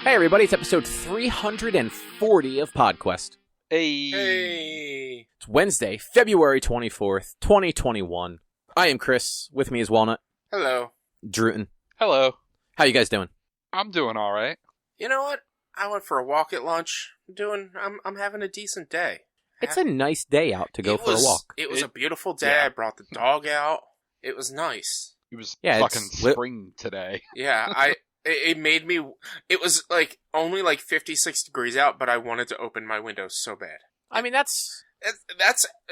Hey everybody, it's episode 340 of PodQuest. Hey. It's Wednesday, February 24th, 2021. I am Chris. With me is Walnut. Hello. Droo. Hello. How you guys doing? I'm doing all right. You know what? I went for a walk at lunch. I'm having a decent day. It's a nice day out to go for a walk. It was a beautiful day. Yeah. I brought the dog out. It was nice. It was Yeah, fucking it's lit- spring today. Yeah, it made me. It was like only like 56 degrees out, but I wanted to open my windows so bad. I mean, that's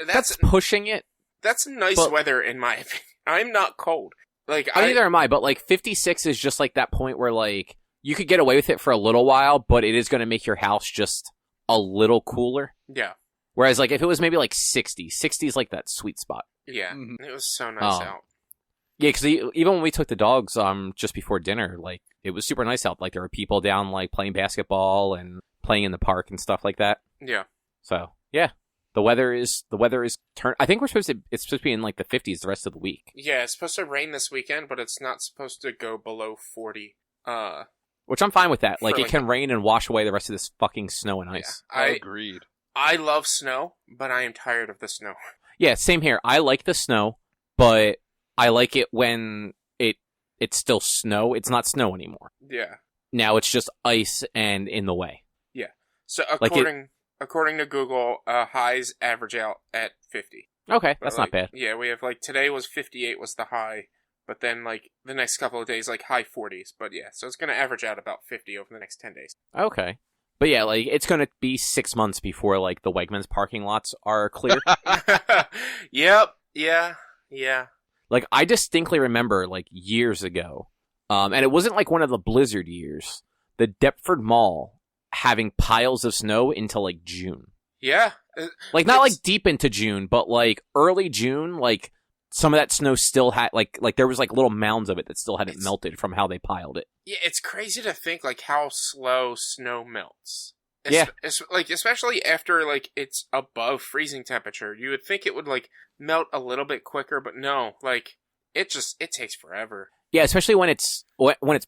That's pushing it. that's nice but- weather in my opinion. I'm not cold. Like Neither am I, but like 56 is just like that point where like you could get away with it for a little while, but it is going to make your house just a little cooler. Yeah, Whereas like if it was maybe like 60 is like that sweet spot. yeah. Mhm. It was so nice Oh. out. Yeah, because even when we took the dogs just before dinner, like it was super nice out. Like there were people down like playing basketball and playing in the park and stuff like that. Yeah. So yeah, the weather is turn. I think it's supposed to be in like the 50s the rest of the week, Yeah, it's supposed to rain this weekend, but it's not supposed to go below 40. which I'm fine with that. Like For, it like- can rain and wash away the rest of this fucking snow and ice. Yeah, Agreed. I love snow, but I am tired of the snow. Yeah, same here. I like the snow, but I like it when it's still snow. It's not snow anymore. Yeah. Now it's just ice and in the way. So Like according to Google, highs average out at 50. Okay, But, that's like, not bad. Yeah, we have like today was 58 was the high, but then like the next couple of days like high 40s. But yeah, so it's gonna average out about 50 over the next 10 days. Okay. But yeah, like it's gonna be 6 months before like the Wegmans parking lots are clear. Yep. Yeah. Like I distinctly remember like years ago, and it wasn't like one of the blizzard years, the Deptford Mall having piles of snow until like June. Yeah. Like not It's- like deep into June, but like early June, like some of that snow still had like there was like little mounds of it that still hadn't It's- melted from how they piled it. Yeah, it's crazy to think like how slow snow melts. Yeah. It's like especially after like it's above freezing temperature. You would think it would like melt a little bit quicker, but no, like it takes forever. Yeah, especially when it's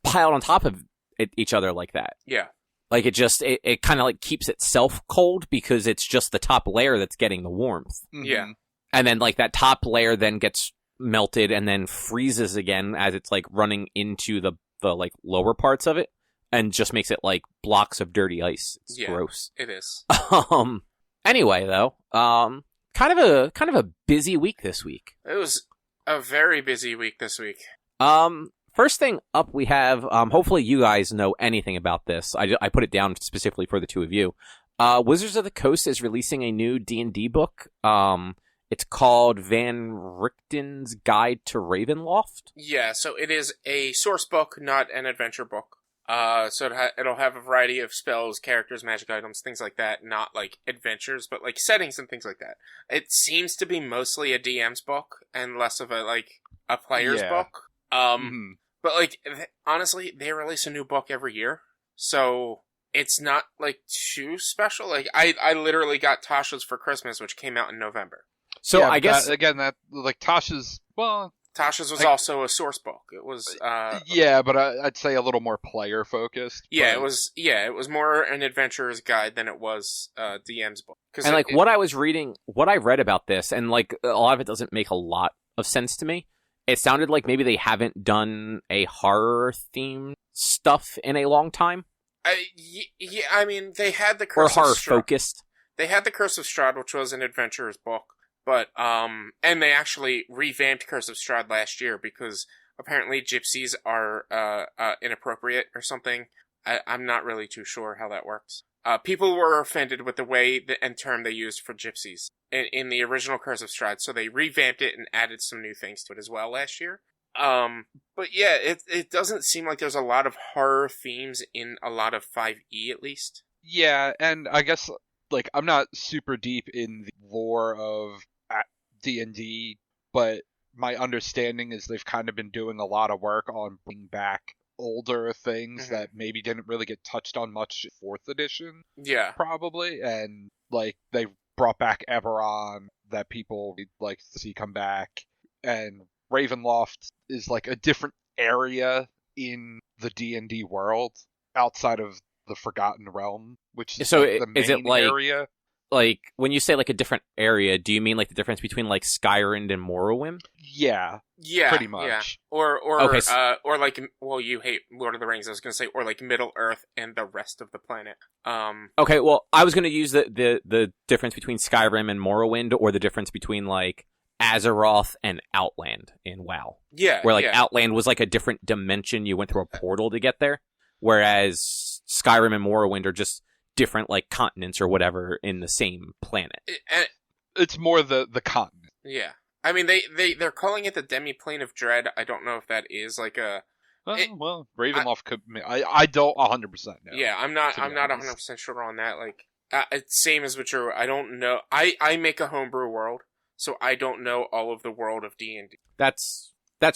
piled on top of each other like that. Yeah. Like it kind of like keeps itself cold because it's just the top layer that's getting the warmth. Yeah. Mhm. And then like that top layer then gets melted and then freezes again as it's like running into the like lower parts of it and just makes it like blocks of dirty ice. It's Yeah. gross. It is. Anyway though, kind of a busy week this week. It was a very busy week this week. First thing up, we have, hopefully you guys know anything about this. I put it down specifically for the two of you. Wizards of the Coast is releasing a new D&D book. It's called Van Richten's Guide to Ravenloft. Yeah, so it is a source book, not an adventure book. So it'll have a variety of spells, characters, magic items, things like that. Not like adventures, but like settings and things like that. It seems to be mostly a DM's book and less of a player's Yeah. book. Mhm. But like honestly, they release a new book every year, so it's not like too special. Like I literally got Tasha's for Christmas, which came out in November. So Yeah, I but guess, that like Tasha's. Well, Tasha's was Like- also a source book. It was yeah, but I'd say a little more player focused. yeah, it was more an adventurer's guide than it was DM's book. and like what I read about this, and like a lot of it doesn't make a lot of sense to me. It sounded like maybe they haven't done a horror themed stuff in a long time, I mean, they had the or Curse horror of Strahd. focused. They had the Curse of Strahd, which was an adventurer's book, but and they actually revamped Curse of Strahd last year because apparently gypsies are inappropriate or something. I'm not really too sure how that works. People were offended with the way and term they used for gypsies in the original Curse of Strahd, so they revamped it and added some new things to it as well last year. But yeah, it doesn't seem like there's a lot of horror themes in a lot of 5e at least. Yeah, and I guess like I'm not super deep in the lore of D&D, but my understanding is they've kind of been doing a lot of work on bringing back older things Mhm. that maybe didn't really get touched on much in 4th edition, Yeah. probably, and like they brought back Eberron that people like to see come back, and Ravenloft is like a different area in the D&D world outside of the Forgotten Realm, which is So like, the main is it like area. like when you say like a different area, do you mean like the difference between like Skyrim and Morrowind? Yeah, Yeah, pretty much. Yeah. Or Okay, or like, well, you hate Lord of the Rings. I was gonna say, or like Middle Earth and the rest of the planet. Okay, well, I was going to use the difference between Skyrim and Morrowind, or the difference between like Azeroth and Outland in WoW. Yeah, Where like yeah. Outland was like a different dimension, you went through a portal to get there, whereas Skyrim and Morrowind are just different like continents or whatever in the same planet. It's more the continent. Yeah. I mean, they're calling it the Demi-Plane of Dread. I don't know if that is like a... Well, Ravenloft could... I don't 100% know. Yeah, I'm not 100% sure on that. Like, it's same as with Droo. I don't know. I make a homebrew world, so I don't know all of the world of D&D. That's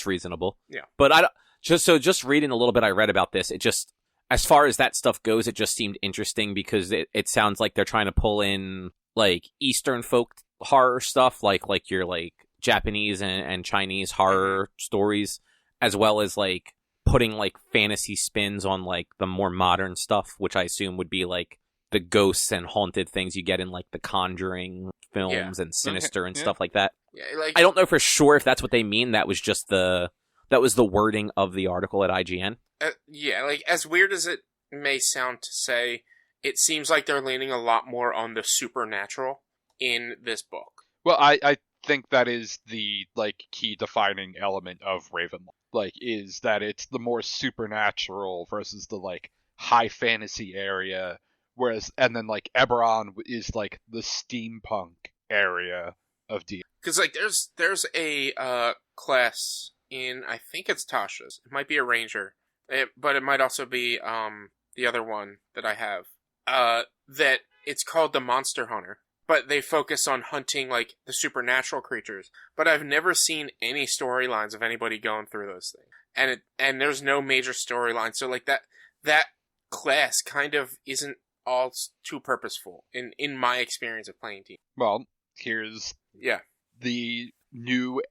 reasonable. Yeah. But just reading a little bit I read about this, it just, as far as that stuff goes, it just seemed interesting because it sounds like they're trying to pull in like Eastern folk horror stuff, like your like Japanese and Chinese horror stories, as well as like putting like fantasy spins on like the more modern stuff, which I assume would be like the ghosts and haunted things you get in like the Conjuring films and Sinister and stuff like that. Yeah, like, I don't know for sure if that's what they mean. That was the wording of the article at IGN. Yeah, like, as weird as it may sound to say, it seems like they're leaning a lot more on the supernatural in this book. Well, I think that is the like key defining element of Ravenloft. Like, is that it's the more supernatural versus the like high fantasy area, whereas and then like Eberron is like the steampunk area of D. Because like there's a class in, I think it's Tasha's. It might be a ranger, but it might also be the other one that I have. That it's called the Monster Hunter, but they focus on hunting like the supernatural creatures. But I've never seen any storylines of anybody going through those things, and there's no major storyline. So like that class kind of isn't all too purposeful in my experience of playing team. Well, here's Yeah. the new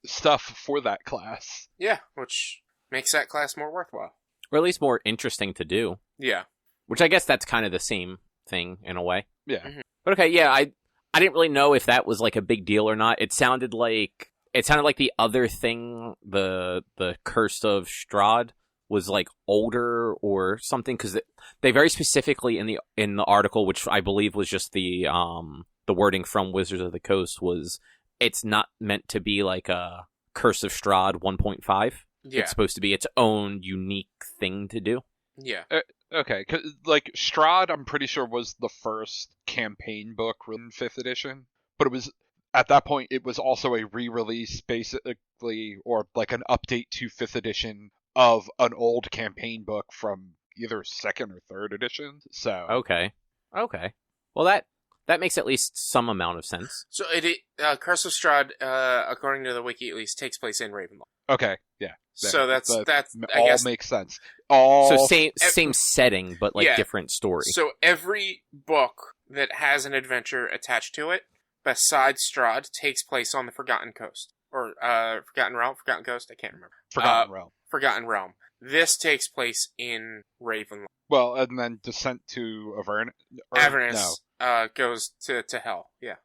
stuff for that class. Yeah, which makes that class more worthwhile. Or at least more interesting to do. Yeah. Which I guess that's kind of the same thing in a way. Yeah. Mm-hmm. But okay, yeah, I didn't really know if that was like a big deal or not. It sounded like the other thing, the Curse of Strahd, was like older or something, because they very specifically in the article, which I believe was just the wording from Wizards of the Coast, was it's not meant to be like a Curse of Strahd 1.5. Yeah. It's supposed to be its own unique thing to do. Yeah. Okay, 'cause, like, Strahd, I'm pretty sure, was the first campaign book in 5th edition, but it was, at that point, it was also a re-release, basically, or like an update to 5th edition of an old campaign book from either 2nd or 3rd edition, so... Okay. Well, that makes at least some amount of sense. So Curse of Strahd, according to the wiki at least, takes place in Ravenloft. Okay, yeah. So that's all I guess makes sense. So same setting, but like Yeah. different story. So every book that has an adventure attached to it, besides Strahd, takes place on the Forgotten Coast. Or Forgotten Realm, Forgotten Coast, I can't remember. Forgotten Realm. Forgotten Realm. This takes place in Ravenloft. Well, and then Descent to Avernus goes to hell. Yeah.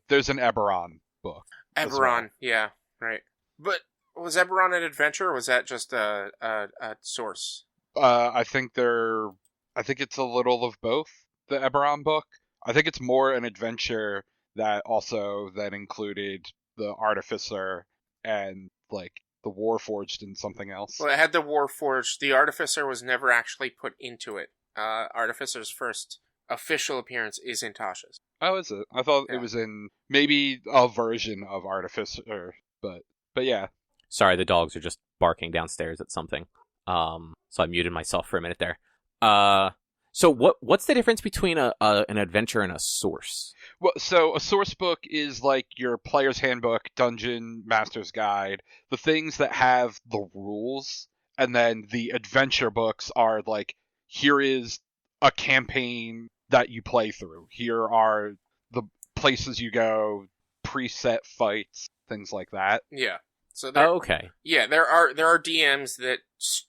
There's an Eberron book. as Eberron, well. yeah, right. But was Eberron an adventure, or was that just a source? I think it's a little of both. The Eberron book. I think it's more an adventure that included the Artificer and like the Warforged and something else. Well, it had the Warforged. The Artificer was never actually put into it. Artificer's first official appearance is in Tasha's. Oh, is it? I thought it was in maybe a version of Artificer, but yeah. Sorry, the dogs are just barking downstairs at something. So I muted myself for a minute there. So what's the difference between an adventure and a source? Well, so a source book is like your player's handbook, dungeon master's guide, the things that have the rules, and then the adventure books are like, here is a campaign that you play through. Here are the places you go, preset fights, things like that. Yeah. So Okay. Yeah, there are DMs that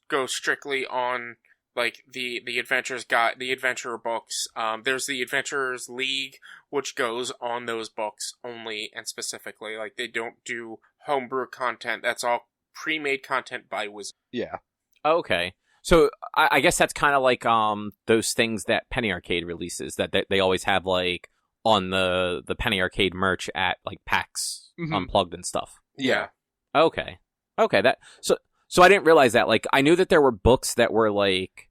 go strictly on like the Adventurer books. There's the Adventurers League, which goes on those books only and specifically. Like, they don't do homebrew content. That's all pre-made content by Wizards. Yeah. Okay. So I guess that's kind of like those things that Penny Arcade releases that they always have like on the Penny Arcade merch at like PAX Unplugged and stuff. Yeah. Okay. So I didn't realize that. Like, I knew that there were books that were like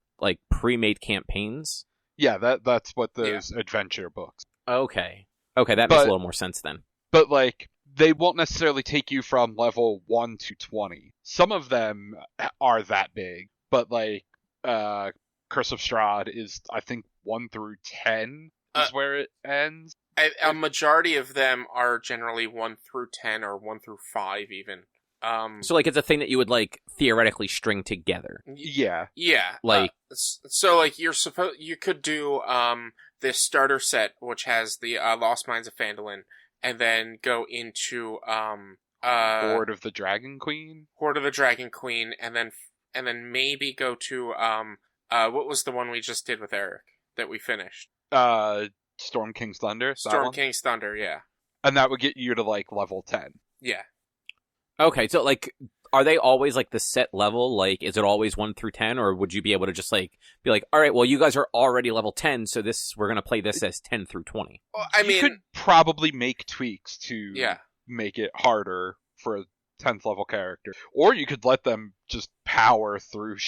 pre-made campaigns. Yeah, that's what those adventure books. Okay, that makes a little more sense then. But like, they won't necessarily take you from level 1 to 20. Some of them are that big, but like, Curse of Strahd is, I think, 1 through 10 is where it ends. A majority of them are generally 1 through 10 or 1 through 5 even. So like, it's a thing that you would like theoretically string together. Yeah. Like, so like you could do this starter set which has the Lost Mines of Phandalin, and then go into Horde of the Dragon Queen, and then maybe go to what was the one we just did with Eric that we finished? Storm King's Thunder. King's Thunder, yeah. And that would get you to like level 10. Yeah. Okay, so like, are they always like the set level? Like, is it always 1 through 10, or would you be able to just like be like, all right, well, you guys are already level 10, so we're gonna play this as 10 through 20. Well, I mean, you could probably make tweaks to make it harder for a 10th level character, or you could let them just power through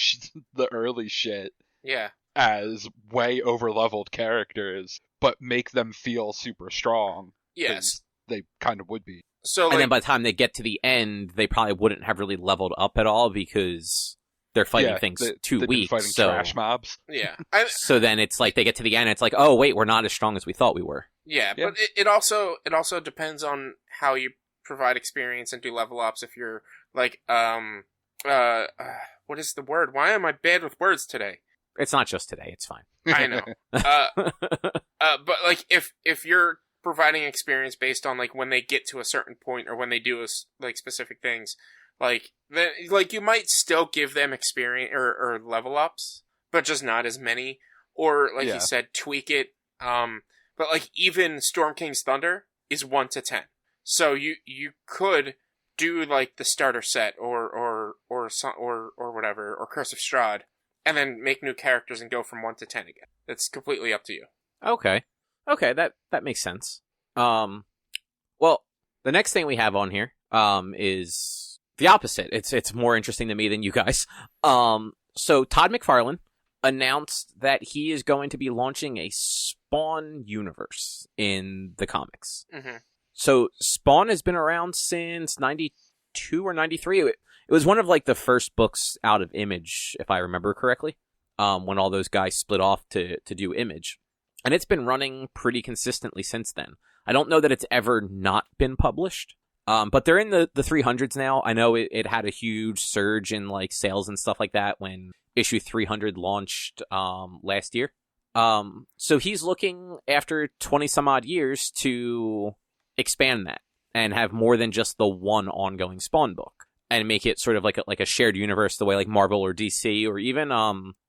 the early shit. Yeah. As way over leveled characters, but make them feel super strong. Yes. They kind of would be. So, like, and then by the time they get to the end, they probably wouldn't have really leveled up at all because they're fighting things too weak. Fighting trash mobs. Yeah. So then it's like they get to the end, and it's like, oh wait, we're not as strong as we thought we were. Yeah, but it also depends on how you provide experience and do level ups. If you're like what is the word? Why am I bad with words today? It's not just today. It's fine. I know. But like if you're providing experience based on like when they get to a certain point or when they do like specific things, like then like you might still give them experience or level ups, but just not as many. Or like you said, tweak it. But like even Storm King's Thunder is 1 to 10, so you could do like the starter set or whatever, or Curse of Strahd, and then make new characters and go from 1 to 10 again. It's completely up to you. Okay, that makes sense. Well, the next thing we have on here is the opposite. It's more interesting to me than you guys. So Todd McFarlane announced that he is going to be launching a Spawn universe in the comics. Mm-hmm. So Spawn has been around since 92 or 93. It was one of like the first books out of Image, if I remember correctly, when all those guys split off to do Image. And it's been running pretty consistently since then. I don't know that it's ever not been published, but they're in the 300s now. I know it had a huge surge in like sales and stuff like that when issue 300 launched last year. So he's looking after 20 some odd years to expand that and have more than just the one ongoing Spawn book and make it sort of like a shared universe the way like Marvel or DC or even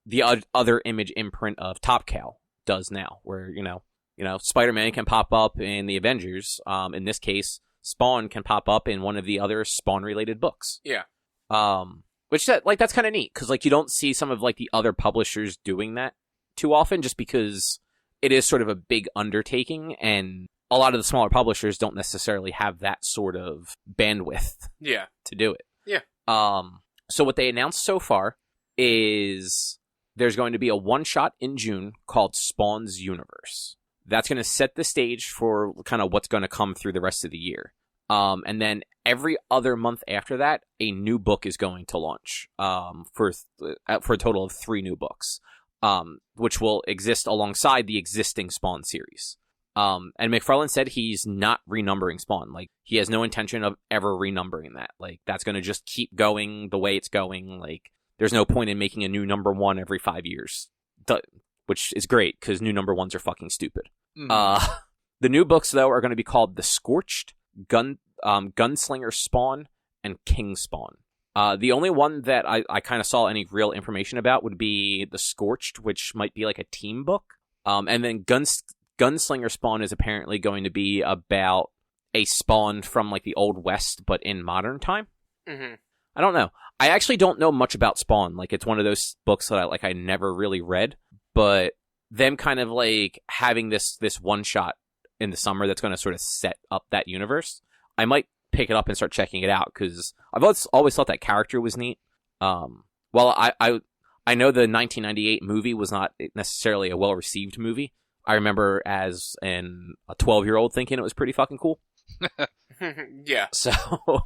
the other Image imprint of Top Cow does now, where you know Spider-Man can pop up in the Avengers. In this case, Spawn can pop up in one of the other Spawn related books. Yeah. Which that's kind of neat because like you don't see some of like the other publishers doing that too often, just because it is sort of a big undertaking, and a lot of the smaller publishers don't necessarily have that sort of bandwidth. Yeah. To do it. Yeah. So what they announced so far is there's going to be a one-shot in June called Spawn's Universe. That's going to set the stage for kind of what's going to come through the rest of the year. And then every other month after that, a new book is going to launch for a total of 3 new books, which will exist alongside the existing Spawn series. And McFarlane said he's not renumbering Spawn. Like, he has no intention of ever renumbering that. Like, that's going to just keep going the way it's going. Like, there's no point in making a new number 1 every 5 years, which is great because new number 1s are fucking stupid. Mm-hmm. The new books, though, are going to be called The Scorched, Gunslinger Spawn, and King Spawn. The only one that I kind of saw any real information about would be the Scorched, which might be like a team book. And then Gunslinger Spawn is apparently going to be about a Spawn from like the Old West, but in modern time. Mm-hmm. I don't know. I actually don't know much about Spawn. Like, it's one of those books that I never really read, but them kind of like having this one shot in the summer that's going to sort of set up that universe. I might pick it up and start checking it out because I've always thought that character was neat. Well, I know the 1998 movie was not necessarily a well-received movie. I remember as a 12-year-old thinking it was pretty fucking cool. Yeah. So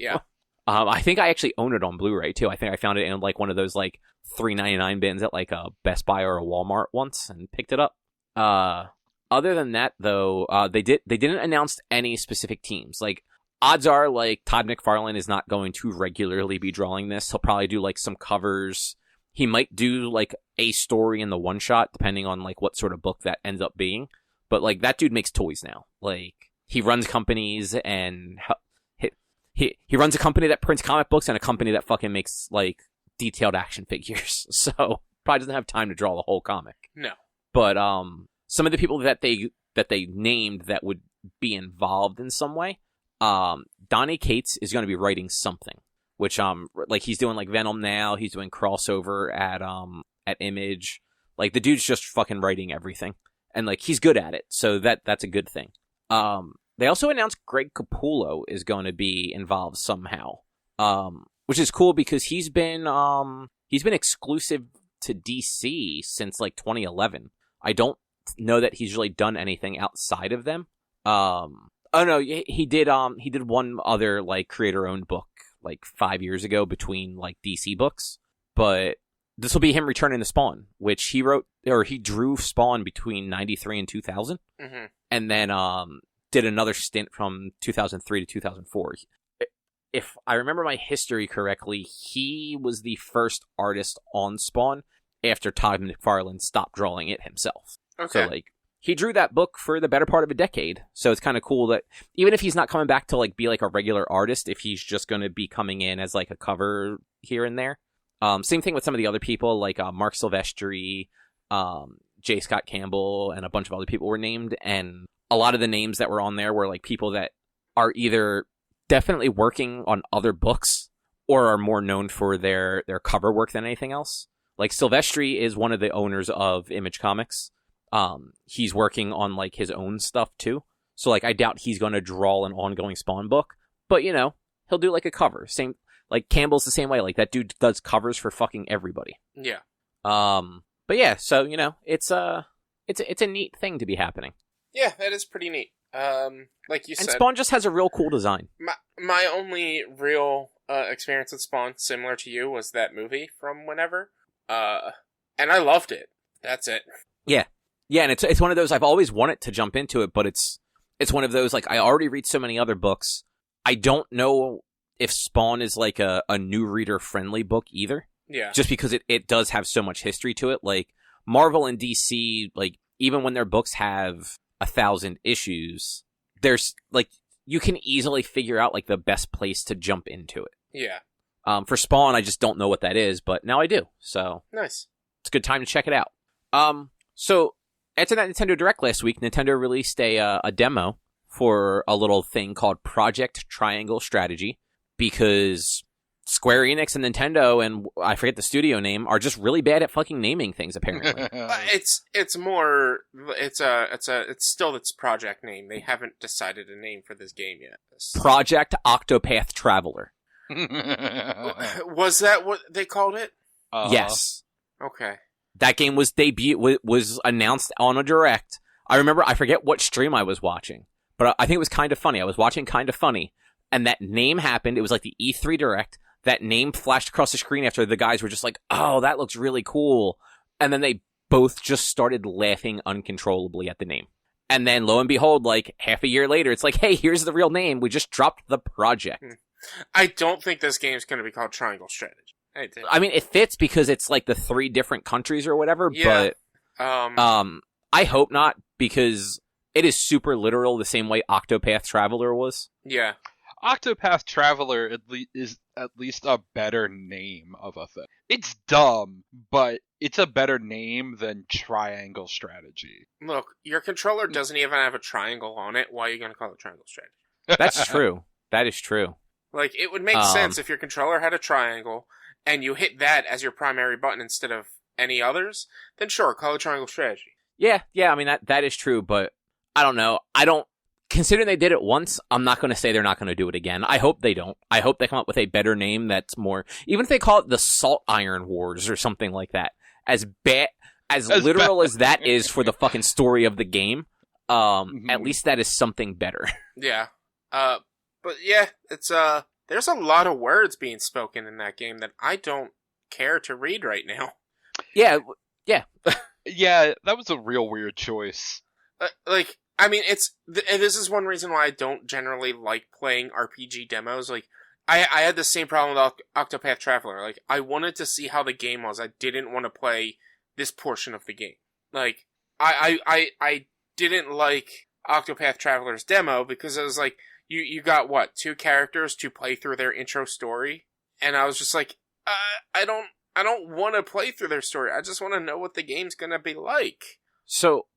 yeah. I think I actually own it on Blu-ray too. I think I found it in like one of those like $3.99 bins at like a Best Buy or a Walmart once and picked it up. Other than that though, they didn't announce any specific teams. Like, odds are like Todd McFarlane is not going to regularly be drawing this. He'll probably do like some covers. He might do like a story in the one shot depending on like what sort of book that ends up being. But like, that dude makes toys now. Like, he runs companies and he runs a company that prints comic books and a company that fucking makes like detailed action figures. So probably doesn't have time to draw the whole comic. No. But some of the people that they named that would be involved in some way, Donny Cates is going to be writing something, which like he's doing like Venom now. He's doing crossover at Image. Like, the dude's just fucking writing everything, and like he's good at it. So that's a good thing. They also announced Greg Capullo is going to be involved somehow, which is cool because he's been exclusive to DC since like 2011. I don't know that he's really done anything outside of them. Oh no, he did one other like creator-owned book like 5 years ago between like DC books, but this will be him returning to Spawn, which he drew Spawn between 93 and 2000, mm-hmm. and then did another stint from 2003 to 2004. If I remember my history correctly, he was the first artist on Spawn after Todd McFarlane stopped drawing it himself. Okay. So like, he drew that book for the better part of a decade. So it's kind of cool that even if he's not coming back to like be like a regular artist, if he's just going to be coming in as like a cover here and there. Same thing with some of the other people like Mark Silvestri, J. Scott Campbell, and a bunch of other people were named. And a lot of the names that were on there were like people that are either definitely working on other books or are more known for their cover work than anything else. Like, Silvestri is one of the owners of Image Comics. He's working on like his own stuff too. So like, I doubt he's going to draw an ongoing Spawn book, but you know, he'll do like a cover. Same, like Campbell's the same way. Like, that dude does covers for fucking everybody. Yeah. But yeah, so you know, it's a neat thing to be happening. Yeah, that is pretty neat. Like you said, and Spawn just has a real cool design. My only real experience with Spawn, similar to you, was that movie from whenever. And I loved it. That's it. Yeah, and it's one of those, I've always wanted to jump into it, but it's one of those, like, I already read so many other books. I don't know if Spawn is like a new reader friendly book either. Yeah. Just because it does have so much history to it. Like, Marvel and DC, like, even when their books have 1,000 issues, there's like, you can easily figure out like the best place to jump into it. Yeah. For Spawn, I just don't know what that is, but now I do. So nice. It's a good time to check it out. So after that Nintendo Direct last week, Nintendo released a demo for a little thing called Project Triangle Strategy, because Square Enix and Nintendo, and I forget the studio name, are just really bad at fucking naming things, apparently. It's still its project name. They haven't decided a name for this game yet. Project Octopath Traveler. Was that what they called it? Yes. Okay. That game was was announced on a Direct. I forget what stream I was watching, but I think it was Kind of Funny. I was watching Kind of Funny, and that name happened. It was like the E3 Direct. That name flashed across the screen after the guys were just like, oh, that looks really cool. And then they both just started laughing uncontrollably at the name. And then lo and behold, like half a year later, it's like, hey, here's the real name. We just dropped the project. I don't think this game's going to be called Triangle Strategy. I mean, it fits because it's like the 3 different countries or whatever, yeah. But I hope not, because it is super literal the same way Octopath Traveler was. Yeah. Octopath Traveler is at least a better name of a thing. It's dumb, but it's a better name than Triangle Strategy. Look, your controller doesn't even have a triangle on it. Why are you going to call it Triangle Strategy? That's true. That is true. Like, it would make sense if your controller had a triangle and you hit that as your primary button instead of any others, then sure, call it Triangle Strategy. Yeah, I mean, that is true, but I don't know. Considering they did it once, I'm not going to say they're not going to do it again. I hope they don't. I hope they come up with a better name that's more, even if they call it the Salt Iron Wars or something like that. As literal as that is for the fucking story of the game, at least that is something better. Yeah. But yeah, it's, there's a lot of words being spoken in that game that I don't care to read right now. Yeah. Yeah, that was a real weird choice. I mean, and this is one reason why I don't generally like playing RPG demos. Like, I had the same problem with Octopath Traveler. Like, I wanted to see how the game was. I didn't want to play this portion of the game. Like, I didn't like Octopath Traveler's demo because it was like, you got, 2 characters to play through their intro story? And I was just like, I don't want to play through their story. I just want to know what the game's gonna be like. So,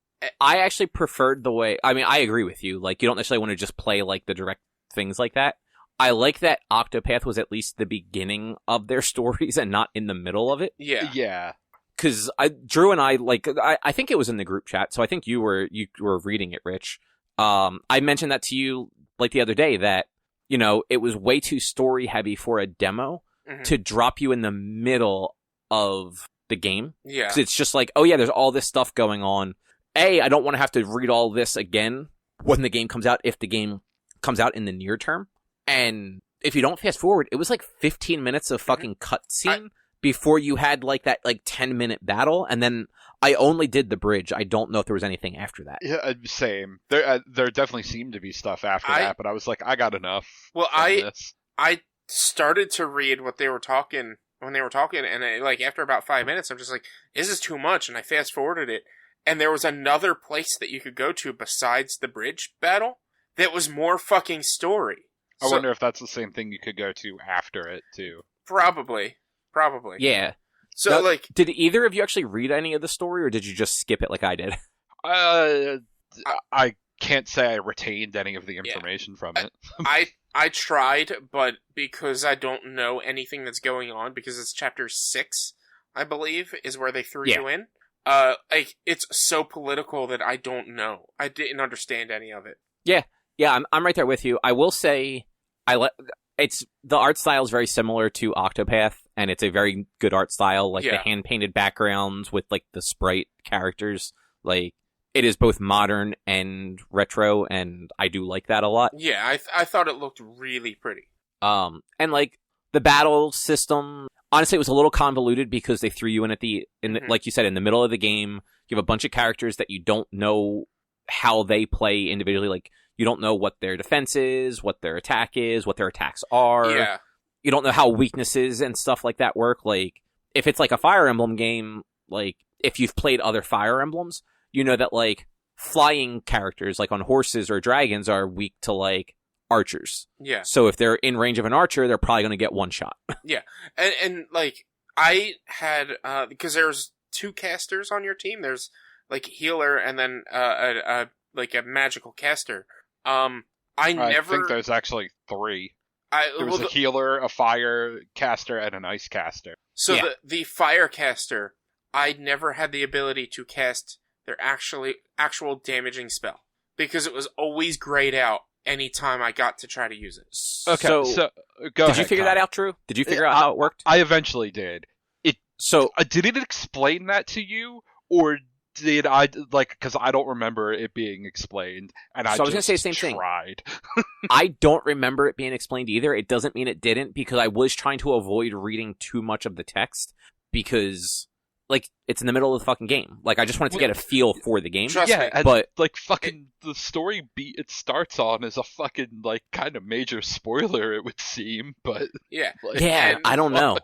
I actually preferred the way, I mean, I agree with you. Like, you don't necessarily want to just play, like, the direct things like that. I like that Octopath was at least the beginning of their stories and not in the middle of it. Yeah. Yeah. Because Drew and I, like, I think it was in the group chat, so I think you were reading it, Rich. I mentioned that to you, like, the other day, that, you know, it was way too story-heavy for a demo to drop you in the middle of the game. Yeah. Because it's just like, oh yeah, there's all this stuff going on. I don't want to have to read all this again when the game comes out, if the game comes out in the near term. And if you don't fast forward, it was like 15 minutes of fucking cutscene before you had like that 10-minute battle, and then I only did the bridge. I don't know if there was anything after that. Yeah, same. There definitely seemed to be stuff after that, but I was like, I got enough. Well, I started to read what they were talking when they were talking, and after about 5 minutes, I'm just like, this is too much, and I fast forwarded it. And there was another place that you could go to besides the bridge battle that was more fucking story. I wonder if that's the same thing you could go to after it, too. Probably. Yeah. So, now, did either of you actually read any of the story, or did you just skip it like I did? I can't say I retained any of the information from it. I tried, but because I don't know anything that's going on, because it's chapter 6, I believe, is where they threw you in. It's so political that I don't know. I didn't understand any of it. Yeah, I'm right there with you. I will say, it's the art style is very similar to Octopath, and it's a very good art style. Like the hand painted backgrounds with like the sprite characters. Like it is both modern and retro, and I do like that a lot. Yeah, I thought it looked really pretty. And like the battle system. Honestly, it was a little convoluted because they threw you in like you said, in the middle of the game. You have a bunch of characters that you don't know how they play individually. Like, you don't know what their defense is, what their attack is, what their attacks are. Yeah. You don't know how weaknesses and stuff like that work. Like, if it's like a Fire Emblem game, like, if you've played other Fire Emblems, you know that, like, flying characters, like on horses or dragons, are weak to, like, archers. Yeah. So if they're in range of an archer, they're probably going to get one shot. Yeah. And like, I had, because there's 2 casters on your team. There's, like, a healer and then, a magical caster. I think there's actually 3. There was a healer, a fire caster, and an ice caster. So the fire caster, I never had the ability to cast their actual damaging spell. Because it was always grayed out anytime I got to try to use it. Okay, so go ahead. Did you figure that out, Drew? Did you figure out how it worked? I eventually did. Did it explain that to you, or did I, because I don't remember it being explained, and I was going to say the same thing. I don't remember it being explained either. It doesn't mean it didn't, because I was trying to avoid reading too much of the text, because, like, it's in the middle of the fucking game. Like, I just wanted to get a feel for the game. But the story beat it starts on is a fucking, like, kind of major spoiler, it would seem, but... Yeah. I don't know.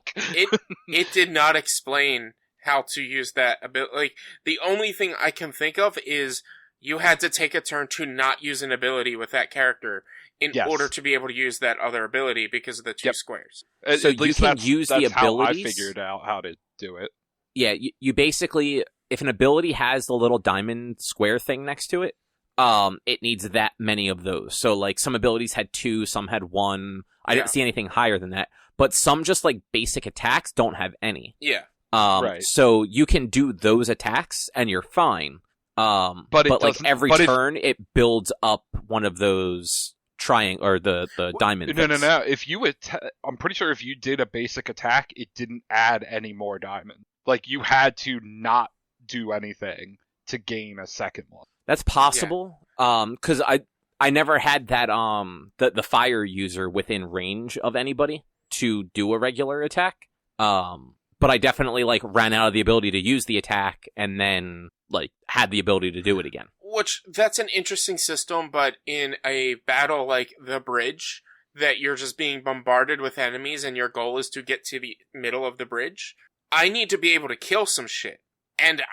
It did not explain how to use that ability. Like, the only thing I can think of is you had to take a turn to not use an ability with that character in Yes. order to be able to use that other ability because of the two Yep. squares. So At you least can that's, use that's the how I abilities? figured out how to do it. Yeah, you basically, if an ability has the little diamond square thing next to it, it needs that many of those. So, like, some abilities had 2, some had 1. I Yeah. didn't see anything higher than that. But some just, like, basic attacks don't have any. Yeah. Right. So you can do those attacks, and you're fine. But it But like, doesn't- every but it- turn, it builds up one of those or the diamond No. things. If you I'm pretty sure if you did a basic attack, it didn't add any more diamond. Like, you had to not do anything to gain a second one. That's possible. Because I never had that the fire user within range of anybody to do a regular attack. But I definitely like ran out of the ability to use the attack and then like had the ability to do it again. Which, that's an interesting system, but in a battle like the bridge, that you're just being bombarded with enemies and your goal is to get to the middle of the bridge, I need to be able to kill some shit. And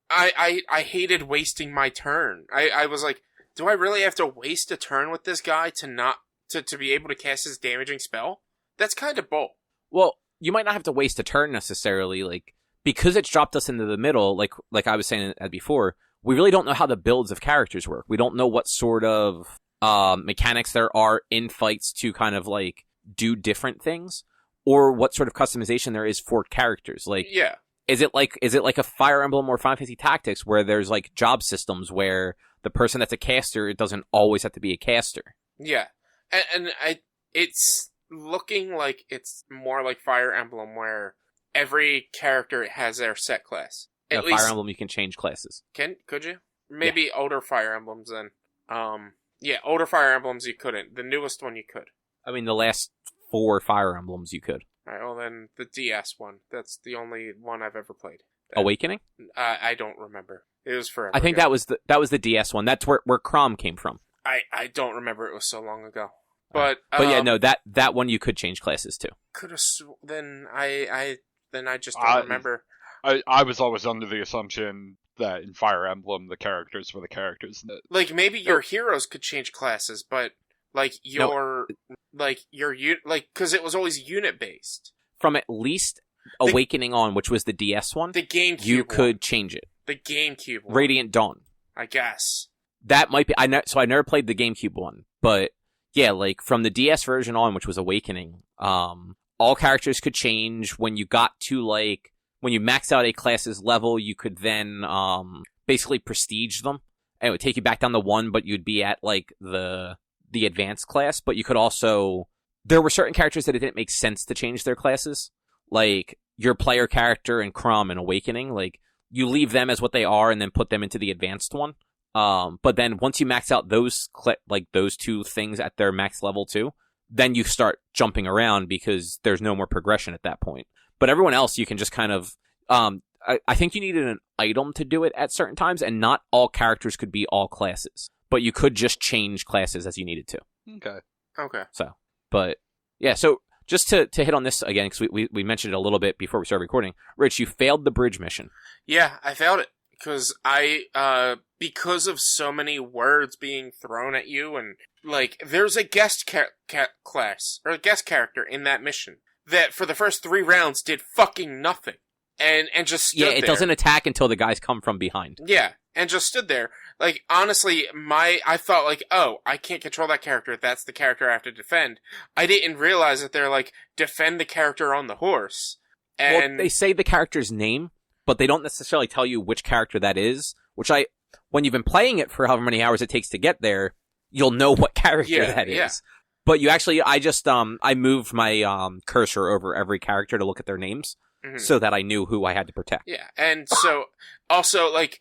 I hated wasting my turn. I was like, do I really have to waste a turn with this guy to be able to cast his damaging spell? That's kind of bull. Well, you might not have to waste a turn necessarily, like because it's dropped us into the middle, like I was saying before, we really don't know how the builds of characters work. We don't know what sort of mechanics there are in fights to kind of like do different things, or what sort of customization there is for characters. Like, Yeah. is it like a Fire Emblem or Final Fantasy Tactics where there's like job systems where the person that's a caster, it doesn't always have to be a caster. Yeah. And it's looking like it's more like Fire Emblem, where every character has their set class. At least, Fire Emblem, you can change classes. could you? Maybe older Fire Emblems then. Yeah, older Fire Emblems you couldn't. The newest one you could. I mean, the last 4 Fire Emblems you could. Alright, well then the DS one. That's the only one I've ever played. Awakening? I don't remember. It was forever I think ago. that was the DS one. That's where Crom came from. I don't remember. It was so long ago. But yeah, no, that one you could change classes to. could have then I just don't remember. I was always under the assumption that in Fire Emblem the characters were the characters. Like maybe your heroes could change classes, but like because it was always unit based. From at least Awakening on, which was the DS one, The GameCube you could one. change it. The GameCube one, Radiant Dawn. I guess. That might be. So I never played the GameCube one, but yeah, like from the DS version on, which was Awakening, all characters could change. When you got to like when you maxed out a class's level, you could then basically prestige them, and it would take you back down to 1, but you'd be at like the advanced class. But you could also, there were certain characters that it didn't make sense to change their classes, like your player character and Crom in Awakening. Like you leave them as what they are and then put them into the advanced one. But then once you max out those those 2 things at their max level too, then you start jumping around because there's no more progression at that point. But everyone else, you can just kind of, I think you needed an item to do it at certain times, and not all characters could be all classes, but you could just change classes as you needed to. Okay. So, but yeah, so just to hit on this again, because we mentioned it a little bit before we started recording. Rich, you failed the bridge mission. Yeah, I failed it because because of so many words being thrown at you, and like there's a guest class or a guest character in that mission that for the first 3 rounds did fucking nothing and just stood there. Yeah, it doesn't attack until the guys come from behind. Yeah, and just stood there. Like, honestly, I thought, like, oh, I can't control that character. That's the character I have to defend. I didn't realize that they're like, defend the character on the horse. And well, they say the character's name, but they don't necessarily tell you which character that is, which when you've been playing it for however many hours it takes to get there, you'll know what character that is. Yeah. But I moved my cursor over every character to look at their names, so that I knew who I had to protect. Yeah, and so, also, like,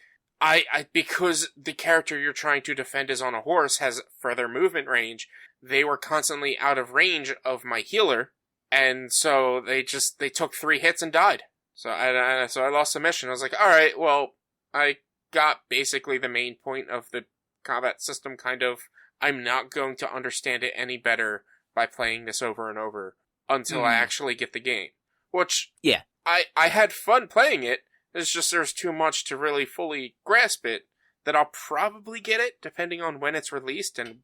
because the character you're trying to defend is on a horse, has further movement range, they were constantly out of range of my healer, and so they took 3 hits and died. So I lost the mission. I was like, alright, well, I got basically the main point of the combat system, kind of. I'm not going to understand it any better by playing this over and over until I actually get the game. Which, yeah, I had fun playing it. It's just there's too much to really fully grasp it, that I'll probably get it, depending on when it's released and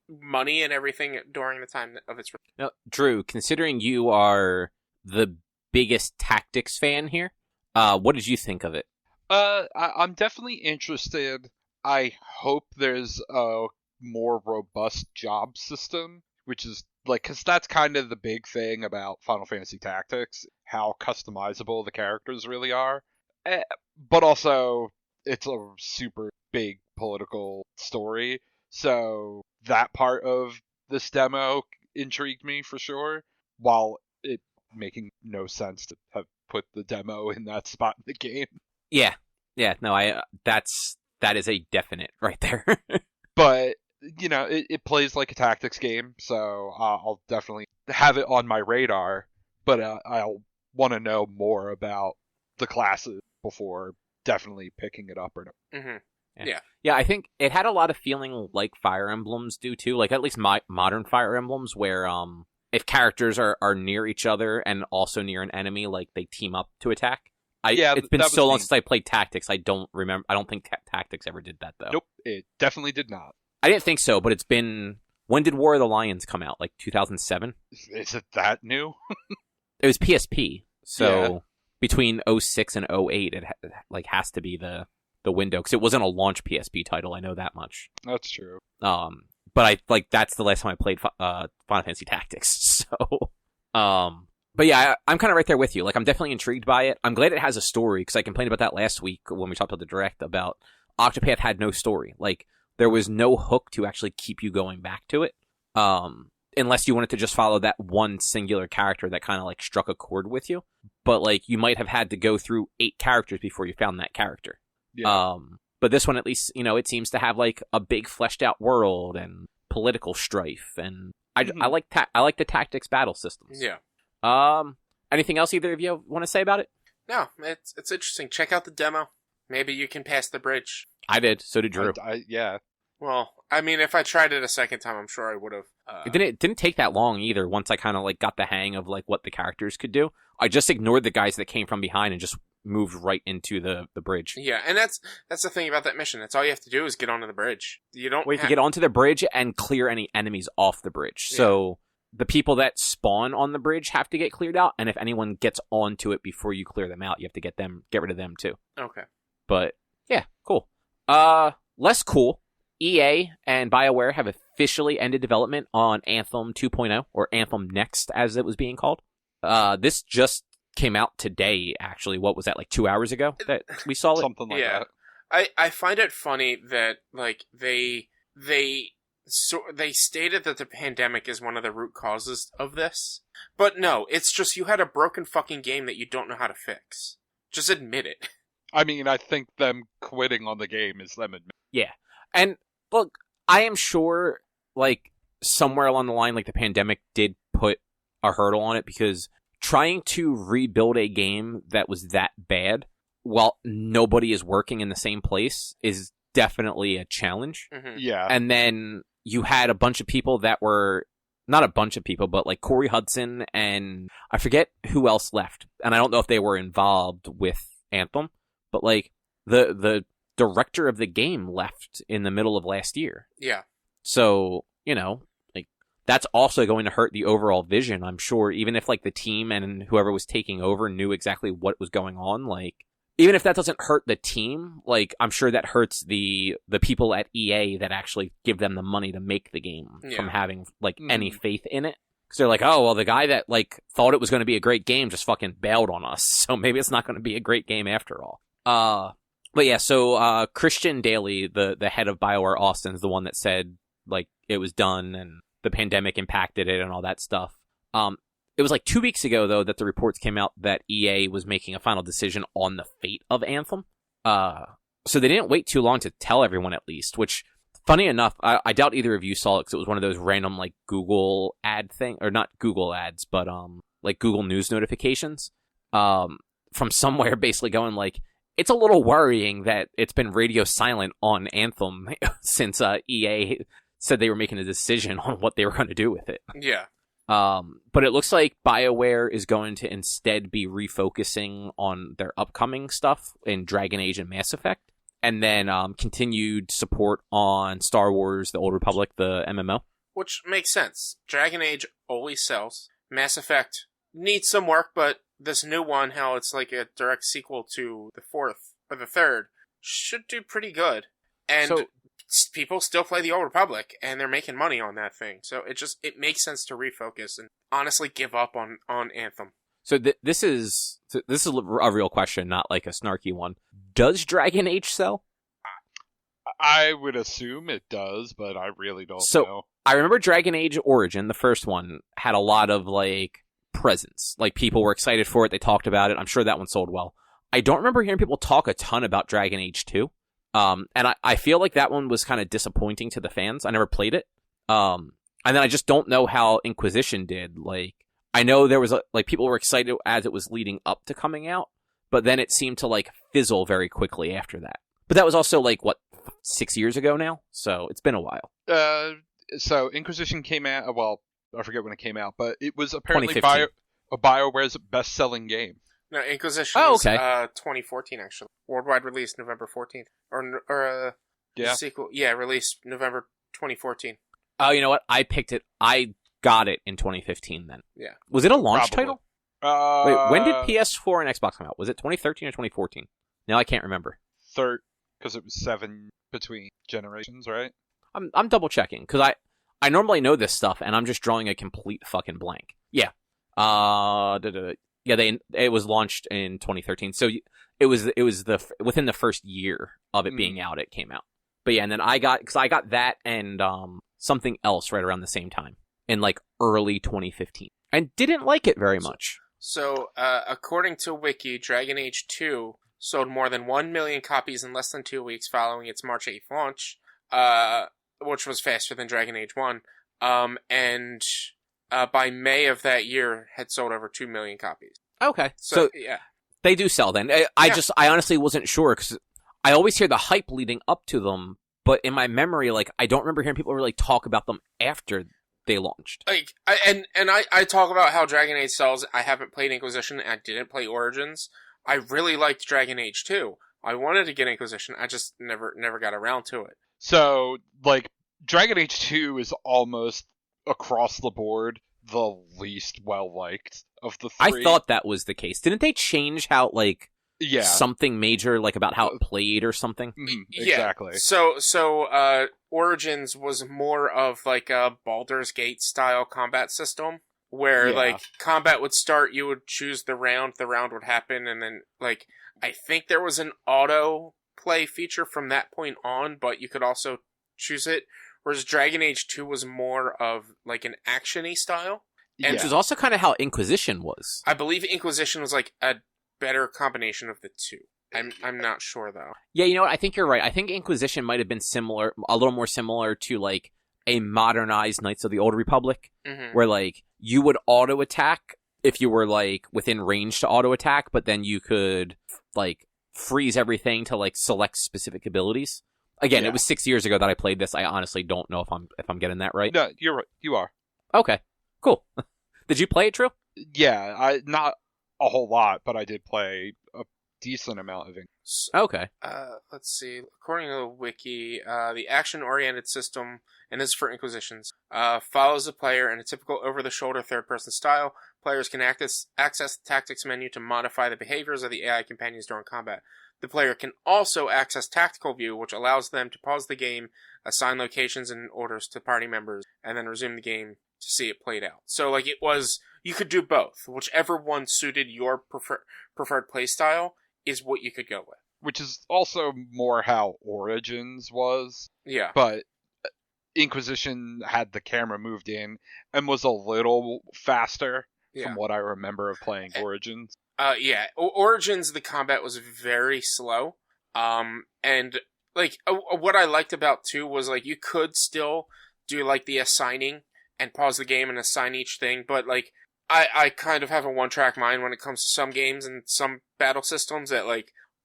money and everything during the time of its release. Now, Droo, considering you are the biggest tactics fan here, what did you think of it? I'm definitely interested. I hope there's a more robust job system, which is like, because that's kind of the big thing about Final Fantasy Tactics, how customizable the characters really are. But also, it's a super big political story, so that part of this demo intrigued me for sure, while it making no sense to have put the demo in that spot in the game. Yeah, no, that is a definite right there. But, you know, it plays like a tactics game, so I'll definitely have it on my radar, but I'll want to know more about the classes before definitely picking it up or not. Mm-hmm. Yeah, I think it had a lot of feeling like Fire Emblems do too, like at least modern Fire Emblems, where if characters are near each other and also near an enemy, like they team up to attack. It's been so long since I played Tactics, I don't remember. I don't think Tactics ever did that, though. Nope, it definitely did not. I didn't think so, but it's been... When did War of the Lions come out? Like 2007? Is it that new? It was PSP, so between 06 and 08, it has to be the window, because it wasn't a launch PSP title, I know that much. That's true. But that's the last time I played Final Fantasy Tactics, so... But yeah, I'm kind of right there with you. Like, I'm definitely intrigued by it. I'm glad it has a story, because I complained about that last week when we talked about the Direct, about Octopath had no story. Like, there was no hook to actually keep you going back to it, unless you wanted to just follow that one singular character that kind of, like, struck a chord with you. But, like, you might have had to go through 8 characters before you found that character. Yeah. But this one, at least, you know, it seems to have, like, a big fleshed-out world and political strife, and I like the tactics battle systems. Yeah. Anything else either of you want to say about it? No, it's interesting. Check out the demo. Maybe you can pass the bridge. I did. So did Droo. Yeah. Well, I mean, if I tried it a second time, I'm sure I would have. It didn't take that long either. Once I kind of like got the hang of like what the characters could do, I just ignored the guys that came from behind and just moved right into the bridge. Yeah, and that's the thing about that mission. That's all you have to do is get onto the bridge. You don't wait to get onto the bridge and clear any enemies off the bridge. Yeah. So the people that spawn on the bridge have to get cleared out, and if anyone gets onto it before you clear them out, you have to get rid of them too. Okay. But yeah, cool. Less cool. EA and BioWare have officially ended development on Anthem 2.0, or Anthem Next, as it was being called. This just came out today, actually. What was that, like 2 hours ago that we saw it? Something like that. I find it funny that, like, they stated that the pandemic is one of the root causes of this. But no, it's just you had a broken fucking game that you don't know how to fix. Just admit it. I mean, I think them quitting on the game is them admitting. Yeah. And look, I am sure, like, somewhere along the line, like, the pandemic did put a hurdle on it, because trying to rebuild a game that was that bad while nobody is working in the same place is definitely a challenge. Mm-hmm. Yeah. And then you had a bunch of people that were, not a bunch of people, but like Corey Hudson and I forget who else left. And I don't know if they were involved with Anthem, but like the director of the game left in the middle of last year. Yeah. So, you know, like that's also going to hurt the overall vision, I'm sure, even if like the team and whoever was taking over knew exactly what was going on. Like, even if that doesn't hurt the team, like, I'm sure that hurts the people at EA that actually give them the money to make the game from having, like, any faith in it. Because they're like, oh, well, the guy that, like, thought it was going to be a great game just fucking bailed on us, so maybe it's not going to be a great game after all. But yeah, so Christian Daly, the head of BioWare Austin, is the one that said, like, it was done and the pandemic impacted it and all that stuff. It was like 2 weeks ago, though, that the reports came out that EA was making a final decision on the fate of Anthem. So they didn't wait too long to tell everyone, at least, which, funny enough, I doubt either of you saw it, because it was one of those random, like, Google ad thing, or not Google ads, but, like, Google News notifications, from somewhere basically going, like, it's a little worrying that it's been radio silent on Anthem since EA said they were making a decision on what they were going to do with it. Yeah. But it looks like BioWare is going to instead be refocusing on their upcoming stuff in Dragon Age and Mass Effect. and then continued support on Star Wars: The Old Republic, the MMO. Which makes sense. Dragon Age always sells. Mass Effect needs some work, but this new one, how it's like a direct sequel to the fourth or the third, should do pretty good. And people still play the Old Republic, and they're making money on that thing. So it makes sense to refocus and honestly give up on Anthem. So this is a real question, not like a snarky one. Does Dragon Age sell? I would assume it does, but I really don't know. I remember Dragon Age Origin, the first one, had a lot of, like, presence. Like, people were excited for it, they talked about it. I'm sure that one sold well. I don't remember hearing people talk a ton about Dragon Age 2. And I feel like that one was kind of disappointing to the fans. I never played it. And then I just don't know how Inquisition did. Like, I know there was, people were excited as it was leading up to coming out, but then it seemed to, like, fizzle very quickly after that. But that was also, 6 years ago now? So it's been a while. So Inquisition came out, well, I forget when it came out, but it was apparently 2015. BioWare's best-selling game. No, Inquisition Oh, was okay. 2014, actually. Worldwide release November 14th. Or Yeah. sequel. Yeah, released November 2014. Oh, you know what? I picked it. I got it in 2015 then. Yeah. Was it a launch Probably. title? Wait, when did PS4 and Xbox come out? Was it 2013 or 2014? Now I can't remember. Third, because it was 7 between generations, right? I'm double checking because I normally know this stuff and I'm just drawing a complete fucking blank. Yeah. Yeah, it was launched in 2013. So it was within the first year of it being out, it came out. But yeah, and then I got that and something else right around the same time in early 2015 and didn't like it very much. So, according to Wiki, Dragon Age 2 sold more than 1 million copies in less than 2 weeks following its March 8th launch, which was faster than Dragon Age 1. And by May of that year, had sold over 2 million copies. Okay, So yeah. They do sell then. I honestly wasn't sure because I always hear the hype leading up to them, but in my memory, I don't remember hearing people really talk about them after they launched. I talk about how Dragon Age sells. I haven't played Inquisition. I didn't play Origins. I really liked Dragon Age 2. I wanted to get Inquisition. I just never got around to it. So, Dragon Age 2 is almost across the board the least well-liked of the three. I thought that was the case. Didn't they change how, Yeah. something major, about how it played or something? Exactly. Yeah. So Origins was more of a Baldur's Gate style combat system where combat would start, you would choose the round would happen, and then I think there was an auto play feature from that point on, but you could also choose it. Whereas Dragon Age 2 was more of an action-y style. And Which is also kind of how Inquisition was. I believe Inquisition was a better combination of the two. I'm not sure though. Yeah, you know what? I think you're right. I think Inquisition might have been a little more similar to a modernized Knights of the Old Republic, where you would auto attack if you were within range to auto attack, but then you could freeze everything to select specific abilities. Again, It was 6 years ago that I played this. I honestly don't know if I'm getting that right. No, you're right. You are. Okay, cool. Did you play it, Drew? Yeah, not a whole lot, but I did play a decent amount of it. Okay. Let's see. According to the wiki, the action-oriented system, and this is for Inquisitions, follows the player in a typical over-the-shoulder third-person style. Players can access the tactics menu to modify the behaviors of the AI companions during combat. The player can also access Tactical View, which allows them to pause the game, assign locations and orders to party members, and then resume the game to see it played out. So, you could do both. Whichever one suited your preferred playstyle is what you could go with. Which is also more how Origins was. Yeah. But Inquisition had the camera moved in and was a little faster from what I remember of playing Origins. Yeah. Origins, the combat was very slow. And what I liked about 2 was you could still do the assigning and pause the game and assign each thing, but I kind of have a one-track mind when it comes to some games and some battle systems that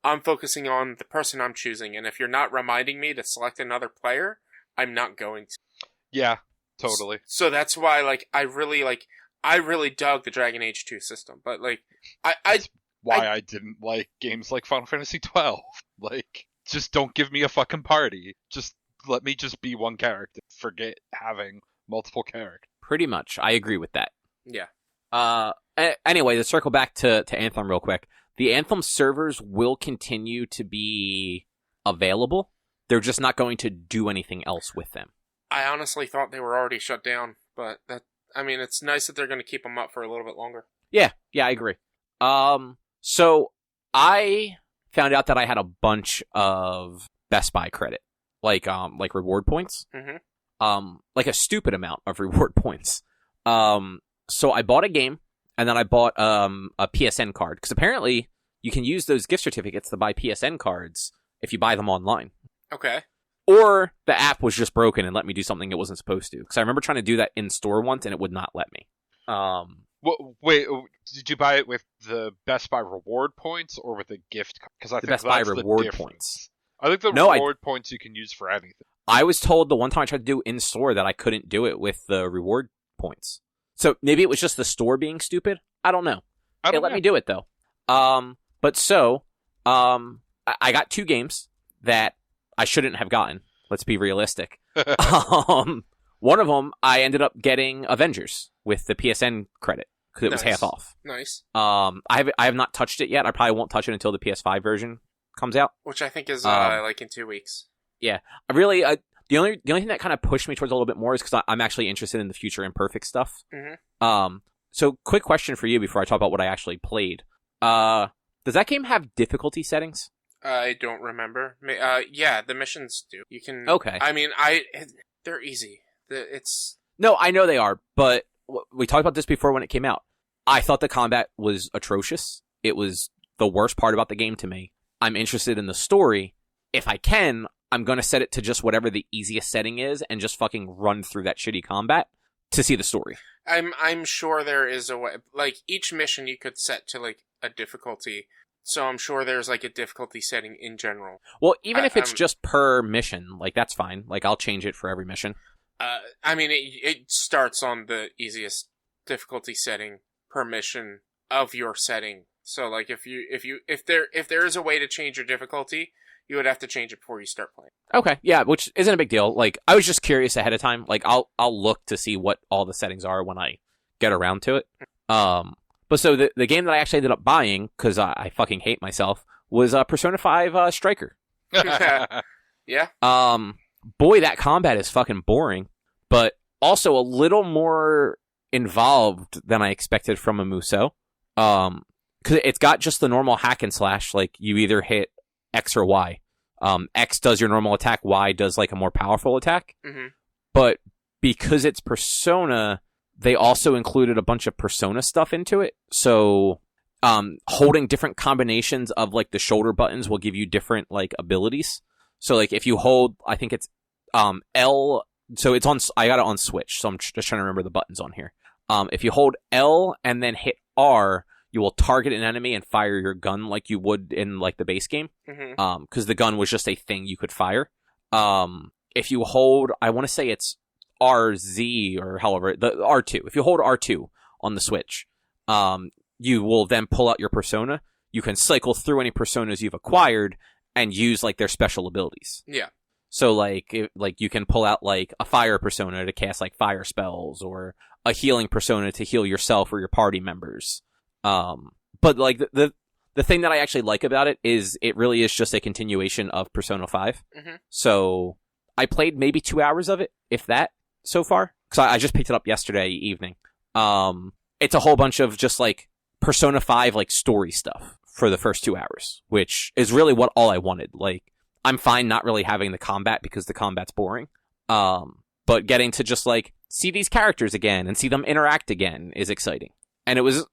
I'm focusing on the person I'm choosing, and if you're not reminding me to select another player, I'm not going to. Yeah, totally. So that's why I really dug the Dragon Age 2 system, but That's why I didn't like games like Final Fantasy 12. just don't give me a fucking party. Just let me just be one character. Forget having multiple characters. Pretty much. I agree with that. Yeah. Anyway, to circle back to Anthem real quick. The Anthem servers will continue to be available. They're just not going to do anything else with them. I honestly thought they were already shut down, but it's nice that they're going to keep them up for a little bit longer. Yeah, I agree. So I found out that I had a bunch of Best Buy credit, like reward points. Mm-hmm. Like a stupid amount of reward points. So I bought a game, and then I bought a PSN card, because apparently you can use those gift certificates to buy PSN cards if you buy them online. Okay. Or the app was just broken and let me do something it wasn't supposed to. Because I remember trying to do that in store once, and it would not let me. Wait, did you buy it with the Best Buy reward points or with the gift? Because I think Best Buy that's reward the points. I think the reward points you can use for anything. I was told the one time I tried to do in store that I couldn't do it with the reward points. So maybe it was just the store being stupid. I don't know. It let me do it though. But I got 2 games that I shouldn't have gotten. Let's be realistic. One of them, I ended up getting Avengers with the PSN credit because it was half off. Nice. I have not touched it yet. I probably won't touch it until the PS5 version comes out, which I think is like in 2 weeks. Yeah, I really. The only thing that kind of pushed me towards a little bit more is because I'm actually interested in the future imperfect stuff. Mm-hmm. So quick question for you before I talk about what I actually played. Does that game have difficulty settings? I don't remember. Yeah, the missions do. You can. Okay. I mean, they're easy. No, I know they are, but we talked about this before when it came out. I thought the combat was atrocious. It was the worst part about the game to me. I'm interested in the story. If I can, I'm going to set it to just whatever the easiest setting is and just fucking run through that shitty combat to see the story. I'm sure there is a way. Like, each mission you could set to, like, a difficulty. So I'm sure there's, like, a difficulty setting in general. Well, even if it's just per mission, like, that's fine. Like, I'll change it for every mission. I mean, it starts on the easiest difficulty setting per mission of your setting. So, like, if there is a way to change your difficulty, you would have to change it before you start playing. Okay, yeah, which isn't a big deal. Like, I was just curious ahead of time. Like, I'll look to see what all the settings are when I get around to it. But so the game that I actually ended up buying, because I fucking hate myself, was Persona 5 Striker. Yeah. Boy, that combat is fucking boring, but also a little more involved than I expected from a Musou. Because it's got just the normal hack and slash, like, you either hit X or Y. X does your normal attack, Y does, like, a more powerful attack. Mm-hmm. But because it's Persona, they also included a bunch of Persona stuff into it. So, holding different combinations of, like, the shoulder buttons will give you different, like, abilities. So, like, if you hold, I think it's L, so it's on, I got it on Switch, so I'm just trying to remember the buttons on here. If you hold L and then hit R, you will target an enemy and fire your gun like you would in, like, the base game. Mm-hmm. Because the gun was just a thing you could fire. If you hold, I want to say it's RZ or however, the R2. If you hold R2 on the Switch, you will then pull out your persona. You can cycle through any personas you've acquired and use, like, their special abilities. Yeah. So, like, you can pull out, like, a fire persona to cast, like, fire spells, or a healing persona to heal yourself or your party members. But, like, the thing that I actually like about it is it really is just a continuation of Persona 5. Mm-hmm. So, I played maybe 2 hours of it, if that, so far. Because I just picked it up yesterday evening. It's a whole bunch of just, like, Persona 5, like, story stuff for the first 2 hours, which is really all I wanted. Like, I'm fine not really having the combat because the combat's boring. But getting to just, like, see these characters again and see them interact again is exciting. And it was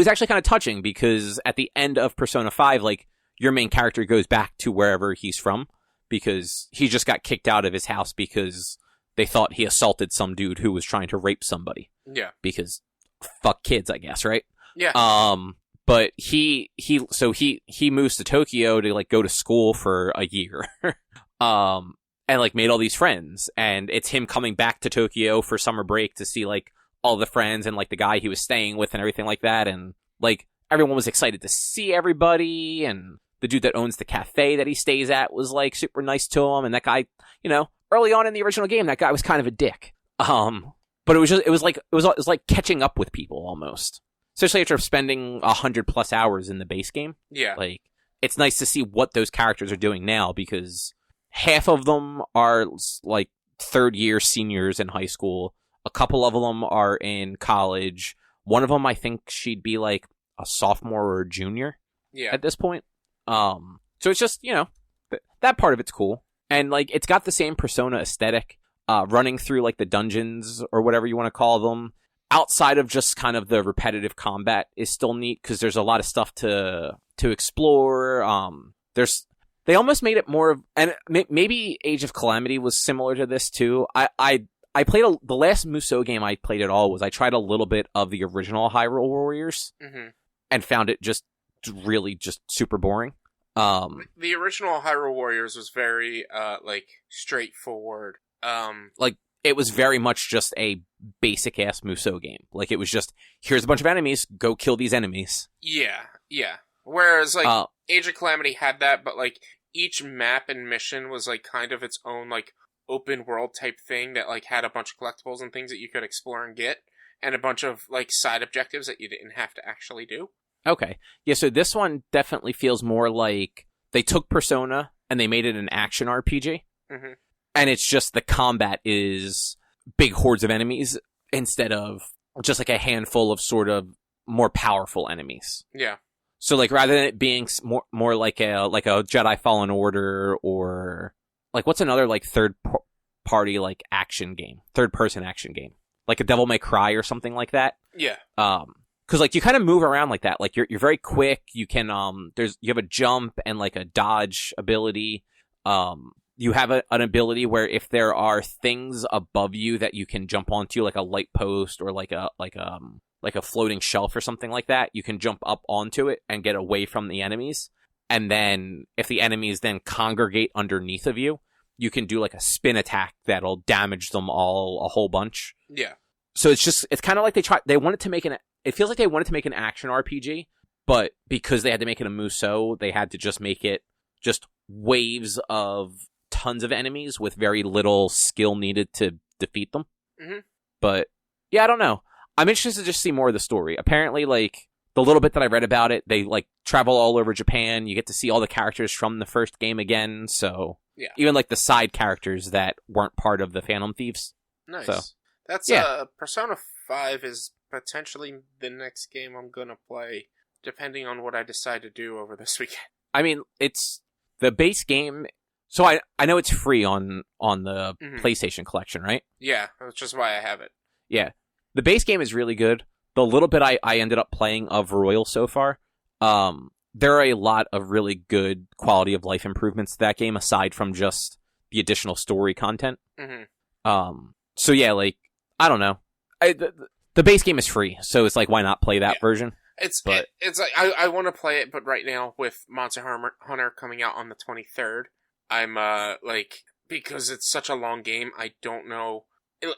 actually kind of touching because at the end of Persona 5, like, your main character goes back to wherever he's from because he just got kicked out of his house because they thought he assaulted some dude who was trying to rape somebody. Yeah. Because fuck kids, I guess, right? Yeah. But he moves to Tokyo to, like, go to school for a year. And, like, made all these friends. And it's him coming back to Tokyo for summer break to see, like, all the friends and, like, the guy he was staying with and everything like that. And, like, everyone was excited to see everybody. And the dude that owns the cafe that he stays at was like super nice to him, and that guy, early on in the original game, that guy was kind of a dick. But it was like catching up with people almost, especially after spending 100+ hours in the base game. Yeah. Like, it's nice to see what those characters are doing now, because half of them are like third year seniors in high school. A couple of them are in college. One of them, I think she'd be like a sophomore or a junior at this point. So it's just, that part of it's cool. And like, it's got the same Persona aesthetic, running through like the dungeons or whatever you want to call them. Outside of just kind of the repetitive combat is still neat, because there's a lot of stuff to explore. They almost made it more of, and maybe Age of Calamity was similar to this too. I played the last Musou game I played at all was I tried a little bit of the original Hyrule Warriors, and found it just really just super boring. The original Hyrule Warriors was very like straightforward. Like, it was very much just a basic ass Musou game. Like, it was just, here's a bunch of enemies, go kill these enemies. Yeah. Whereas like Age of Calamity had that, but like each map and mission was like kind of its own like open world type thing that like had a bunch of collectibles and things that you could explore and get, and a bunch of like side objectives that you didn't have to actually do. Okay. Yeah, so this one definitely feels more like they took Persona and they made it an action RPG. And it's just the combat is big hordes of enemies instead of just like a handful of sort of more powerful enemies. Yeah. So like, rather than it being more like a Jedi Fallen Order, or like, what's another like third person action game, like a Devil May Cry or something like that. Yeah. Because like, you kind of move around like that. Like, you're very quick. You can you have a jump and like a dodge ability. You have an ability where if there are things above you that you can jump onto, like a light post or like a floating shelf or something like that, you can jump up onto it and get away from the enemies. And then if the enemies then congregate underneath of you, you can do like a spin attack that'll damage them all a whole bunch. Yeah. So it's kind of like it feels like they wanted to make an action RPG, but because they had to make it a Musou, they had to just make it just waves of tons of enemies with very little skill needed to defeat them. But yeah, I don't know. I'm interested to just see more of the story. Apparently, like, the little bit that I read about it, they like travel all over Japan. You get to see all the characters from the first game again. So yeah, even like the side characters that weren't part of the Phantom Thieves. Nice. So, that's Persona 5 is potentially the next game I'm gonna play, depending on what I decide to do over this weekend. I mean, it's the base game. So I know it's free on the PlayStation Collection, right? Yeah, which is why I have it. Yeah. The base game is really good. The little bit I ended up playing of Royal so far, there are a lot of really good quality of life improvements to that game, aside from just the additional story content. So yeah, like, I don't know. The base game is free, so it's like, why not play that version? It's like, I want to play it, but right now with Monster Hunter coming out on the 23rd, I'm, like, because it's such a long game, I don't know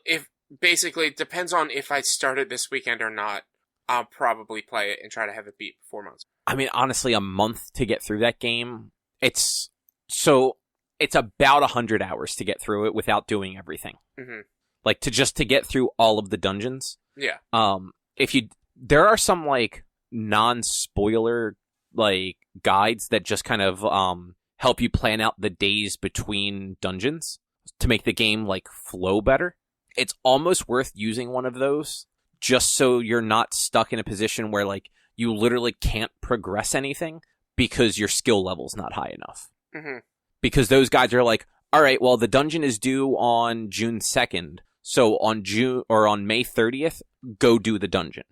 if, basically, it depends on if I start it this weekend or not. I'll probably play it and try to have it beat 4 months. I mean, honestly, a month to get through that game, it's about 100 hours to get through it without doing everything. Like, to get through all of the dungeons. Yeah. There are some, like, non-spoiler, like, guides that just kind of, help you plan out the days between dungeons to make the game, like, flow better. It's almost worth using one of those just so you're not stuck in a position where, like, you literally can't progress anything because your skill level's not high enough. Because those guys are like, all right, well, the dungeon is due on June 2nd, so on May 30th, go do the dungeon.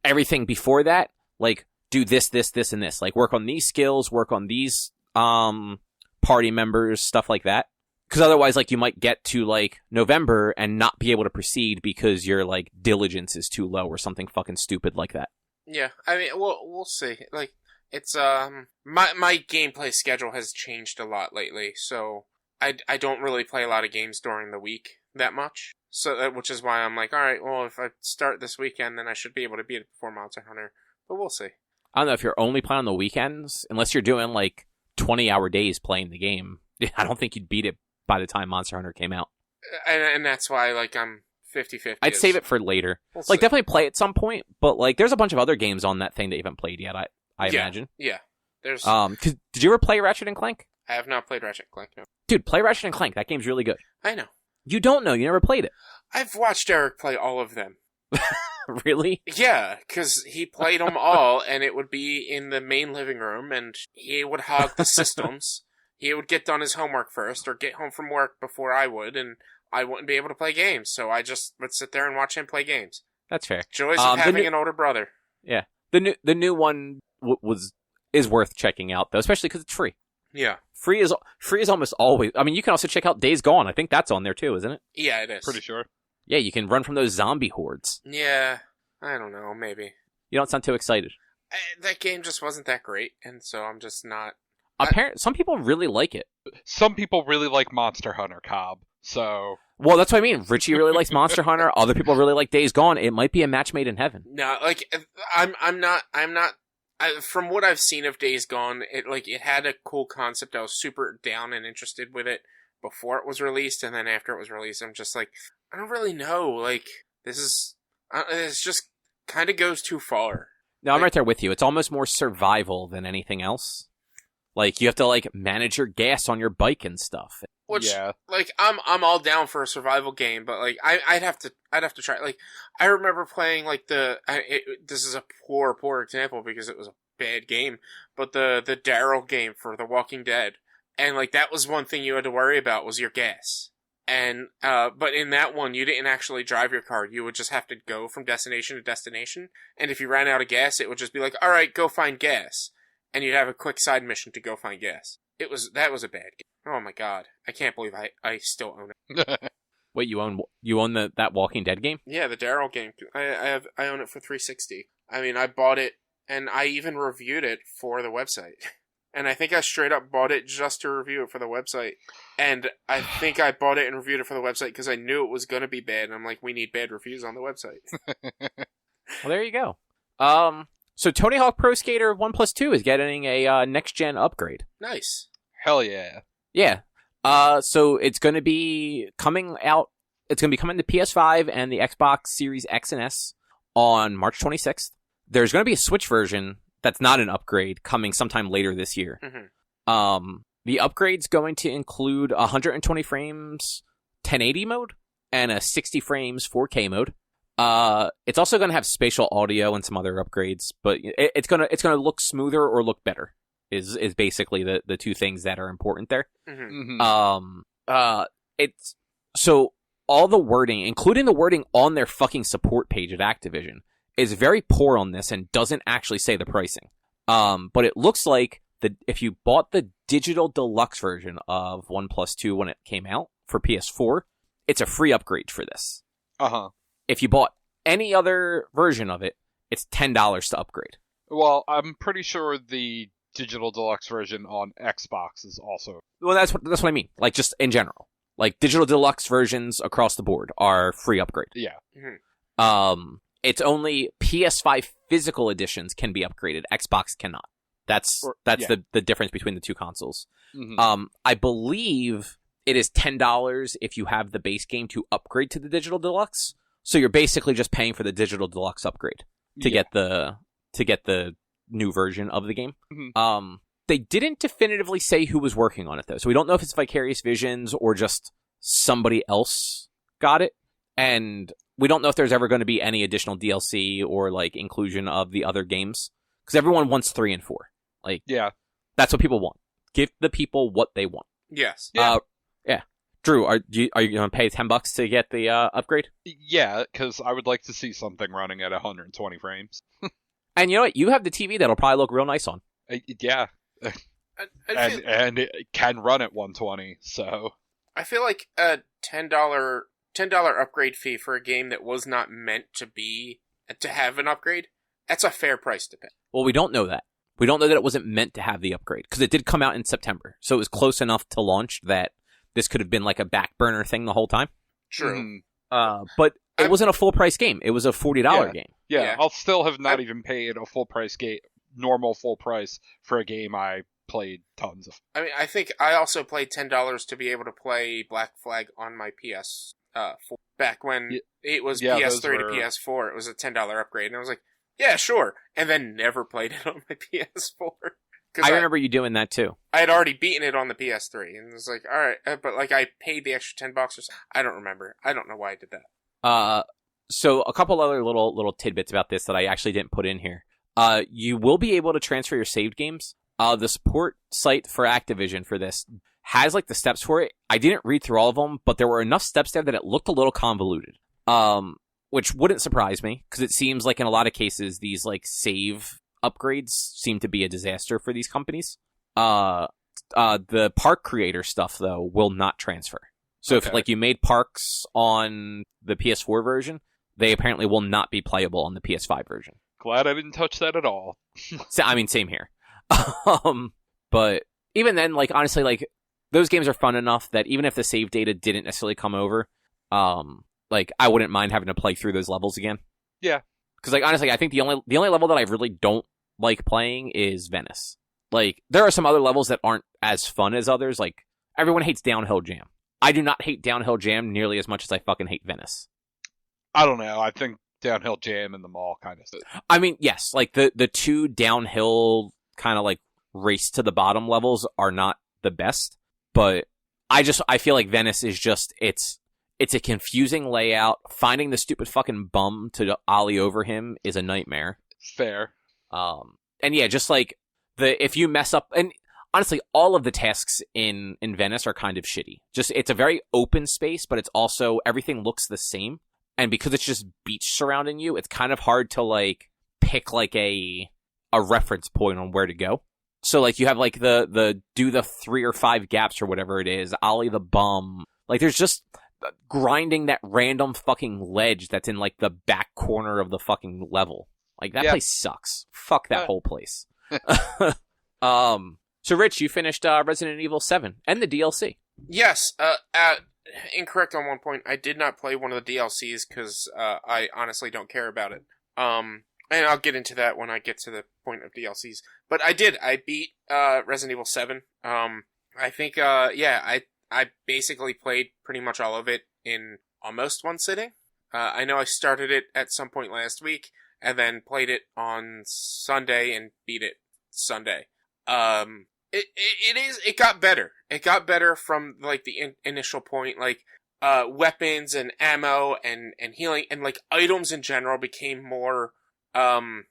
Everything before that, like, do this, and this. Like, work on these skills, work on these party members, stuff like that. Because otherwise, like, you might get to, like, November and not be able to proceed because your, like, diligence is too low or something fucking stupid like that. Yeah, I mean, we'll see. Like, it's, my gameplay schedule has changed a lot lately, so I don't really play a lot of games during the week that much. So, which is why I'm like, alright, well, if I start this weekend, then I should be able to beat it before Monster Hunter. But we'll see. I don't know if you're only playing on the weekends, unless you're doing like 20-hour days playing the game. I don't think you'd beat it by the time Monster Hunter came out. And that's why, like, I'm 50-50. I'd save it for later. We'll like, see. definitely play at some point, but like, there's a bunch of other games on that thing that you haven't played yet. I imagine. Yeah. There's. 'Cause did you ever play Ratchet and Clank? I have not played Ratchet & Clank. No. Dude, play Ratchet and Clank. That game's really good. I know. You don't know. You never played it. I've watched Eric play all of them. Really? Yeah, because he played them all, and it would be in the main living room, and he would hog the systems. He would get done his homework first, or get home from work before I would, and I wouldn't be able to play games, so I just would sit there and watch him play games. That's fair. Joys of having an older brother. Yeah. The new one is worth checking out, though, especially because it's free. Yeah. Free is almost always... I mean, you can also check out Days Gone. I think that's on there, too, isn't it? Yeah, it is. Pretty sure. Yeah, you can run from those zombie hordes. Yeah, I don't know, maybe. You don't sound too excited. That game just wasn't that great, and so I'm just not... Apparently, some people really like it. Some people really like Monster Hunter, Cobb, so... Well, that's what I mean. Richie really likes Monster Hunter. Other people really like Days Gone. It might be a match made in heaven. No, like, I'm not... from what I've seen of Days Gone, it had a cool concept. I was super down and interested with it before it was released, and then after it was released, I'm just like, I don't really know. Like, this just kind of goes too far. No, I'm right there with you. It's almost more survival than anything else. Like, you have to, like, manage your gas on your bike and stuff. Which, yeah. like, I'm all down for a survival game, but, like, I'd have to try. Like, I remember playing, like, this is a poor example because it was a bad game, but the Daryl game for The Walking Dead. And, like, that was one thing you had to worry about was your gas. And, but in that one, you didn't actually drive your car. You would just have to go from destination to destination. And if you ran out of gas, it would just be like, all right, go find gas. And you'd have a quick side mission to go find gas. That was a bad game. Oh my god. I can't believe I still own it. Wait, you own that Walking Dead game? Yeah, the Daryl game. I own it for 360. I mean, I bought it, and I even reviewed it for the website. And I think I straight up bought it just to review it for the website. And I think I bought it and reviewed it for the website because I knew it was going to be bad. And I'm like, we need bad reviews on the website. Well, there you go. So Tony Hawk Pro Skater 1+2 is getting a next-gen upgrade. Nice. Hell yeah. Yeah. So it's going to be coming out. It's going to be coming to PS5 and the Xbox Series X and S on March 26th. There's going to be a Switch version that's not an upgrade coming sometime later this year. Mm-hmm. The upgrade's going to include 120 frames 1080 mode and a 60 frames 4K mode. It's also going to have spatial audio and some other upgrades, but it's going to look smoother or look better. Is basically the two things that are important there. Mm-hmm. Mm-hmm. It's so all the wording, including the wording on their fucking support page at Activision, is very poor on this and doesn't actually say the pricing. But it looks like if you bought the digital deluxe version of 1+2 when it came out for PS4, it's a free upgrade for this. Uh-huh. If you bought any other version of it, it's $10 to upgrade. Well, I'm pretty sure the digital deluxe version on Xbox is also... Well, that's what I mean. Like, just in general. Like, digital deluxe versions across the board are free upgrade. Yeah. Mm-hmm. It's only PS5 physical editions can be upgraded. Xbox cannot. That's the difference between the two consoles. Mm-hmm. I believe it is $10 if you have the base game to upgrade to the digital deluxe. So you're basically just paying for the digital deluxe upgrade to get the new version of the game. Mm-hmm. They didn't definitively say who was working on it though, so we don't know if it's Vicarious Visions or just somebody else got it, and we don't know if there's ever going to be any additional DLC or like inclusion of the other games because everyone wants 3 and 4. Like, yeah, that's what people want. Give the people what they want. Yes. Yeah. Drew, are you going to pay $10 to get the upgrade? Yeah, because I would like to see something running at 120 frames. And you know what? You have the TV that'll probably look real nice on. Yeah. And it can run at 120, so... I feel like a $10 upgrade fee for a game that was not meant to have an upgrade, that's a fair price to pay. Well, we don't know that. We don't know that it wasn't meant to have the upgrade, because it did come out in September, so it was close enough to launch that this could have been like a back burner thing the whole time. True. But it wasn't a full price game. It was a $40 game. Yeah, I'll still have not even paid a full price normal full price for a game I played tons of. I mean, I think I also paid $10 to be able to play Black Flag on my PS4. Back when it was PS3 to PS4, it was a $10 upgrade, and I was like, yeah, sure, and then never played it on my PS4. I remember you doing that too. I had already beaten it on the PS3, and it was like, all right, but like I paid the extra $10 or something. I don't remember. I don't know why I did that. So a couple other little tidbits about this that I actually didn't put in here. You will be able to transfer your saved games. The support site for Activision for this has like the steps for it. I didn't read through all of them, but there were enough steps there that it looked a little convoluted. Which wouldn't surprise me, because it seems like in a lot of cases these like save upgrades seem to be a disaster for these companies. The park creator stuff though will not transfer. So if like you made parks on the PS4 version, they apparently will not be playable on the PS5 version. Glad I didn't touch that at all. I mean, same here. But even then, like honestly, like those games are fun enough that even if the save data didn't necessarily come over, like I wouldn't mind having to play through those levels again. Yeah, because like honestly, I think the only level that I really don't like playing is Venice. Like there are some other levels that aren't as fun as others. Like everyone hates Downhill Jam. I do not hate Downhill Jam nearly as much as I fucking hate Venice. I don't know. I think Downhill Jam and the mall kind of. I mean, yes, like the two downhill kind of like race to the bottom levels are not the best, but I feel like Venice is just it's a confusing layout. Finding the stupid fucking bum to ollie over him is a nightmare. Fair. And yeah, just like if you mess up, and honestly, all of the tasks in Venice are kind of shitty. Just it's a very open space, but it's also everything looks the same, and because it's just beach surrounding you, it's kind of hard to like pick like a reference point on where to go. So like you have like the do the 3 or 5 gaps or whatever it is, ollie the bum. Like there's just grinding that random fucking ledge that's in like the back corner of the fucking level. Like that place sucks. Fuck that whole place. So Rich, you finished Resident Evil 7 and the DLC. Yes. Incorrect on one point. I did not play one of the DLCs because I honestly don't care about it. And I'll get into that when I get to the point of DLCs. But I did. I beat Resident Evil 7. I think, I basically played pretty much all of it in almost one sitting. I know I started it at some point last week, and then played it on Sunday and beat it Sunday. It got better. It got better from like the initial point, like weapons and ammo and healing and like items in general became more like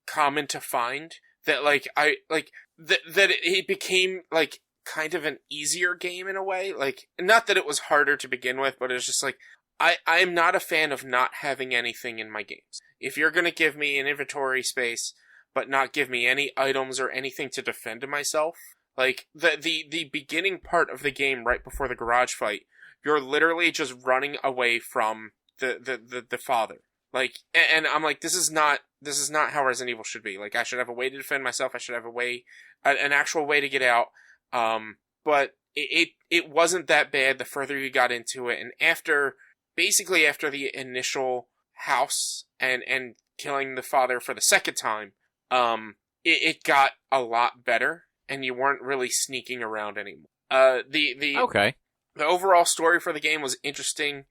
common to find. That like that it became like kind of an easier game in a way. Like not that it was harder to begin with, but it was just like I'm not a fan of not having anything in my games. If you're gonna give me an inventory space but not give me any items or anything to defend myself, like the beginning part of the game right before the garage fight, you're literally just running away from the father. Like, and I'm like, this is not how Resident Evil should be. Like, I should have a way to defend myself. I should have a way, an actual way to get out. But it wasn't that bad the further you got into it. And after the initial house and killing the father for the second time, it got a lot better, and you weren't really sneaking around anymore. The overall story for the game was interesting.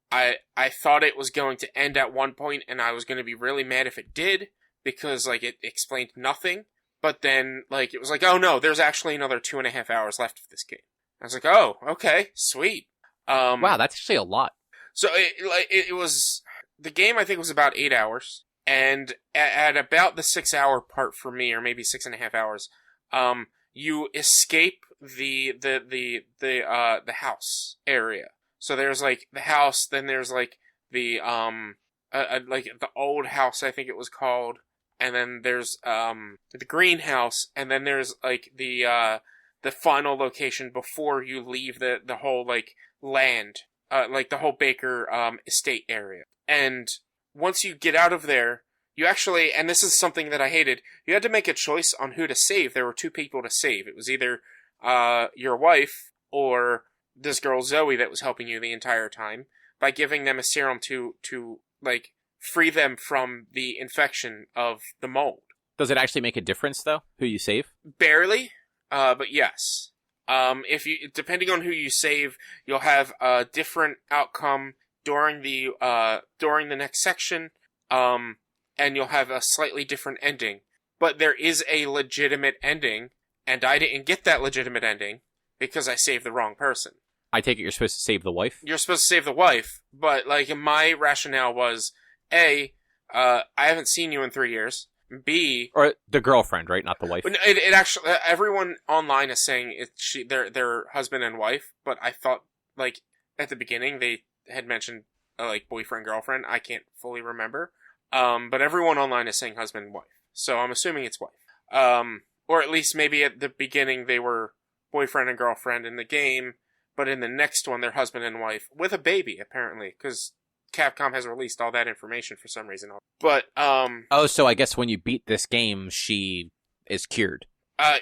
I thought it was going to end at one point, and I was going to be really mad if it did, because like it explained nothing. But then like it was like, oh no, there's actually another 2.5 hours left of this game. I was like, oh, okay, sweet. Wow, that's actually a lot. So it was the game. I think was about 8 hours, and at about the 6 hour part for me, or maybe 6.5 hours, you escape the house area. So there's like the house, then there's like the like the old house, I think it was called, and then there's the greenhouse, and then there's like the final location before you leave the whole like land, like the whole Baker estate area. And once you get out of there, you actually, and this is something that I hated, you had to make a choice on who to save. There were 2 people to save. It was either your wife or this girl Zoe that was helping you the entire time, by giving them a serum to like free them from the infection of the mold. Does it actually make a difference, though, who you save? Barely, but yes. Depending on who you save, you'll have a different outcome during the next section, and you'll have a slightly different ending. But there is a legitimate ending, and I didn't get that legitimate ending because I saved the wrong person. I take it you're supposed to save the wife? You're supposed to save the wife, but like my rationale was, A, I haven't seen you in 3 years. B, Or the girlfriend, right? Not the wife. it actually, everyone online is saying they're husband and wife, but I thought, like, at the beginning they had mentioned, like, boyfriend, girlfriend. I can't fully remember. But everyone online is saying husband and wife. So I'm assuming it's wife. Or at least maybe at the beginning they were boyfriend and girlfriend in the game, but in the next one they're husband and wife with a baby, apparently, because Capcom has released all that information for some reason. But, Oh, so I guess when you beat this game, she is cured.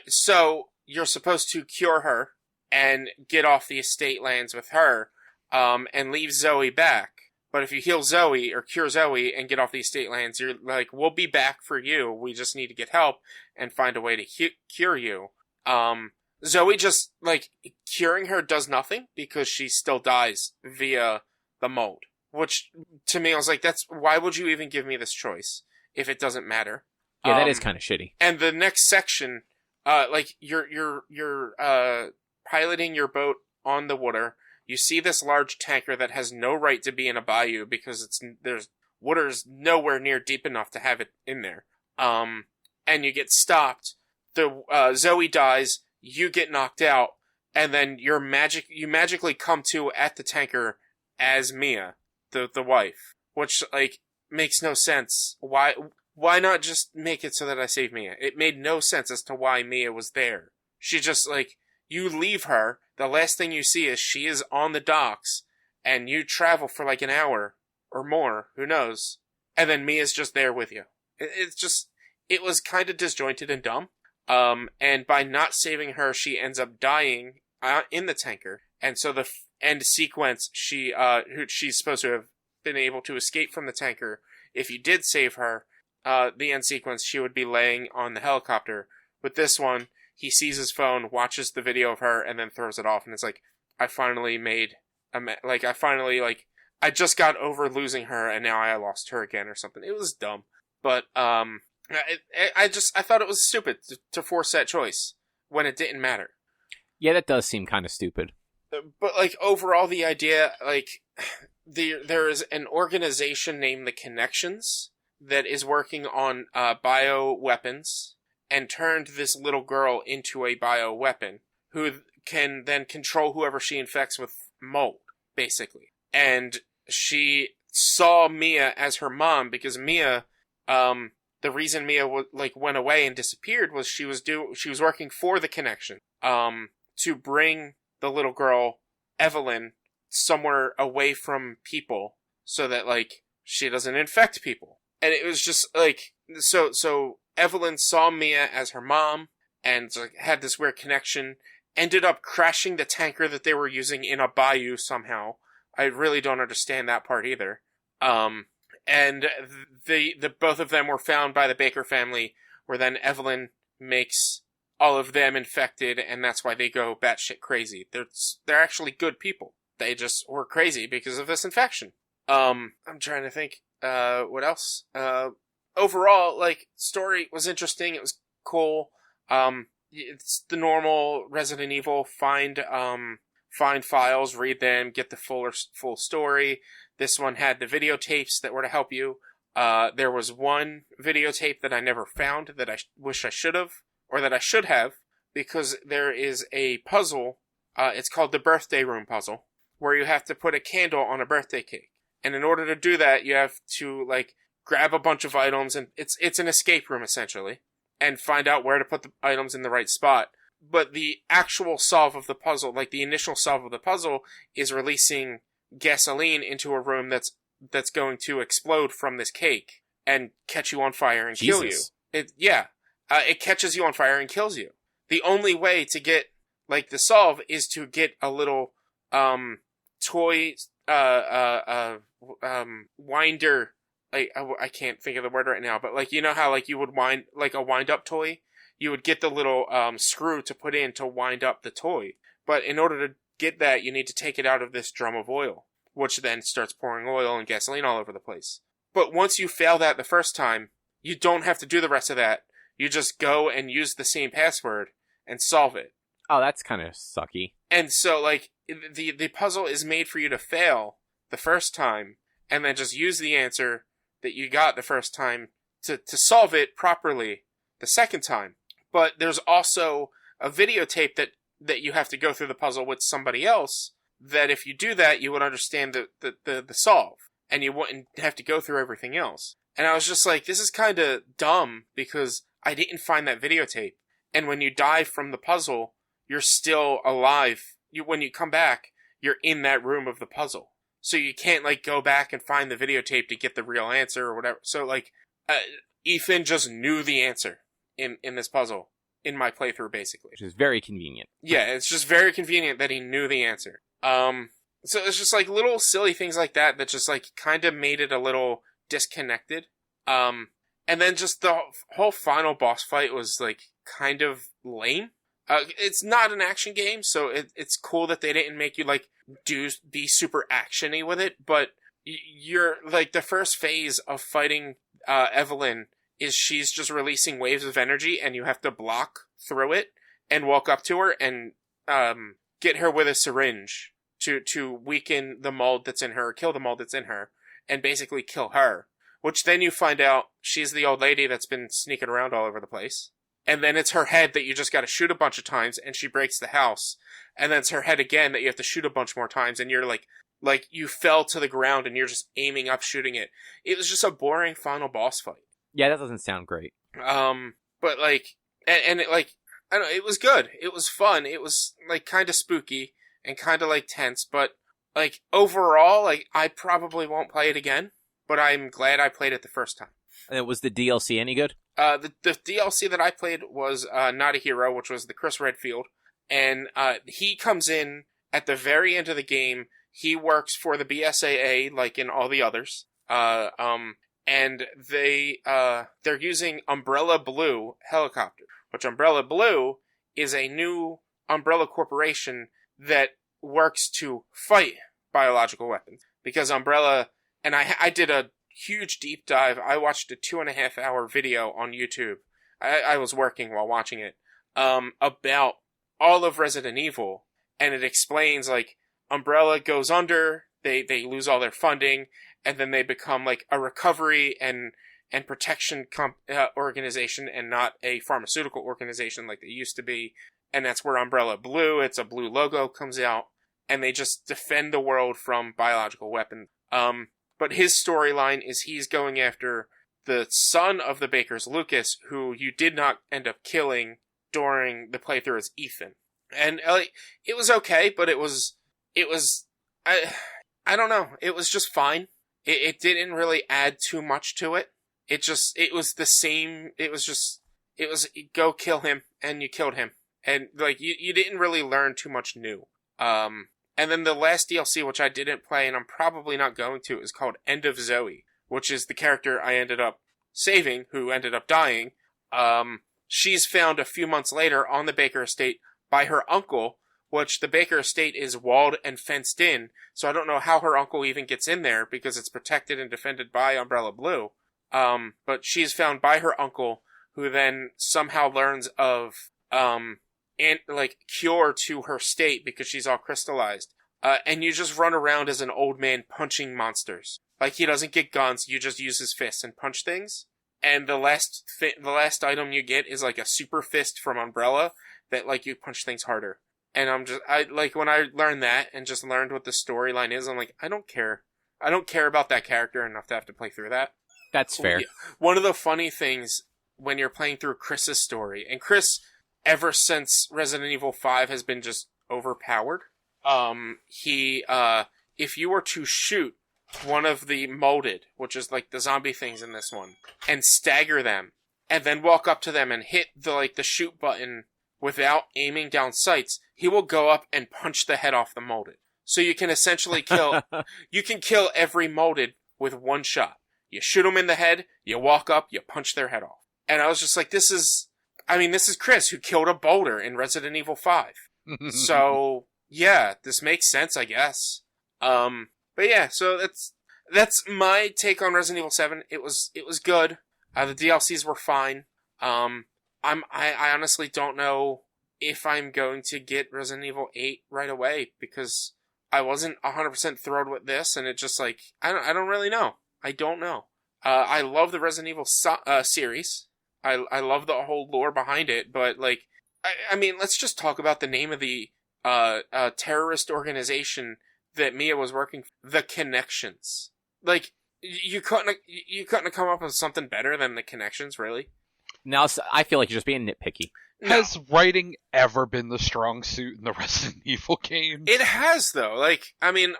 So you're supposed to cure her and get off the estate lands with her, and leave Zoe back. But if you heal Zoe or cure Zoe and get off the estate lands, you're like, we'll be back for you. We just need to get help and find a way to cure you. Zoe just, like, curing her does nothing because she still dies via the mold. Which, to me, I was like, why would you even give me this choice if it doesn't matter? Yeah, that is kind of shitty. And the next section, like, you're piloting your boat on the water. You see this large tanker that has no right to be in a bayou because water's nowhere near deep enough to have it in there. And you get stopped. Zoe dies. You get knocked out, and then you magically come to at the tanker as Mia, the wife, which, like, makes no sense. Why not just make it so that I save Mia? It made no sense as to why Mia was there. She just, like, you leave her, the last thing you see is she is on the docks, and you travel for like an hour or more, who knows, and then Mia's just there with you. It was kind of disjointed and dumb. And by not saving her, she ends up dying in the tanker. And so the end sequence, she's supposed to have been able to escape from the tanker. If you did save her, the end sequence, she would be laying on the helicopter. With this one, he sees his phone, watches the video of her, and then throws it off. And it's like, I just got over losing her, and now I lost her again or something. It was dumb. But, I thought it was stupid to force that choice when it didn't matter. Yeah, that does seem kind of stupid. But, like, overall, the idea, like, there is an organization named the Connections that is working on bioweapons and turned this little girl into a bioweapon who can then control whoever she infects with mold, basically. And she saw Mia as her mom because Mia, the reason Mia went away and disappeared was she was working for the Connection, to bring the little girl, Evelyn, somewhere away from people so that, like, she doesn't infect people. And it was just, like, so Evelyn saw Mia as her mom and, like, had this weird connection, ended up crashing the tanker that they were using in a bayou somehow. I really don't understand that part either. And the both of them were found by the Baker family, where then Evelyn makes all of them infected, and that's why they go batshit crazy. They're actually good people. They just were crazy because of this infection. I'm trying to think, what else? Overall, like, story was interesting. It was cool. It's the normal Resident Evil. Find files, read them, get the full story. This one had the videotapes that were to help you. There was one videotape that I never found that I wish I should have, or that I should have, because there is a puzzle, it's called the birthday room puzzle, where you have to put a candle on a birthday cake. And in order to do that, you have to, like, grab a bunch of items, and it's an escape room, essentially, and find out where to put the items in the right spot. But the actual solve of the puzzle, like the initial solve of the puzzle, is releasing gasoline into a room that's going to explode from this cake and catch you on fire and kill you. It catches you on fire and kills you. The only way to get, like, the solve is to get a little toy winder I can't think of the word right now, but like, you know how like you would wind like a wind up toy, you would get the little screw to put in to wind up the toy, but in order to get that, you need to take it out of this drum of oil, which then starts pouring oil and gasoline all over the place. But once you fail that the first time, you don't have to do the rest of that. You just go and use the same password and solve it. Oh, that's kind of sucky. And so, like, the puzzle is made for you to fail the first time, and then just use the answer that you got the first time to solve it properly the second time. But there's also a videotape that you have to go through the puzzle with somebody else, that if you do that, you would understand the solve, and you wouldn't have to go through everything else. And I was just like, this is kind of dumb, because I didn't find that videotape. And when you die from the puzzle, you're still alive. When you come back, you're in that room of the puzzle. So you can't, like, go back and find the videotape to get the real answer or whatever. So, like, Ethan just knew the answer in this puzzle, in my playthrough, basically. Which is very convenient. Yeah, it's just very convenient that he knew the answer. So it's just, like, little silly things like that just, like, kind of made it a little disconnected. And then just the whole final boss fight was, like, kind of lame. It's not an action game, so it's cool that they didn't make you, like, be super actiony with it, but you're, like, the first phase of fighting Evelyn is she's just releasing waves of energy, and you have to block through it and walk up to her and get her with a syringe to weaken the mold that's in her, kill the mold that's in her, and basically kill her. Which then you find out she's the old lady that's been sneaking around all over the place. And then it's her head that you just gotta shoot a bunch of times, and she breaks the house. And then it's her head again that you have to shoot a bunch more times, and you're like you fell to the ground and you're just aiming up shooting it. It was just a boring final boss fight. Yeah, that doesn't sound great. But like, and it, like, I don't know, it was good. It was fun. It was, like, kind of spooky and kind of, like, tense, but, like, overall, like, I probably won't play it again, but I'm glad I played it the first time. And was the DLC any good? The DLC that I played was Not a Hero, which was the Chris Redfield, and he comes in at the very end of the game. He works for the BSAA, like in all the others, and they're using Umbrella Blue helicopter, which Umbrella Blue is a new Umbrella corporation that works to fight biological weapons. Because Umbrella, and I did a huge deep dive. I watched a 2.5 hour video on YouTube. I was working while watching it, about all of Resident Evil, and it explains, like, Umbrella goes under, they lose all their funding, and then they become, like, a recovery and protection organization, and not a pharmaceutical organization like they used to be. And that's where Umbrella Blue, it's a blue logo, comes out, and they just defend the world from biological weapons. But his storyline is he's going after the son of the Bakers, Lucas, who you did not end up killing during the playthrough as Ethan. And it was okay, but it was I don't know. It was just fine. It didn't really add too much to it. It was the same. It was go kill him, and you killed him. And, like, you didn't really learn too much new. And then the last DLC, which I didn't play, and I'm probably not going to, is called End of Zoe, which is the character I ended up saving, who ended up dying. She's found a few months later on the Baker estate by her uncle, which the Baker estate is walled and fenced in, so I don't know how her uncle even gets in there, because it's protected and defended by Umbrella Blue. But she's found by her uncle, who then somehow learns of, cure to her state because she's all crystallized. And you just run around as an old man punching monsters. Like, he doesn't get guns, you just use his fists and punch things. And the last item you get is, like, a super fist from Umbrella that, like, you punch things harder. And when I learned that and just learned what the storyline is, I'm like, I don't care. I don't care about that character enough to have to play through that. That's fair. One of the funny things when you're playing through Chris's story, and Chris, ever since Resident Evil 5, has been just overpowered. If you were to shoot one of the molded, which is like the zombie things in this one, and stagger them, and then walk up to them and hit the shoot button without aiming down sights, he will go up and punch the head off the molded. So you can essentially kill every molded with one shot. you shoot them in the head, you walk up, you punch their head off. And I was just like, this is Chris, who killed a boulder in Resident Evil 5. So, yeah, this makes sense, I guess. But yeah, so that's my take on Resident Evil 7. It was good. The DLCs were fine. I honestly don't know if I'm going to get Resident Evil 8 right away, because I wasn't 100% thrilled with this, and it just like, I don't really know. I don't know. I love the Resident Evil series. I love the whole lore behind it, but like, I mean, let's just talk about the name of the terrorist organization that Mia was working for. The Connections. Like, you couldn't have come up with something better than The Connections, really? Now, I feel like you're just being nitpicky. No. Has writing ever been the strong suit in the Resident Evil games? It has, though. Like, I mean,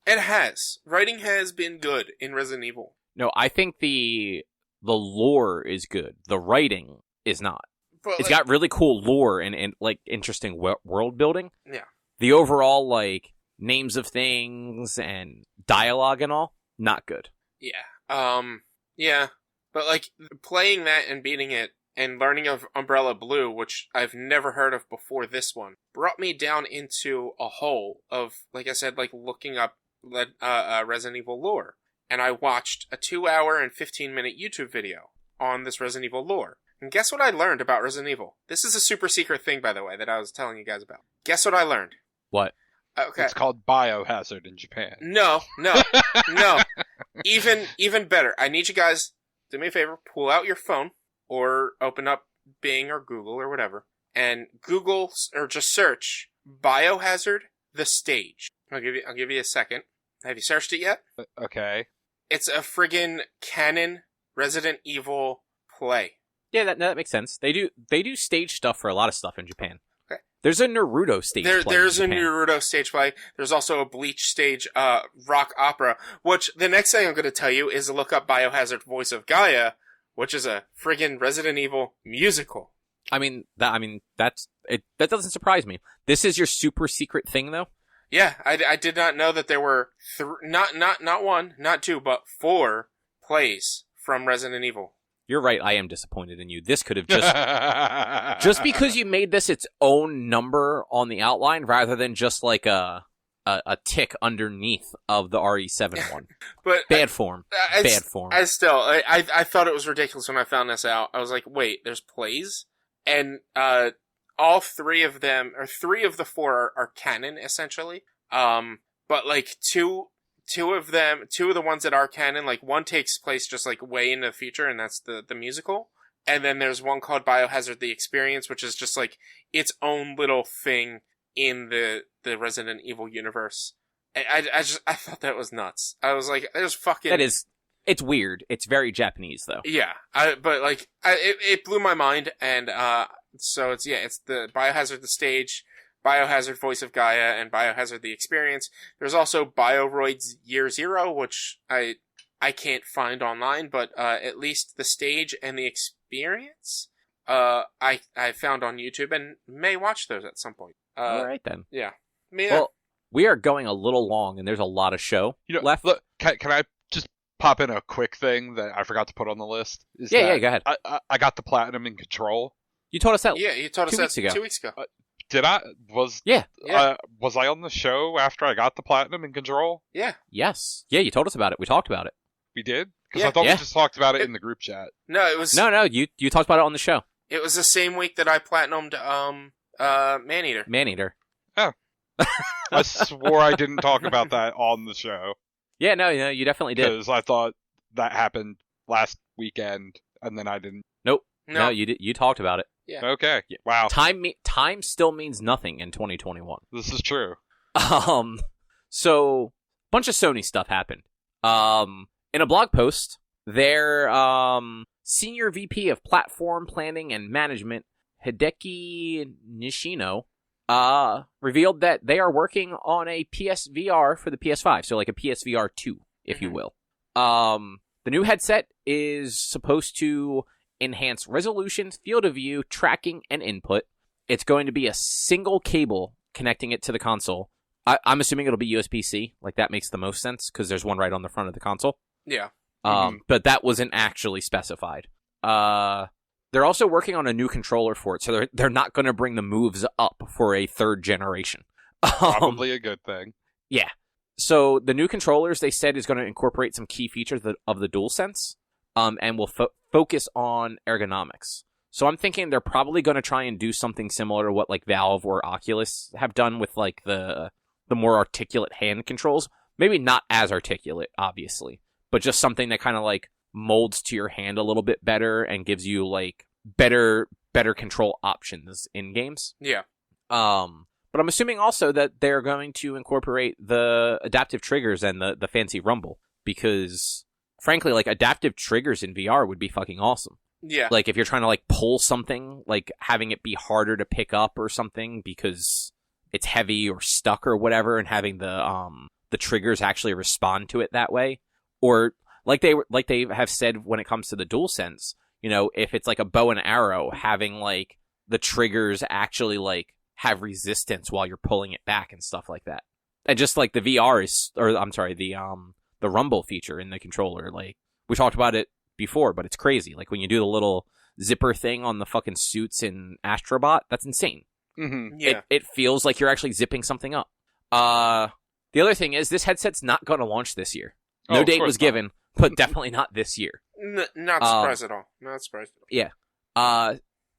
it has. Writing has been good in Resident Evil. No, I think the lore is good. The writing is not. But, It's like, got really cool lore and like interesting world building. Yeah. The overall like names of things and dialogue and all, not good. Yeah. Yeah. But like, playing that and beating it and learning of Umbrella Blue, which I've never heard of before this one, brought me down into a hole of, like I said, like looking up Resident Evil lore. And I watched a 2-hour and 15-minute YouTube video on this Resident Evil lore. And guess what I learned about Resident Evil? This is a super secret thing, by the way, that I was telling you guys about. Guess what I learned? What? Okay. It's called Biohazard in Japan. No. Even better. I need you guys, do me a favor, pull out your phone or open up Bing or Google or whatever and Google or just search Biohazard the stage. I'll give you a second. Have you searched it yet? Okay. It's a friggin' canon Resident Evil play. Yeah, that makes sense. They do stage stuff for a lot of stuff in Japan. Okay. There's a Naruto stage play. There's a in Japan. Naruto stage play. There's also a Bleach stage rock opera, which the next thing I'm going to tell you is to look up Biohazard Voice of Gaia, which is a friggin' Resident Evil musical. That doesn't surprise me. This is your super secret thing, though? Yeah, I did not know that there were not one, not two, but 4 plays from Resident Evil. You're right, I am disappointed in you. This could have just because you made this its own number on the outline rather than just like a tick underneath of the RE7 one. But bad form. Bad form. I thought it was ridiculous when I found this out. I was like, wait, there's plays? And all 3 of them, or 3 of the 4 are canon, essentially. But like two of the ones that are canon, like one takes place just like way in the future, and that's the musical. And then there's one called Biohazard the Experience, which is just like its own little thing in the Resident Evil universe. I thought that was nuts. I was like, there's fucking... It's weird. It's very Japanese, though. Yeah, but like, it blew my mind, and so it's the Biohazard the stage, Biohazard Voice of Gaia, and Biohazard the Experience. There's also Bioroid's Year Zero, which I can't find online, but at least the stage and the experience I found on YouTube and may watch those at some point. All right, then. Yeah. Well, we are going a little long, and there's a lot of show left. Look, can I just pop in a quick thing that I forgot to put on the list? Yeah, go ahead. I got the platinum in Control. You told us that. Yeah, you told us 2 weeks ago. 2 weeks ago. Did I? Yeah. Was I on the show after I got the platinum in Control? Yeah. Yes. Yeah, you told us about it. We talked about it. We did? Because Yeah. I thought Yeah. we just talked about it in the group chat. No, it was No, you talked about it on the show. It was the same week that I platinumed Maneater. Maneater. I swore I didn't talk about that on the show. Yeah, no, you definitely did. Because I thought that happened last weekend, and then I didn't. Nope. No. No, you did. You talked about it. Yeah. Okay. Yeah. Wow. Time still means nothing in 2021. This is true. So bunch of Sony stuff happened. In a blog post, their senior VP of platform planning and management, Hideki Nishino, revealed that they are working on a PSVR for the PS5, so like a PSVR 2, if you will. The new headset is supposed to enhance resolution, field of view, tracking, and input. It's going to be a single cable connecting it to the console. I'm assuming it'll be USB-C. Like, that makes the most sense, because there's one right on the front of the console. Yeah. But that wasn't actually specified. They're also working on a new controller for it, so they're not going to bring the moves up for a third generation. Probably a good thing. Yeah. So the new controllers, they said, is going to incorporate some key features of the DualSense, and will focus on ergonomics. So I'm thinking they're probably going to try and do something similar to what like Valve or Oculus have done with like the more articulate hand controls. Maybe not as articulate, obviously, but just something that kind of like molds to your hand a little bit better and gives you like better control options in games. Yeah. But I'm assuming also that they're going to incorporate the adaptive triggers and the fancy rumble, because frankly, like adaptive triggers in VR would be fucking awesome. Yeah. Like if you're trying to like pull something, like having it be harder to pick up or something because it's heavy or stuck or whatever, and having the triggers actually respond to it that way. Or like they have said when it comes to the DualSense, you know, if it's like a bow and arrow, having like the triggers actually like have resistance while you're pulling it back and stuff like that. And just like the VR is, or I'm sorry, the rumble feature in the controller, like we talked about it before, but it's crazy. Like when you do the little zipper thing on the fucking suits in Astrobot, that's insane. Mm-hmm. Yeah. It feels like you're actually zipping something up. The other thing is this headset's not going to launch this year. No date was given, but definitely not this year. Not surprised at all. Not surprised at all. Yeah.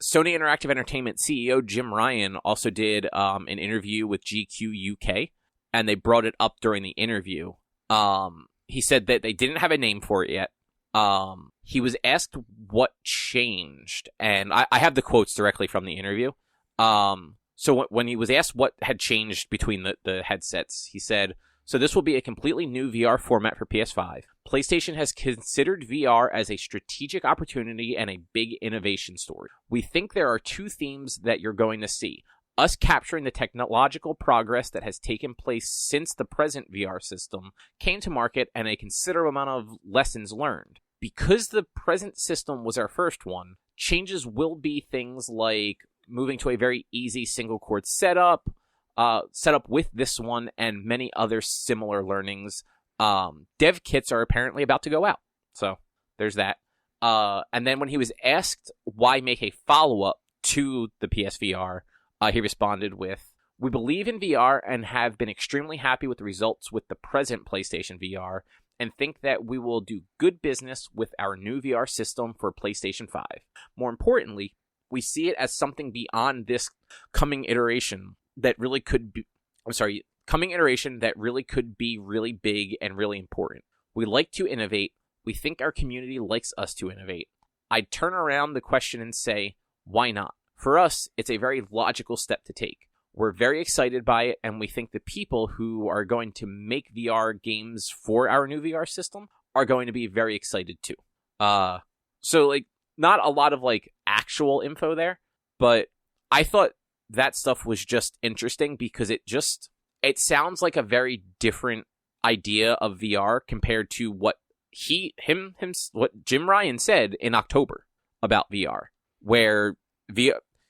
Sony Interactive Entertainment CEO Jim Ryan also did an interview with GQ UK, and they brought it up during the interview. He said that they didn't have a name for it yet. He was asked what changed, and I have the quotes directly from the interview. So when he was asked what had changed between the headsets, he said, "So this will be a completely new VR format for PS5. PlayStation has considered VR as a strategic opportunity and a big innovation story. We think there are two themes that you're going to see. Us capturing the technological progress that has taken place since the present VR system came to market and a considerable amount of lessons learned. Because the present system was our first one, changes will be things like moving to a very easy single-cord setup with this one, and many other similar learnings. Dev kits are apparently about to go out. So there's that. And then when he was asked why make a follow-up to the PSVR, he responded with, "We believe in VR and have been extremely happy with the results with the present PlayStation VR, and think that we will do good business with our new VR system for PlayStation 5. More importantly, we see it as something beyond this coming iteration that really could be really big and really important. We like to innovate. We think our community likes us to innovate. I'd turn around the question and say, why not? For us, it's a very logical step to take. We're very excited by it, and we think the people who are going to make VR games for our new VR system are going to be very excited too." So like, not a lot of like actual info there, but I thought that stuff was just interesting because it sounds like a very different idea of VR compared to what what Jim Ryan said in October about VR, where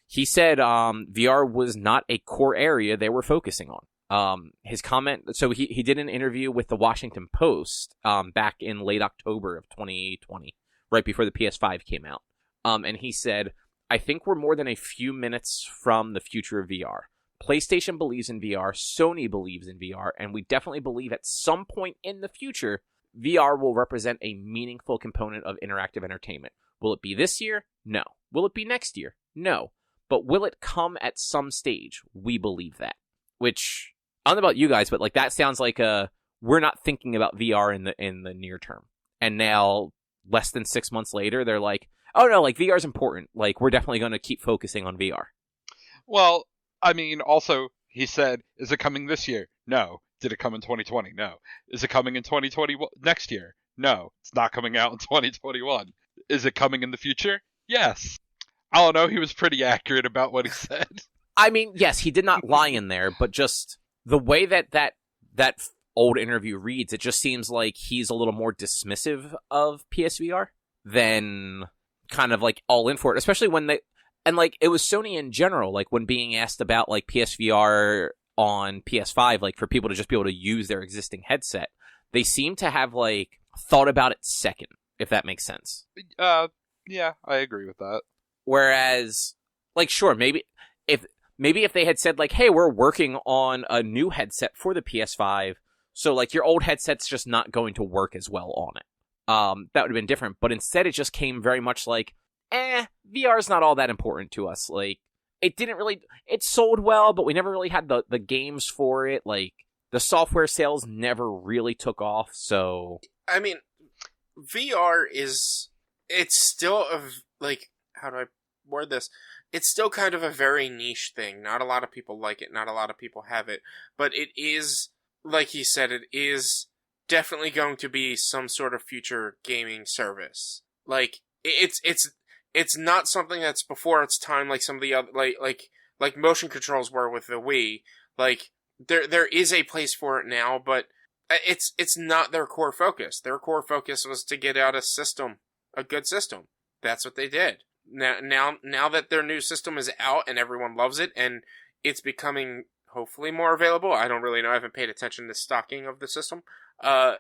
he said VR was not a core area they were focusing on. His comment, so he did an interview with the Washington Post back in late October of 2020, right before the PS5 came out. And he said, "I think we're more than a few minutes from the future of VR. PlayStation believes in VR, Sony believes in VR, and we definitely believe at some point in the future, VR will represent a meaningful component of interactive entertainment. Will it be this year? No. Will it be next year? No. But will it come at some stage? We believe that." Which, I don't know about you guys, but like that sounds like we're not thinking about VR in the near term. And now, less than 6 months later, they're like, "Oh no, like VR is important. Like we're definitely going to keep focusing on VR." Well, I mean, also, he said, is it coming this year? No. Did it come in 2020? No. Is it coming in 2020 next year? No. It's not coming out in 2021. Is it coming in the future? Yes. I don't know. He was pretty accurate about what he said. I mean, yes, he did not lie in there, but just the way that old interview reads, it just seems like he's a little more dismissive of PSVR than kind of like all in for it, especially when and like it was Sony in general, like when being asked about like PSVR on PS5, like for people to just be able to use their existing headset, they seem to have like thought about it second, if that makes sense. Yeah, I agree with that. Whereas, like, sure, maybe if they had said, like, hey, we're working on a new headset for the PS5, so, like, your old headset's just not going to work as well on it. That would have been different. But instead, it just came very much like, VR is not all that important to us. Like, it sold well, but we never really had the games for it. Like, the software sales never really took off, so... I mean, VR it's still how do I word this? It's still kind of a very niche thing. Not a lot of people like it, not a lot of people have it, but it is, like he said, it is definitely going to be some sort of future gaming service. Like, it's not something that's before its time, like some of the other, like motion controls were with the Wii. Like, there is a place for it now, but it's not their core focus. Their core focus was to get out a good system. That's what they did. Now that their new system is out and everyone loves it and it's becoming hopefully more available. I don't really know. I haven't paid attention to stocking of the system. No,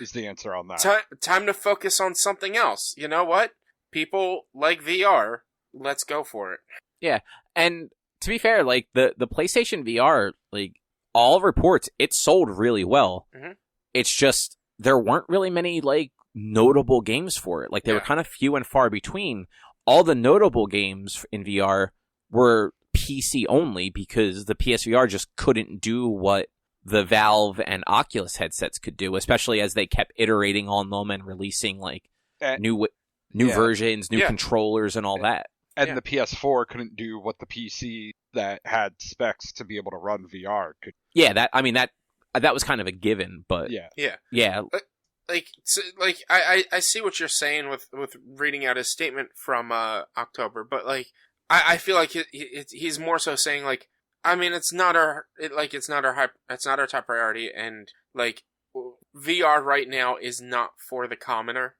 is the answer on that. Time to focus on something else. You know what? People like VR. Let's go for it. Yeah, and to be fair, like, the PlayStation VR, like, all reports, it sold really well. Mm-hmm. It's just, there weren't really many, like, notable games for it. Like, they were kind of few and far between. All the notable games in VR were PC only because the PSVR just couldn't do what the Valve and Oculus headsets could do, especially as they kept iterating on them and releasing, like, new versions, new controllers, and all that. And the PS4 couldn't do what the PC that had specs to be able to run VR could. Yeah, that was kind of a given, but yeah. I see what you're saying with reading out his statement from October, but like I feel like he's more so saying, like, I mean, it's not our top priority, and like VR right now is not for the commoner.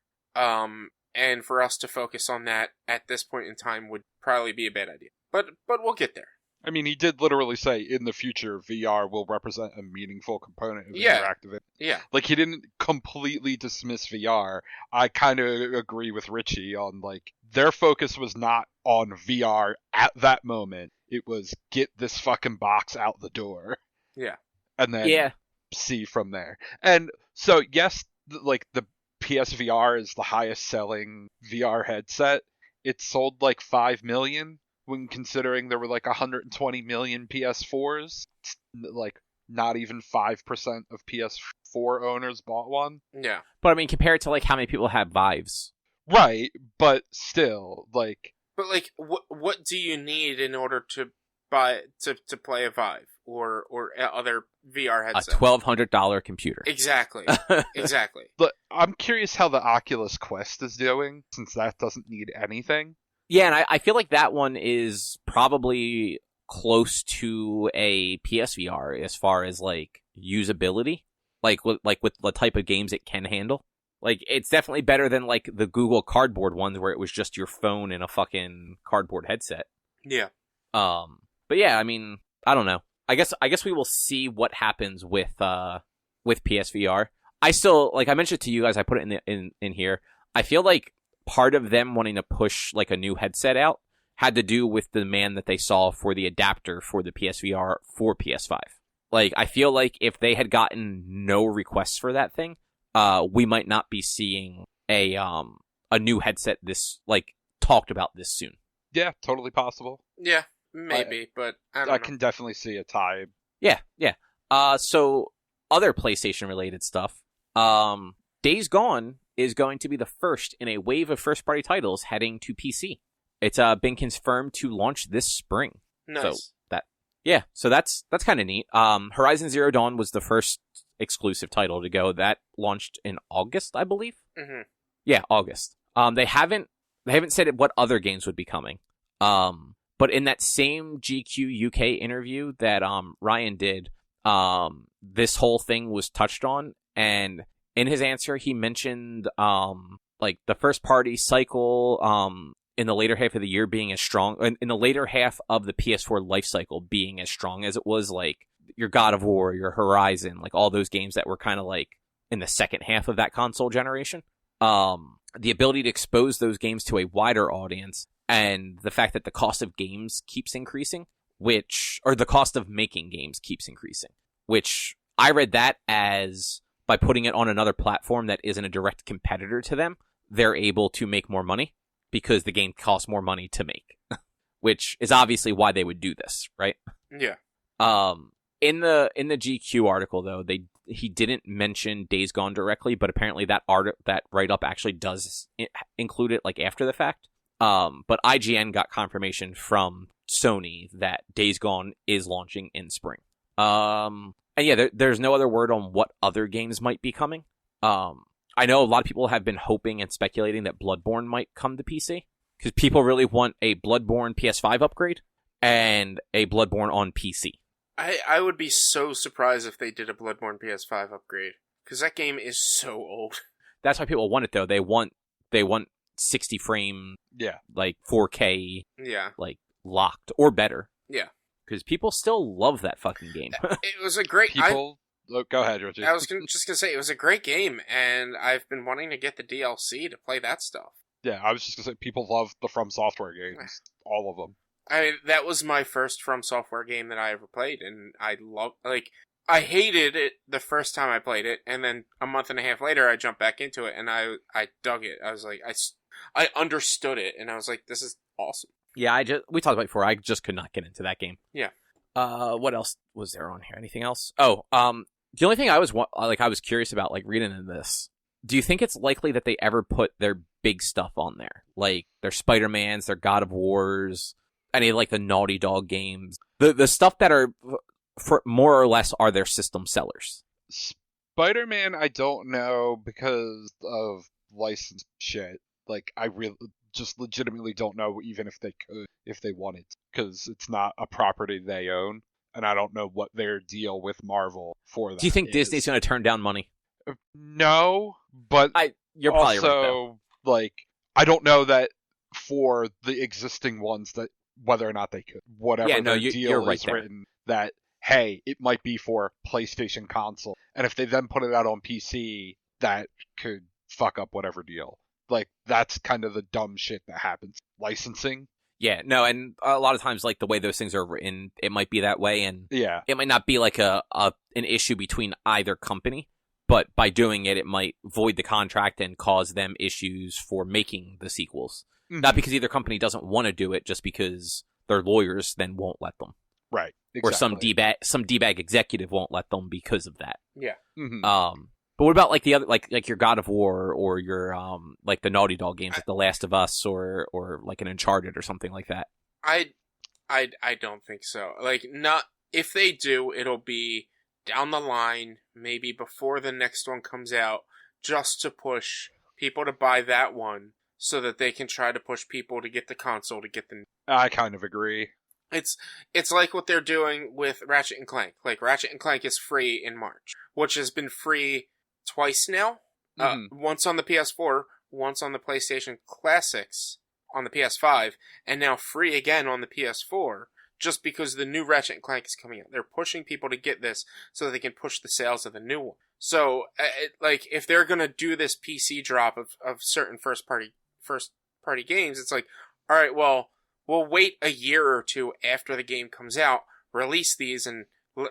And for us to focus on that at this point in time would probably be a bad idea. But we'll get there. I mean, he did literally say, in the future, VR will represent a meaningful component of interactive. Yeah. Like, he didn't completely dismiss VR. I kind of agree with Richie on, like, their focus was not on VR at that moment. It was, get this fucking box out the door. Yeah. And then see from there. And so, yes, like, the PSVR is the highest selling VR headset. It sold like 5 million when considering there were like 120 million PS4s. It's like not even 5% of PS4 owners bought one. Yeah. But I mean, compared to like how many people have Vives. Right, but still, like... But like, what do you need in order to buy to play a Vive or other VR headset? A $1,200 computer. Exactly. Exactly. But I'm curious how the Oculus Quest is doing, since that doesn't need anything. Yeah, and I feel like that one is probably close to a PSVR as far as like usability, like with the type of games it can handle. Like, it's definitely better than like the Google Cardboard ones where it was just your phone and a fucking cardboard headset. Yeah. But yeah, I mean, I don't know. I guess we will see what happens with PSVR. I still, like I mentioned to you guys, I put it in here. I feel like part of them wanting to push like a new headset out had to do with the demand that they saw for the adapter for the PSVR for PS5. Like, I feel like if they had gotten no requests for that thing, we might not be seeing a new headset this, like, talked about this soon. Yeah, totally possible. Yeah, maybe, but I don't know. I can definitely see a tie. Yeah. So other PlayStation related stuff. Days Gone is going to be the first in a wave of first party titles heading to PC. It's been confirmed to launch this spring. Nice. So that's kind of neat. Horizon Zero Dawn was the first exclusive title to go. That launched in August, I believe. Mm-hmm. Yeah, August. They haven't said what other games would be coming. But in that same GQ UK interview that Ryan did, this whole thing was touched on, and in his answer he mentioned like the first party cycle in the later half of the year being as strong, in the later half of the PS4 life cycle being as strong as it was, like your God of War, your Horizon, like all those games that were kind of like in the second half of that console generation. The ability to expose those games to a wider audience, and the fact that the cost of games keeps increasing, or the cost of making games keeps increasing, which I read that as by putting it on another platform that isn't a direct competitor to them, they're able to make more money because the game costs more money to make, which is obviously why they would do this, right? Yeah. In the GQ article though, he didn't mention Days Gone directly, but apparently that write-up actually does include it like after the fact. But IGN got confirmation from Sony that Days Gone is launching in spring. And yeah, there's no other word on what other games might be coming. I know a lot of people have been hoping and speculating that Bloodborne might come to PC, because people really want a Bloodborne PS5 upgrade and a Bloodborne on PC. I would be so surprised if they did a Bloodborne PS5 upgrade, because that game is so old. That's why people want it though. They want 60 frame, like 4K, like locked or better. Yeah. Because people still love that fucking game. It was a great... Go ahead, Richie. I was just going to say, it was a great game, and I've been wanting to get the DLC to play that stuff. Yeah, I was just going to say, people love the From Software games. All of them. I mean, that was my first From Software game that I ever played, and I hated it the first time I played it, and then a month and a half later, I jumped back into it, and I dug it. I was like, I understood it, and I was like, this is awesome. Yeah, we talked about it before. I just could not get into that game. Yeah. What else was there on here? Anything else? Oh, the only thing I was curious about, like reading in this. Do you think it's likely that they ever put their big stuff on there, like their Spider-Mans, their God of Wars, any like the Naughty Dog games, the stuff that are for more or less are their system sellers? Spider-Man, I don't know because of license shit. Like I really just legitimately don't know even if they could, if they wanted, because it's not a property they own, and I don't know what their deal with Marvel for that. Do you think is. Disney's going to turn down money? No, but you're probably right, though. Like, I don't know that for the existing ones that whether or not they could. Whatever their deal is written, that hey, it might be for PlayStation console, and if they then put it out on PC, that could fuck up whatever deal. Like, that's kind of the dumb shit that happens. Licensing. Yeah, no, and a lot of times, like, the way those things are written, it might be that way, and it might not be, like, an issue between either company, but by doing it, it might void the contract and cause them issues for making the sequels. Mm-hmm. Not because either company doesn't want to do it, just because their lawyers then won't let them. Right, exactly. Or some D-bag executive won't let them because of that. Yeah. Mm-hmm. But what about like the other, like your God of War or your like the Naughty Dog games, like The Last of Us or like an Uncharted or something like that? I don't think so. Like, not if they do, it'll be down the line, maybe before the next one comes out, just to push people to buy that one, so that they can try to push people to get the console to get the. I kind of agree. It's like what they're doing with Ratchet and Clank. Like, Ratchet and Clank is free in March, which has been free twice now. Once on the PS4, once on the PlayStation Classics on the PS5, and now free again on the PS4, just because the new Ratchet and Clank is coming out. They're pushing people to get this so that they can push the sales of the new one. So, like, if they're gonna do this PC drop of certain first party games, it's like, all right, well, we'll wait a year or two after the game comes out, release these, and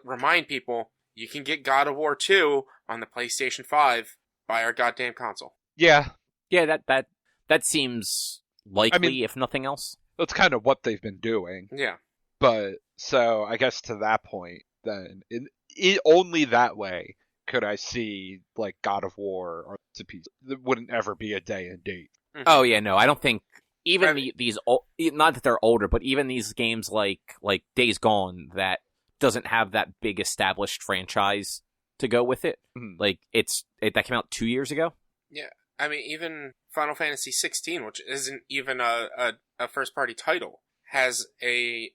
remind people, you can get God of War 2 on the PlayStation 5 by our goddamn console. Yeah. Yeah, that seems likely, if nothing else. That's kind of what they've been doing. Yeah. But, so, I guess to that point, then, only that way could I see, like, God of War or to PC. There wouldn't ever be a day and date. Mm-hmm. Oh, yeah, no, I don't think, even these, not that they're older, but even these games like Days Gone that doesn't have that big established franchise to go with it. Mm-hmm. Like, that came out 2 years ago. Yeah, I mean, even Final Fantasy 16, which isn't even a first party title, is a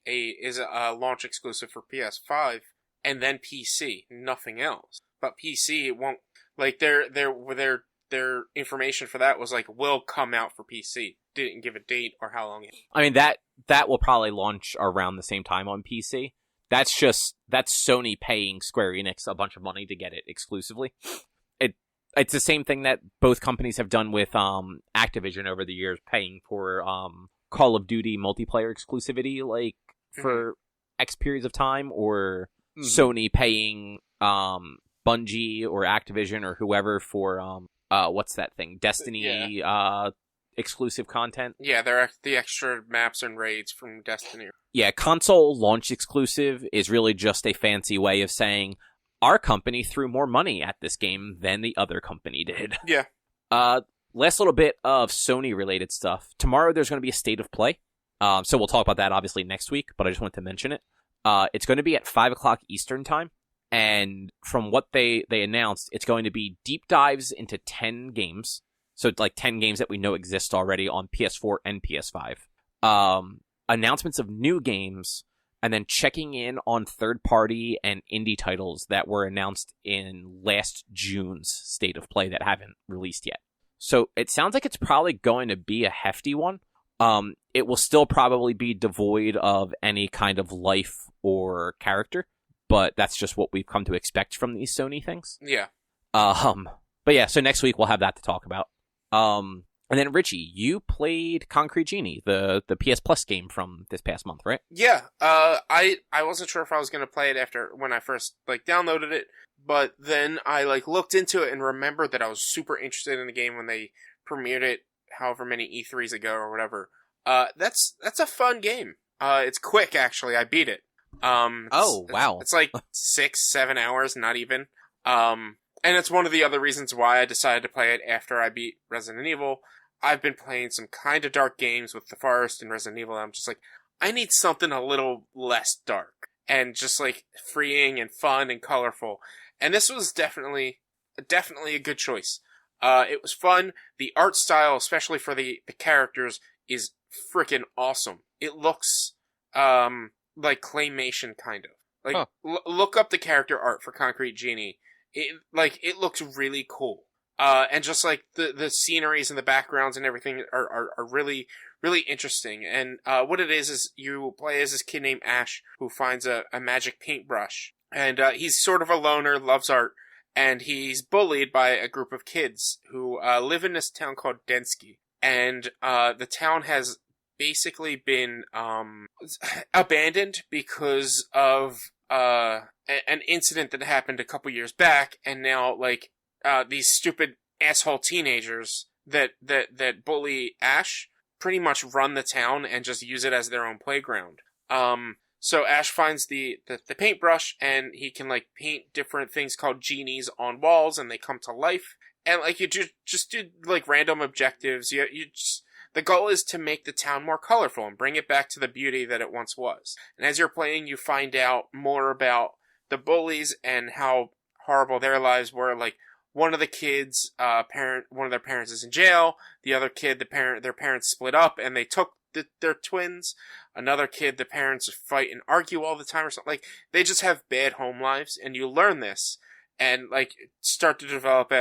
launch exclusive for PS5 and then PC, nothing else. But PC, it won't, like, their information for that was like, will come out for PC. Didn't give a date or how long. I mean, that will probably launch around the same time on PC. That's Sony paying Square Enix a bunch of money to get it exclusively. it's the same thing that both companies have done with Activision over the years, paying for Call of Duty multiplayer exclusivity, like for X periods of time, or Sony paying Bungie or Activision or whoever for what's that thing? Destiny exclusive content. Yeah, they're the extra maps and raids from Destiny. Yeah, console launch exclusive is really just a fancy way of saying our company threw more money at this game than the other company did. Yeah. Last little bit of Sony-related stuff. Tomorrow there's going to be a State of Play. So we'll talk about that obviously next week, but I just wanted to mention it. It's going to be at 5 o'clock Eastern time. And from what they announced, it's going to be deep dives into 10 games. So it's like 10 games that we know exist already on PS4 and PS5. Announcements of new games, and then checking in on third-party and indie titles that were announced in last June's State of Play that haven't released yet. So it sounds like it's probably going to be a hefty one. It will still probably be devoid of any kind of life or character, but that's just what we've come to expect from these Sony things. Yeah. But yeah, so next week we'll have that to talk about. And then Richie, you played Concrete Genie, the PS Plus game from this past month, right? Yeah. I wasn't sure if I was gonna play it after when I first downloaded it, but then I looked into it and remembered that I was super interested in the game when they premiered it, however many E3s ago or whatever. That's a fun game. It's quick actually. I beat it. Wow. It's like 6-7 hours, not even. And it's one of the other reasons why I decided to play it after I beat Resident Evil. I've been playing some kind of dark games with The Forest and Resident Evil, and I'm just like, I need something a little less dark and just freeing and fun and colorful. And this was definitely a good choice. It was fun. The art style, especially for the characters, is freaking awesome. It looks like claymation kind of. Look up the character art for Concrete Genie. It looks really cool. And just the sceneries and the backgrounds and everything are really, really interesting. And what it is you play as this kid named Ash who finds a magic paintbrush. And he's sort of a loner, loves art, and he's bullied by a group of kids who live in this town called Densky. And the town has basically been abandoned because of an incident that happened a couple years back, and now these stupid asshole teenagers that bully Ash pretty much run the town and just use it as their own playground. So Ash finds the paintbrush, and he can paint different things called genies on walls, and they come to life. And you just do random objectives. The goal is to make the town more colorful and bring it back to the beauty that it once was. And as you're playing, you find out more about the bullies and how horrible their lives were. One of the kids, one of their parents is in jail. The other kid, their parents split up and they took their twins. Another kid, the parents fight and argue all the time or something. They just have bad home lives, and you learn this and start to develop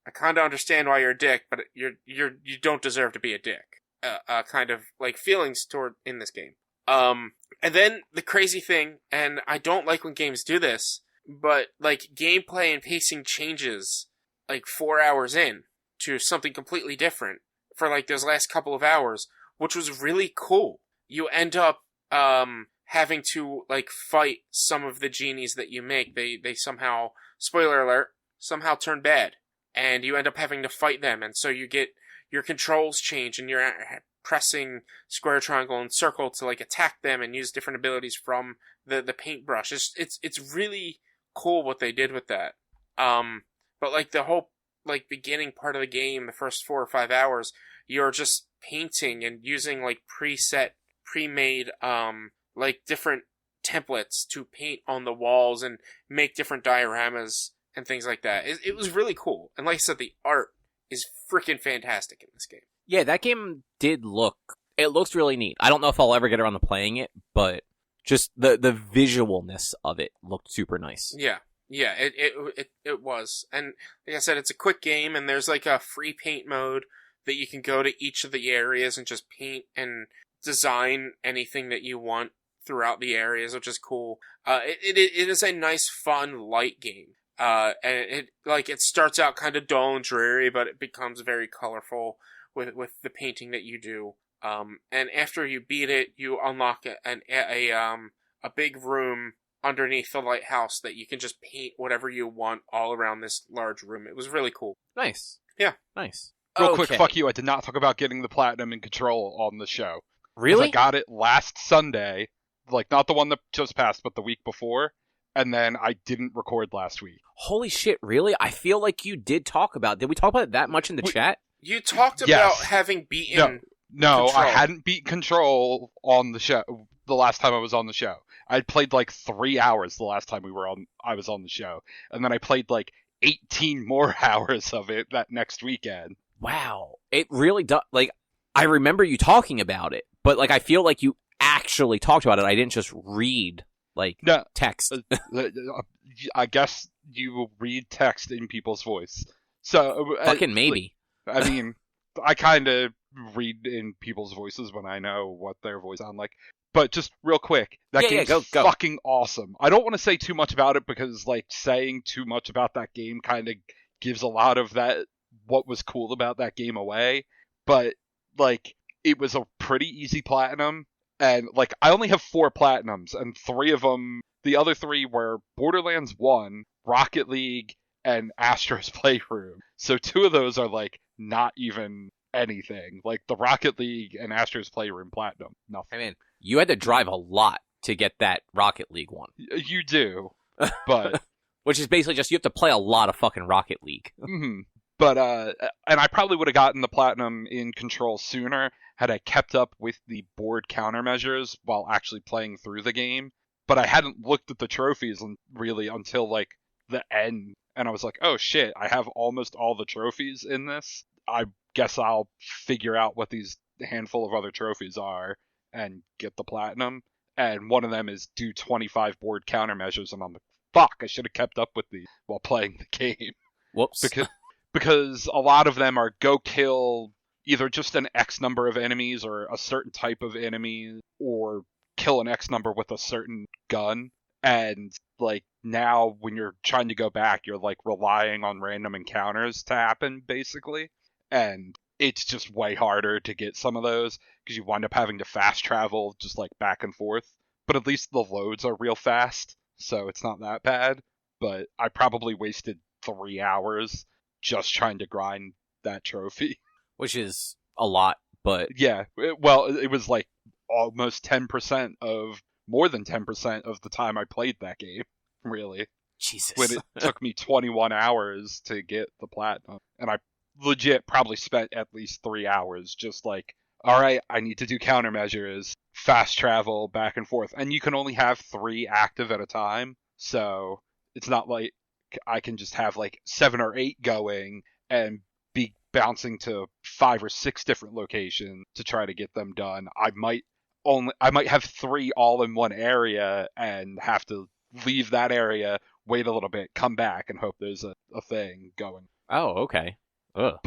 I kind of understand why you're a dick, but you don't deserve to be a dick. Kind of feelings toward in this game. And then the crazy thing, and I don't like when games do this, but gameplay and pacing changes 4 hours in to something completely different for those last couple of hours, which was really cool. You end up having to fight some of the genies that you make. They somehow, spoiler alert, somehow turn bad. And you end up having to fight them, and so you get your controls change, and you're pressing square, triangle, and circle to attack them and use different abilities from the paintbrush. It's really cool what they did with that. But the whole beginning part of the game, the first 4 or 5 hours, you're just painting and using preset, pre-made different templates to paint on the walls and make different dioramas and things like that. It was really cool. And like I said, the art is freaking fantastic in this game. Yeah, that game looks really neat. I don't know if I'll ever get around to playing it, but just the visualness of it looked super nice. Yeah, it was. And like I said, it's a quick game, and there's a free paint mode that you can go to each of the areas and just paint and design anything that you want throughout the areas, which is cool. It is a nice, fun, light game. and it starts out kind of dull and dreary, but it becomes very colorful with the painting that you do. And after you beat it, you unlock a big room underneath the lighthouse that you can just paint whatever you want all around this large room. It was really cool. Nice. Yeah. Nice. Real quick, fuck you. I did not talk about getting the platinum in Control on the show. Really? I got it last Sunday, like not the one that just passed, but the week before, and then I didn't record last week. Holy shit, really? I feel like you did talk about it. Did we talk about it that much in the chat? You talked about Yes. having beaten... No, Control. I hadn't beat Control on the show the last time I was on the show. I'd played like 3 hours the last time I was on the show, and then I played like 18 more hours of it that next weekend. Wow. It really does. Like, I remember you talking about it, but like I feel like you actually talked about it. I didn't just read like text. I guess you read text in people's voice. So fucking maybe. I mean, I kind of read in people's voices when I know what their voice sound like. But just real quick, that game's go. fucking awesome. I don't want to say too much about it because like saying too much about that game kind of gives a lot of that what was cool about that game away. But like it was a pretty easy platinum, and like I only have 4 platinums, and 3 of them, the other 3 were Borderlands 1, Rocket League, and Astro's Playroom. So 2 of those are like not even anything. Like the Rocket League and Astro's Playroom platinum, nothing. I mean, you had to drive a lot to get that Rocket League one. You do, but which is basically just you have to play a lot of fucking Rocket League. Mm-hmm. But and I probably would have gotten the platinum in Control sooner had I kept up with the board countermeasures while actually playing through the game. But I hadn't looked at the trophies really until like the end, and I was like, oh shit, I have almost all the trophies in this. I guess I'll figure out what these handful of other trophies are and get the platinum. And one of them is do 25 board countermeasures, and I'm like, fuck, I should have kept up with these while playing the game. Whoops. Because a lot of them are go kill either just an X number of enemies or a certain type of enemy, or kill an X number with a certain gun. And like now when you're trying to go back, you're like relying on random encounters to happen, basically. And it's just way harder to get some of those because you wind up having to fast travel just like back and forth. But at least the loads are real fast, so it's not that bad. But I probably wasted 3 hours just trying to grind that trophy. Which is a lot, but... Yeah, it was like almost 10% of... more than 10% of the time I played that game, really. Jesus. When it took me 21 hours to get the platinum. And I legit probably spent at least 3 hours just like, alright, I need to do countermeasures, fast travel, back and forth. And you can only have 3 active at a time, so it's not like I can just have like 7 or 8 going and be bouncing to 5 or 6 different locations to try to get them done. I might have 3 all in one area and have to leave that area, wait a little bit, come back, and hope there's a thing going. Oh, okay. Ugh.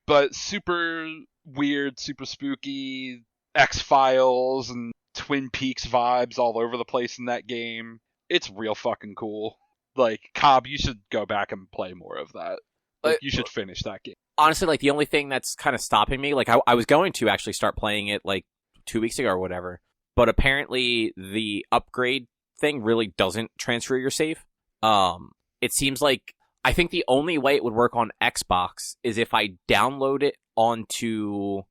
But super weird, super spooky, X-Files and Twin Peaks vibes all over the place in that game. It's real fucking cool. Like, Cobb, you should go back and play more of that. Like, you should finish that game. Honestly, like, the only thing that's kind of stopping me, like, I was going to actually start playing it, like, 2 weeks ago or whatever, but apparently the upgrade thing really doesn't transfer your save. It seems like, I think the only way it would work on Xbox is if I download the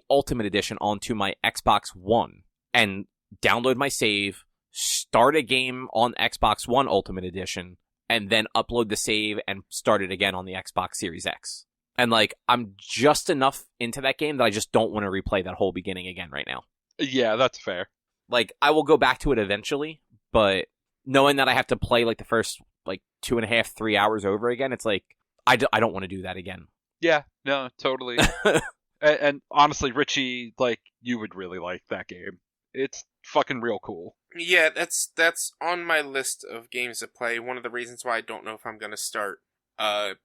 Ultimate Edition onto my Xbox One and download my save, start a game on Xbox One Ultimate Edition, and then upload the save and start it again on the Xbox Series X. And, like, I'm just enough into that game that I just don't want to replay that whole beginning again right now. Yeah, that's fair. Like, I will go back to it eventually, but knowing that I have to play, like, the first, like, 2.5, 3 hours over again, it's like, I don't want to do that again. Yeah, no, totally. and honestly, Richie, like, you would really like that game. It's fucking real cool. Yeah, that's on my list of games to play. One of the reasons why I don't know if I'm going to start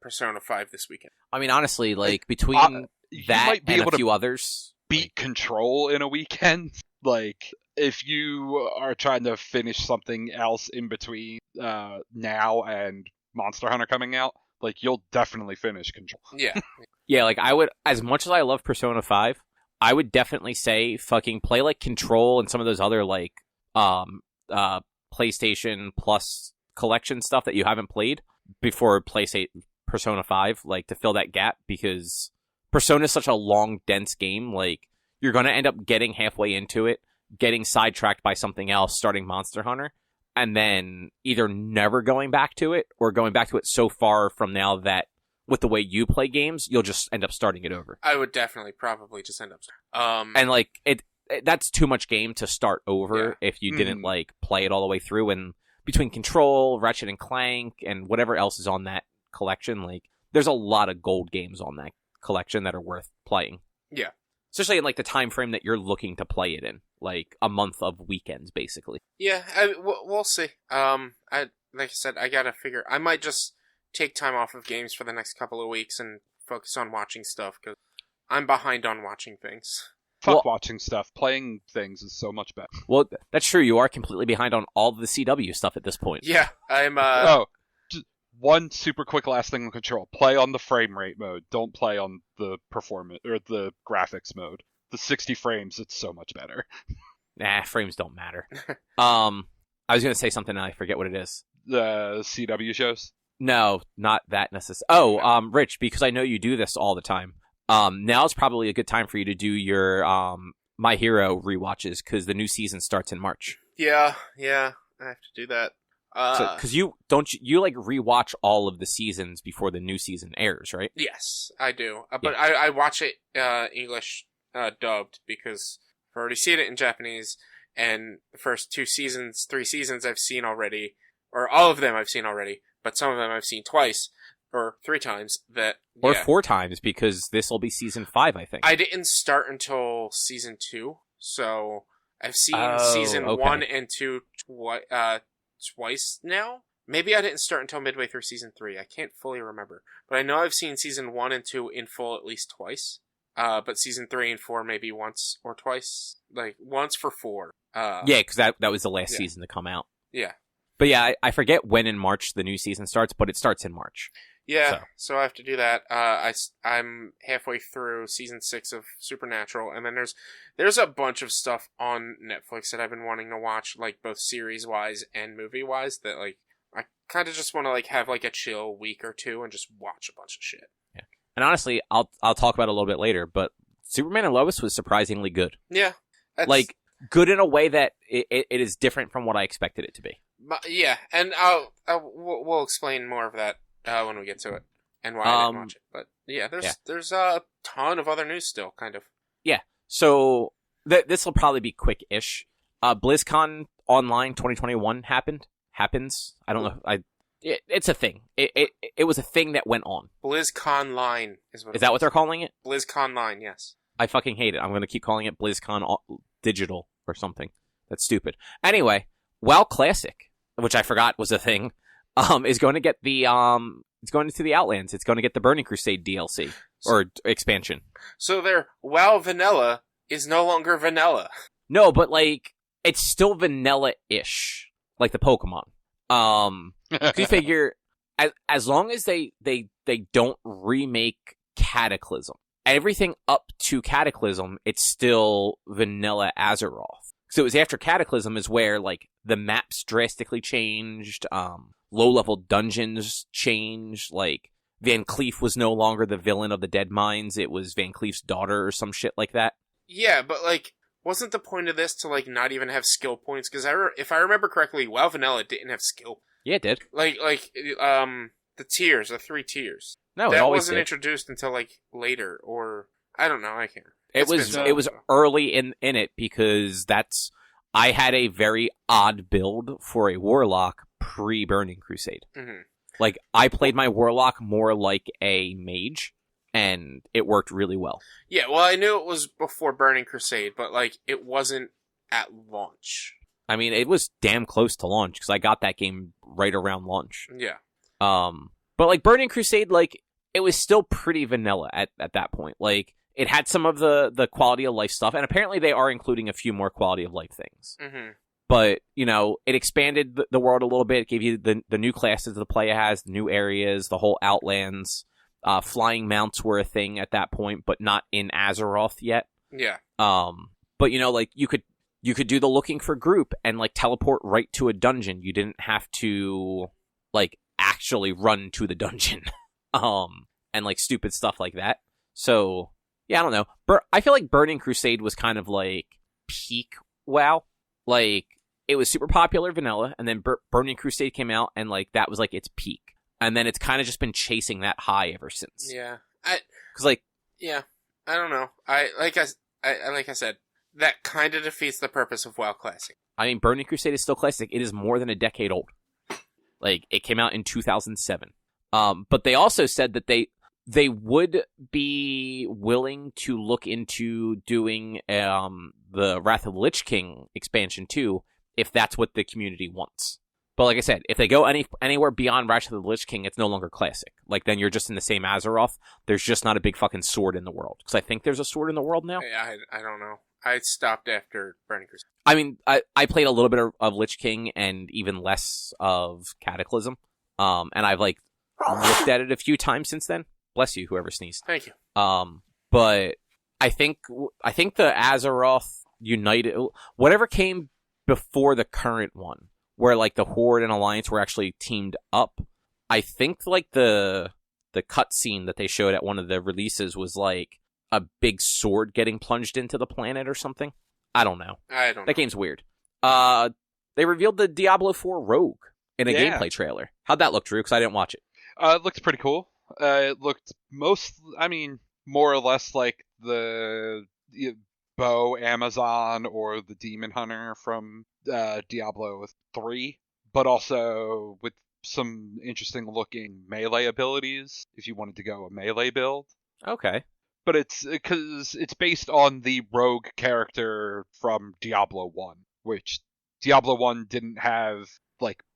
Persona 5 this weekend. I mean, honestly, like, between that and a few others... beat Control in a weekend. Like, if you are trying to finish something else in between now and Monster Hunter coming out, like, you'll definitely finish Control. Yeah. Yeah, like, I would, as much as I love Persona 5, I would definitely say fucking play, like, Control and some of those other, like, PlayStation Plus collection stuff that you haven't played before Persona 5, like, to fill that gap, because Persona is such a long, dense game, like, you're gonna end up getting halfway into it, getting sidetracked by something else, starting Monster Hunter, and then either never going back to it, or going back to it so far from now that, with the way you play games, you'll just end up starting it over. I would definitely probably just end up... And, like, that's too much game to start over if you didn't, like, play it all the way through, and between Control, Ratchet and Clank, and whatever else is on that collection, like, there's a lot of gold games on that collection that are worth playing. Yeah. Especially in, like, the time frame that you're looking to play it in. Like, a month of weekends, basically. Yeah, we'll see. Like I said, I gotta figure... I might just take time off of games for the next couple of weeks and focus on watching stuff, because I'm behind on watching things. Fuck watching stuff. Playing things is so much better. Well, that's true. You are completely behind on all the CW stuff at this point. Yeah, I'm... Just one super quick last thing on Control. Play on the frame rate mode. Don't play on the performance or the graphics mode. The 60 frames, it's so much better. Nah, frames don't matter. I was going to say something and I forget what it is. The CW shows? No, not that necessarily. Oh, Rich, because I know you do this all the time. Now's probably a good time for you to do your My Hero rewatches, because the new season starts in March. Yeah, I have to do that. Because you like rewatch all of the seasons before the new season airs, right? Yes, I do. But I watch it English dubbed, because I've already seen it in Japanese, and the first 3 seasons I've seen already, or all of them I've seen already, but some of them I've seen twice, or 3 times, or 4 times, because this will be season 5, I think. I didn't start until season 2, so I've seen season 1 and 2 twice now. Maybe I didn't start until midway through season 3. I can't fully remember, but I know I've seen season 1 and 2 in full at least twice. But season 3 and 4 maybe once or twice, like once for 4. Yeah, because that was the last season to come out. Yeah. But yeah, I forget when in March the new season starts, but it starts in March. Yeah, so I have to do that. I'm halfway through season 6 of Supernatural, and then there's a bunch of stuff on Netflix that I've been wanting to watch, like both series-wise and movie-wise, that like I kind of just want to like have like a chill week or 2 and just watch a bunch of shit. Yeah. And honestly, I'll talk about it a little bit later, but Superman and Lois was surprisingly good. Yeah. Like, good in a way that it is different from what I expected it to be. Yeah, and we'll explain more of that when we get to it, and why I didn't watch it. But yeah, there's a ton of other news still, kind of. Yeah, so this will probably be quick-ish. BlizzCon Online 2021 happens. I don't know. It's a thing. It was a thing that went on. BlizzCon Line is what. Is that what they're calling it? BlizzCon Line, yes. I fucking hate it. I'm going to keep calling it BlizzCon Digital or something. That's stupid. Anyway, WoW Classic, which I forgot was a thing, is going to get the it's going into the Outlands. It's going to get the Burning Crusade DLC or expansion. So their WoW Vanilla is no longer vanilla. No, but like it's still vanilla-ish, like the Pokemon. You figure as long as they don't remake Cataclysm, everything up to Cataclysm, it's still vanilla Azeroth. So it was after Cataclysm is where like the maps drastically changed, low-level dungeons changed, like Van Cleef was no longer the villain of the Dead Mines, it was Van Cleef's daughter or some shit like that. Yeah, but like, wasn't the point of this to like not even have skill points? Because if I remember correctly, WoW Vanilla didn't have skill. Yeah, it did. Like the tiers, the 3 tiers. No, that it always wasn't did. Introduced until like later, or I don't know. I can't. It was early in it because I had a very odd build for a Warlock pre-Burning Crusade. Mm-hmm. Like I played my Warlock more like a mage, and it worked really well. Yeah, well, I knew it was before Burning Crusade, but like it wasn't at launch. I mean, it was damn close to launch because I got that game right around launch. Yeah. But like Burning Crusade, like it was still pretty vanilla at that point. Like it had some of the quality of life stuff, and apparently they are including a few more quality of life things. Mm-hmm. But, it expanded the world a little bit. It gave you the new classes the player has, the new areas, the whole Outlands. Flying mounts were a thing at that point, but not in Azeroth yet. Yeah. But, you could do the looking for group and, teleport right to a dungeon. You didn't have to, actually run to the dungeon. And, stupid stuff like that. So, yeah, I don't know. I feel like Burning Crusade was kind of, peak WoW. It was super popular vanilla, and then Burning Crusade came out, and, that was, its peak. And then it's kind of just been chasing that high ever since. Yeah. Yeah. I don't know. Like I said, that kind of defeats the purpose of WoW Classic. I mean, Burning Crusade is still classic. It is more than a decade old. It came out in 2007. But they also said that they would be willing to look into doing the Wrath of the Lich King expansion too, if that's what the community wants. But like I said, if they go anywhere beyond Wrath of the Lich King, it's no longer classic. Then you're just in the same Azeroth. There's just not a big fucking sword in the world. Because I think there's a sword in the world now. I don't know. I stopped after Burning Crusade. I mean, I played a little bit of Lich King and even less of Cataclysm. And I've looked at it a few times since then. Bless you, whoever sneezed. Thank you. But I think the Azeroth United, whatever came before the current one, where the Horde and Alliance were actually teamed up, I think the cutscene that they showed at one of the releases was a big sword getting plunged into the planet or something. I don't know. That game's weird. They revealed the Diablo 4 Rogue in a gameplay trailer. How'd that look, Drew? Because I didn't watch it. It looked pretty cool. It looked more or less like the Bow Amazon or the Demon Hunter from Diablo 3, but also with some interesting looking melee abilities if you wanted to go a melee build. Okay. But it's because it's based on the rogue character from Diablo 1, which Diablo 1 didn't have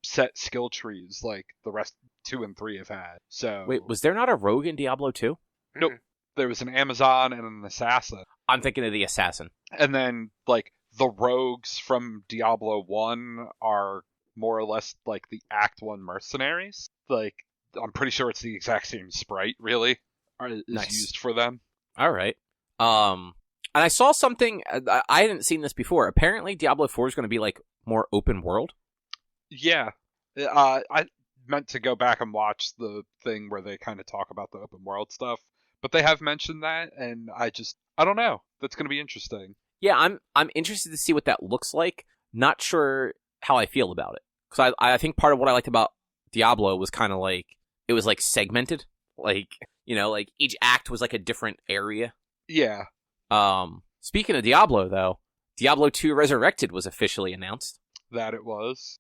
set skill trees like the rest 2 and 3 have had. So wait, was there not a rogue in Diablo 2? Nope. There was an Amazon and an assassin. I'm thinking of the assassin. And then the rogues from Diablo 1 are more or less the Act 1 mercenaries. I'm pretty sure it's the exact same sprite, really, is used for them. All right. And I saw something, I hadn't seen this before. Apparently Diablo 4 is going to be more open world. Yeah. I meant to go back and watch the thing where they kind of talk about the open world stuff, but they have mentioned that, and I don't know. That's going to be interesting. Yeah, I'm interested to see what that looks like. Not sure how I feel about it. Because I think part of what I liked about Diablo was kind of it was segmented. Each act was a different area. Yeah. Speaking of Diablo, though, Diablo 2 Resurrected was officially announced. That it was.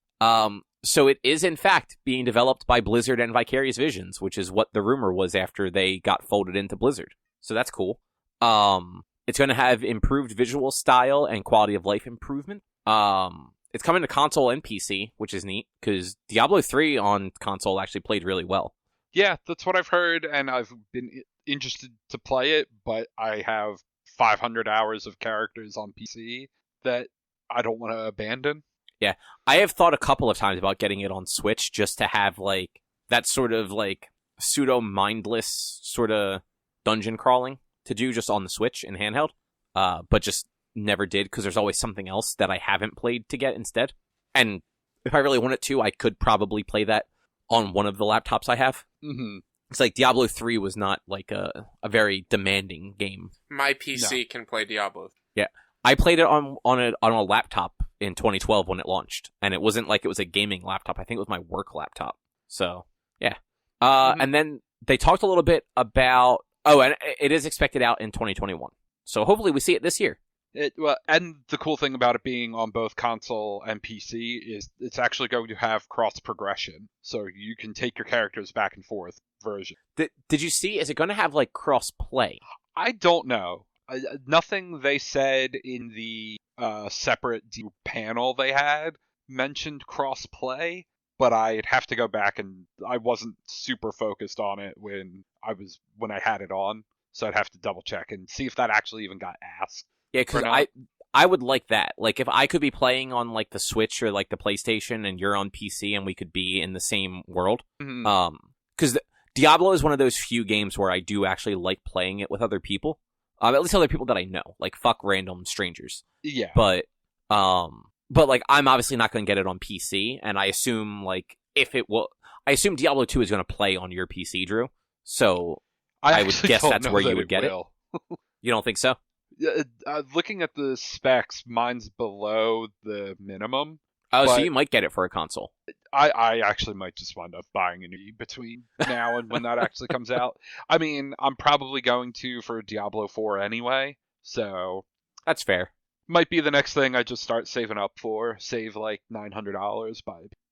So it is, in fact, being developed by Blizzard and Vicarious Visions, which is what the rumor was after they got folded into Blizzard. So that's cool. It's going to have improved visual style and quality of life improvement. It's coming to console and PC, which is neat, because Diablo 3 on console actually played really well. Yeah, that's what I've heard, and I've been interested to play it, but I have 500 hours of characters on PC that I don't want to abandon. Yeah, I have thought a couple of times about getting it on Switch just to have, that sort of, pseudo-mindless sort of dungeon crawling to do just on the Switch in handheld, but just never did, because there's always something else that I haven't played to get instead. And if I really wanted to, I could probably play that on one of the laptops I have. Mm-hmm. It's Diablo 3 was not, a very demanding game. My PC can play Diablo. Yeah. I played it on a laptop in 2012 when it launched, and it wasn't it was a gaming laptop. I think it was my work laptop. So, yeah. And then they talked a little bit about... Oh, and it is expected out in 2021. So hopefully we see it this year. And the cool thing about it being on both console and PC is it's actually going to have cross progression, so you can take your characters back and forth version. Did you see? Is it going to have cross play? I don't know. Nothing they said in the separate panel they had mentioned cross play, but I'd have to go back, and I wasn't super focused on it when I had it on, so I'd have to double check and see if that actually even got asked. Yeah, because I would like that. Like, if I could be playing on, like, the Switch or, like, the PlayStation and you're on PC and we could be in the same world. Mhm. Because Diablo is one of those few games where I do actually like playing it with other people. At least other people that I know. Like, fuck random strangers. Yeah. But like, I'm obviously not going to get it on PC, and I assume, like, I assume Diablo 2 is going to play on your PC, Drew. So I would actually guess don't that's know where that you would get it. will. You don't think so? Yeah, looking at the specs, mine's below the minimum. Oh, so But- you might get it for a console. I actually might just wind up buying a new between now and when that actually comes out. I mean, I'm probably going to for Diablo 4 anyway, so That's fair. might be the next thing I just start saving up for. Save like $900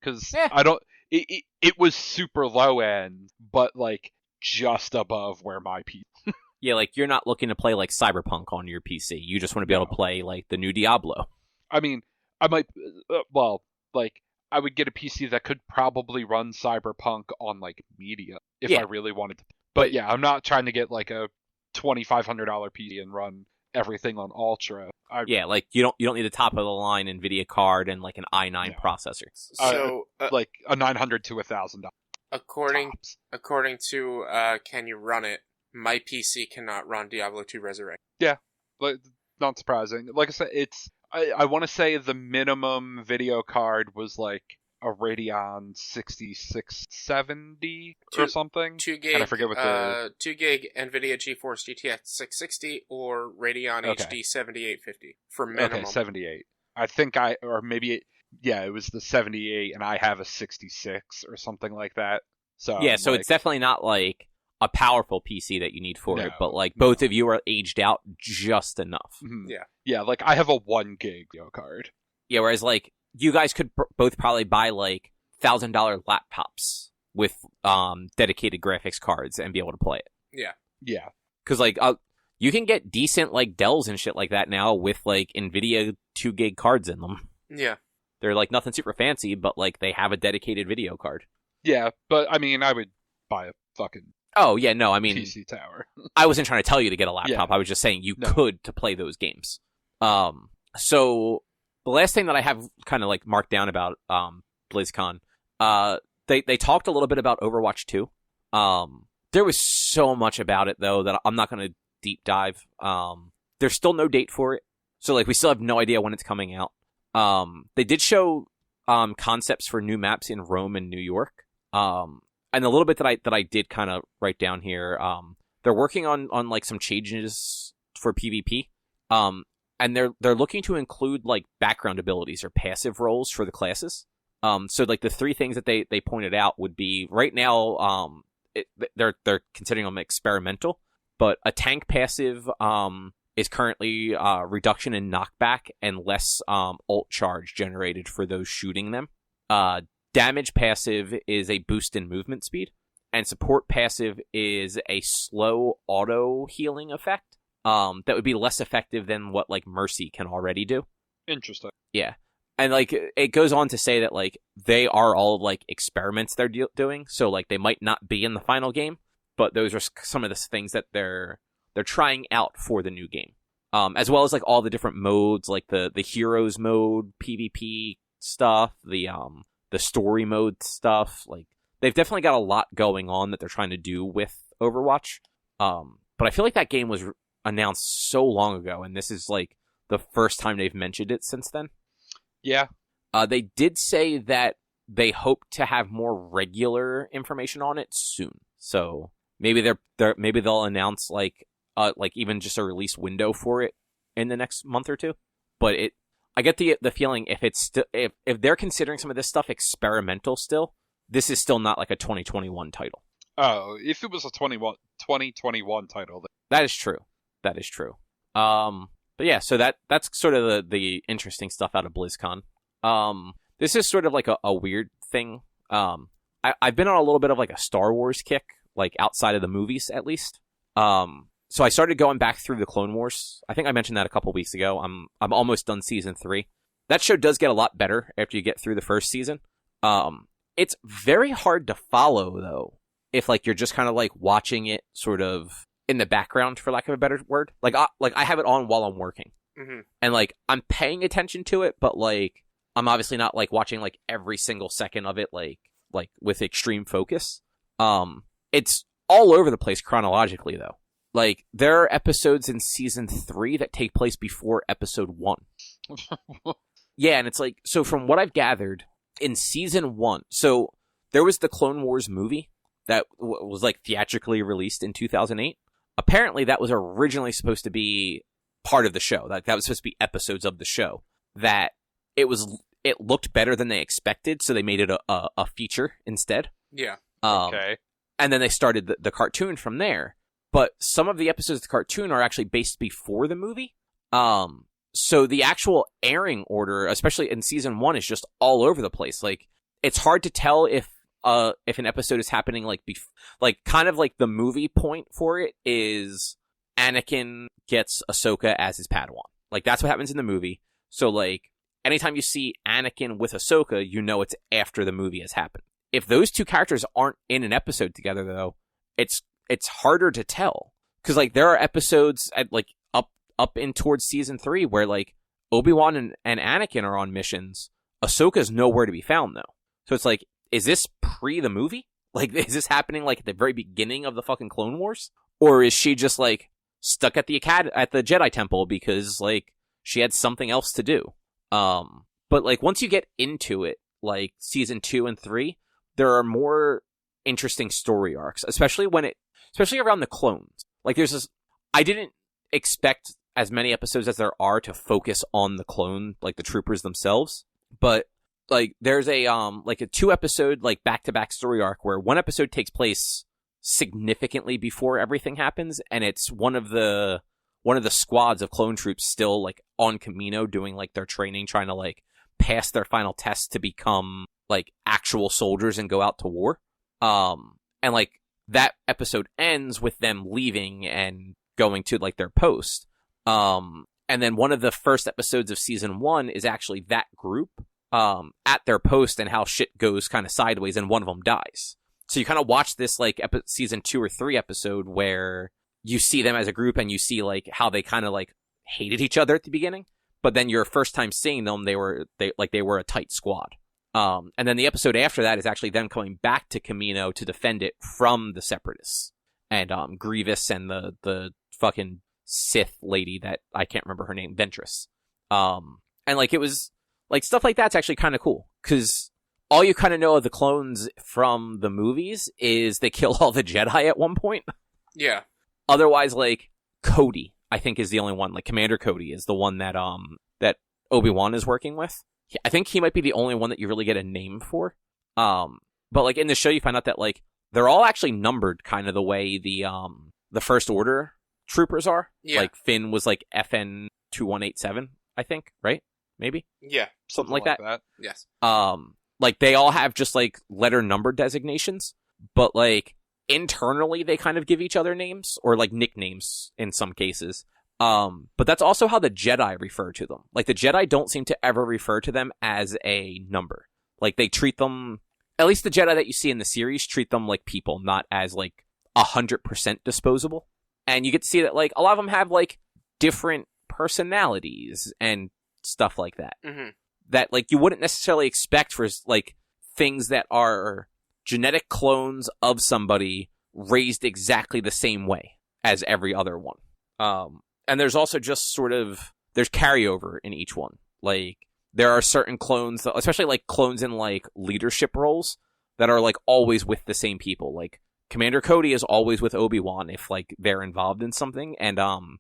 because Yeah. I don't. It was super low end, but like just above where my PC. Yeah, like, you're not looking to play, like, Cyberpunk on your PC. You just want to be able to play, like, the new Diablo. I mean, I might. Well, like I would get a PC that could probably run Cyberpunk on like media if Yeah. I really wanted to. But yeah, I'm not trying to get like a $2,500 PC and run everything on Ultra. Yeah, like, you don't need the top of the line NVIDIA card and, like, an i9 Yeah. processor. So, like a $900 to $1,000. according Tops. according to Can You Run It, my PC cannot run Diablo 2 Resurrect. But not surprising. Like I said, it's. I want to say the minimum video card was like a Radeon 6670 or something. 2 gig, And I forget what the 2 gig NVIDIA GeForce GTX 660 or Radeon Okay. HD 7850 for minimum. Okay, 78. I think it was the 78, and I have a 66 or something like that. So Yeah, I'm so like, it's definitely not, like, a powerful PC that you need for it, No, but, like, both of you are aged out just enough. mhm. Yeah. Yeah, like I have a 1 gig video card. Yeah, whereas, like, you guys could both probably buy, like, $1,000 laptops with dedicated graphics cards and be able to play it. Yeah. Because, like, you can get decent, like, Dells and shit like that now with, like, NVIDIA 2 gig cards in them. Yeah. They're, like, nothing super fancy, but, like, they have a dedicated video card. Yeah, but I mean, I would buy a fucking Oh, yeah, no, I mean, PC tower. I wasn't trying to tell you to get a laptop. Yeah. I was just saying you No. could to play those games. So the last thing that I have kind of like marked down about BlizzCon, they talked a little bit about Overwatch 2. There was so much about it though that I'm not going to deep dive. There's still no date for it, so like we still have no idea when it's coming out. They did show concepts for new maps in Rome and New York. And a little bit that I did kind of write down here, they're working on like some changes for PvP, and they're looking to include like background abilities or passive roles for the classes. So like the three things that they pointed out would be right now, they're considering them experimental, but a tank passive is currently reduction in knockback and less ult charge generated for those shooting them. Damage passive is a boost in movement speed, and support passive is a slow auto healing effect. That would be less effective than what like Mercy can already do. Interesting. Yeah, and like it goes on to say that like they are all like experiments they're doing, so like they might not be in the final game, but those are some of the things that they're trying out for the new game, as well as like all the different modes, like the heroes mode, PvP stuff, the story mode stuff. Like they've definitely got a lot going on that they're trying to do with Overwatch. But I feel like that game was announced so long ago, and this is like the first time they've mentioned it since then. Yeah. They did say that they hope to have more regular information on it soon. So maybe maybe they'll announce like even just a release window for it in the next month or two. But I get the feeling if they're considering some of this stuff experimental still, this is still not like a 2021 title. Oh, if it was a 2021 title, then... That is true. That is true. But yeah, so that's sort of the interesting stuff out of BlizzCon. This is sort of like a weird thing. I've been on a little bit of like a Star Wars kick, like outside of the movies at least. So I started going back through the Clone Wars. I think I mentioned that a couple weeks ago. I'm almost done season 3. That show does get a lot better after you get through the first season. It's very hard to follow though, if like you're just kind of like watching it sort of in the background, for lack of a better word. Like I have it on while I'm working. Mm-hmm. And, like, I'm paying attention to it, but, like, I'm obviously not, like, watching, like, every single second of it, like with extreme focus. It's all over the place chronologically, though. Like, there are episodes in season 3 that take place before episode 1. Yeah, and it's like, so from what I've gathered, in season 1, so there was the Clone Wars movie that was, like, theatrically released in 2008. Apparently, that was originally supposed to be part of the show. That was supposed to be episodes of the show. That it looked better than they expected, so they made it a feature instead. Yeah. Okay. And then they started the cartoon from there. But some of the episodes of the cartoon are actually based before the movie. So the actual airing order, especially in season 1, is just all over the place. Like, it's hard to tell if an episode is happening like kind of like the movie point for it is Anakin gets Ahsoka as his Padawan. Like, that's what happens in the movie. So, like, anytime you see Anakin with Ahsoka, you know it's after the movie has happened. If those two characters aren't in an episode together, though, it's harder to tell. Because, like, there are episodes at, like, up in towards season 3 where, like, Obi-Wan and Anakin are on missions. Ahsoka's nowhere to be found, though. So it's like, is this pre the movie? Like, is this happening, like, at the very beginning of the fucking Clone Wars? Or is she just, like, stuck at the Jedi Temple because, like, she had something else to do? But, like, once you get into it, like, season 2 and 3, there are more interesting story arcs, especially around the clones. Like, there's this, I didn't expect as many episodes as there are to focus on the clone, like the troopers themselves. But, like, there's a 2-episode, like, back-to-back story arc where one episode takes place significantly before everything happens, and it's one of the squads of clone troops still, like, on Kamino doing, like, their training, trying to, like, pass their final tests to become, like, actual soldiers and go out to war. And, like, that episode ends with them leaving and going to, like, their post. And then one of the first episodes of season 1 is actually that group at their post and how shit goes kind of sideways, and one of them dies. So you kind of watch this, like, season 2 or 3 episode where you see them as a group and you see, like, how they kind of, like, hated each other at the beginning. But then your first time seeing them, they were a tight squad. And then the episode after that is actually them coming back to Kamino to defend it from the Separatists. And Grievous and the fucking Sith lady that I can't remember her name, Ventress. And, like, it was, like, stuff like that's actually kind of cool. Because all you kind of know of the clones from the movies is they kill all the Jedi at one point. Yeah. Otherwise, like, Cody, I think, is the only one. Like, Commander Cody is the one that Obi-Wan is working with. I think he might be the only one that you really get a name for. But, like, in the show, you find out that, like, they're all actually numbered kind of the way the First Order troopers are. Yeah. Like, Finn was, like, FN 2187, I think, right? Maybe? Yeah. Something like that. Yes. Like, they all have just, like, letter number designations, but, like, internally they kind of give each other names, or, like, nicknames in some cases. But that's also how the Jedi refer to them. Like, the Jedi don't seem to ever refer to them as a number. Like, they treat them, at least the Jedi that you see in the series, treat them like people, not as, like, 100% disposable. And you get to see that, like, a lot of them have, like, different personalities and stuff like that. Mm-hmm. That, like, you wouldn't necessarily expect for, like, things that are genetic clones of somebody raised exactly the same way as every other one. And there's also just sort of, there's carryover in each one. Like, there are certain clones, that, especially, like, clones in, like, leadership roles that are, like, always with the same people. Like, Commander Cody is always with Obi-Wan if, like, they're involved in something. And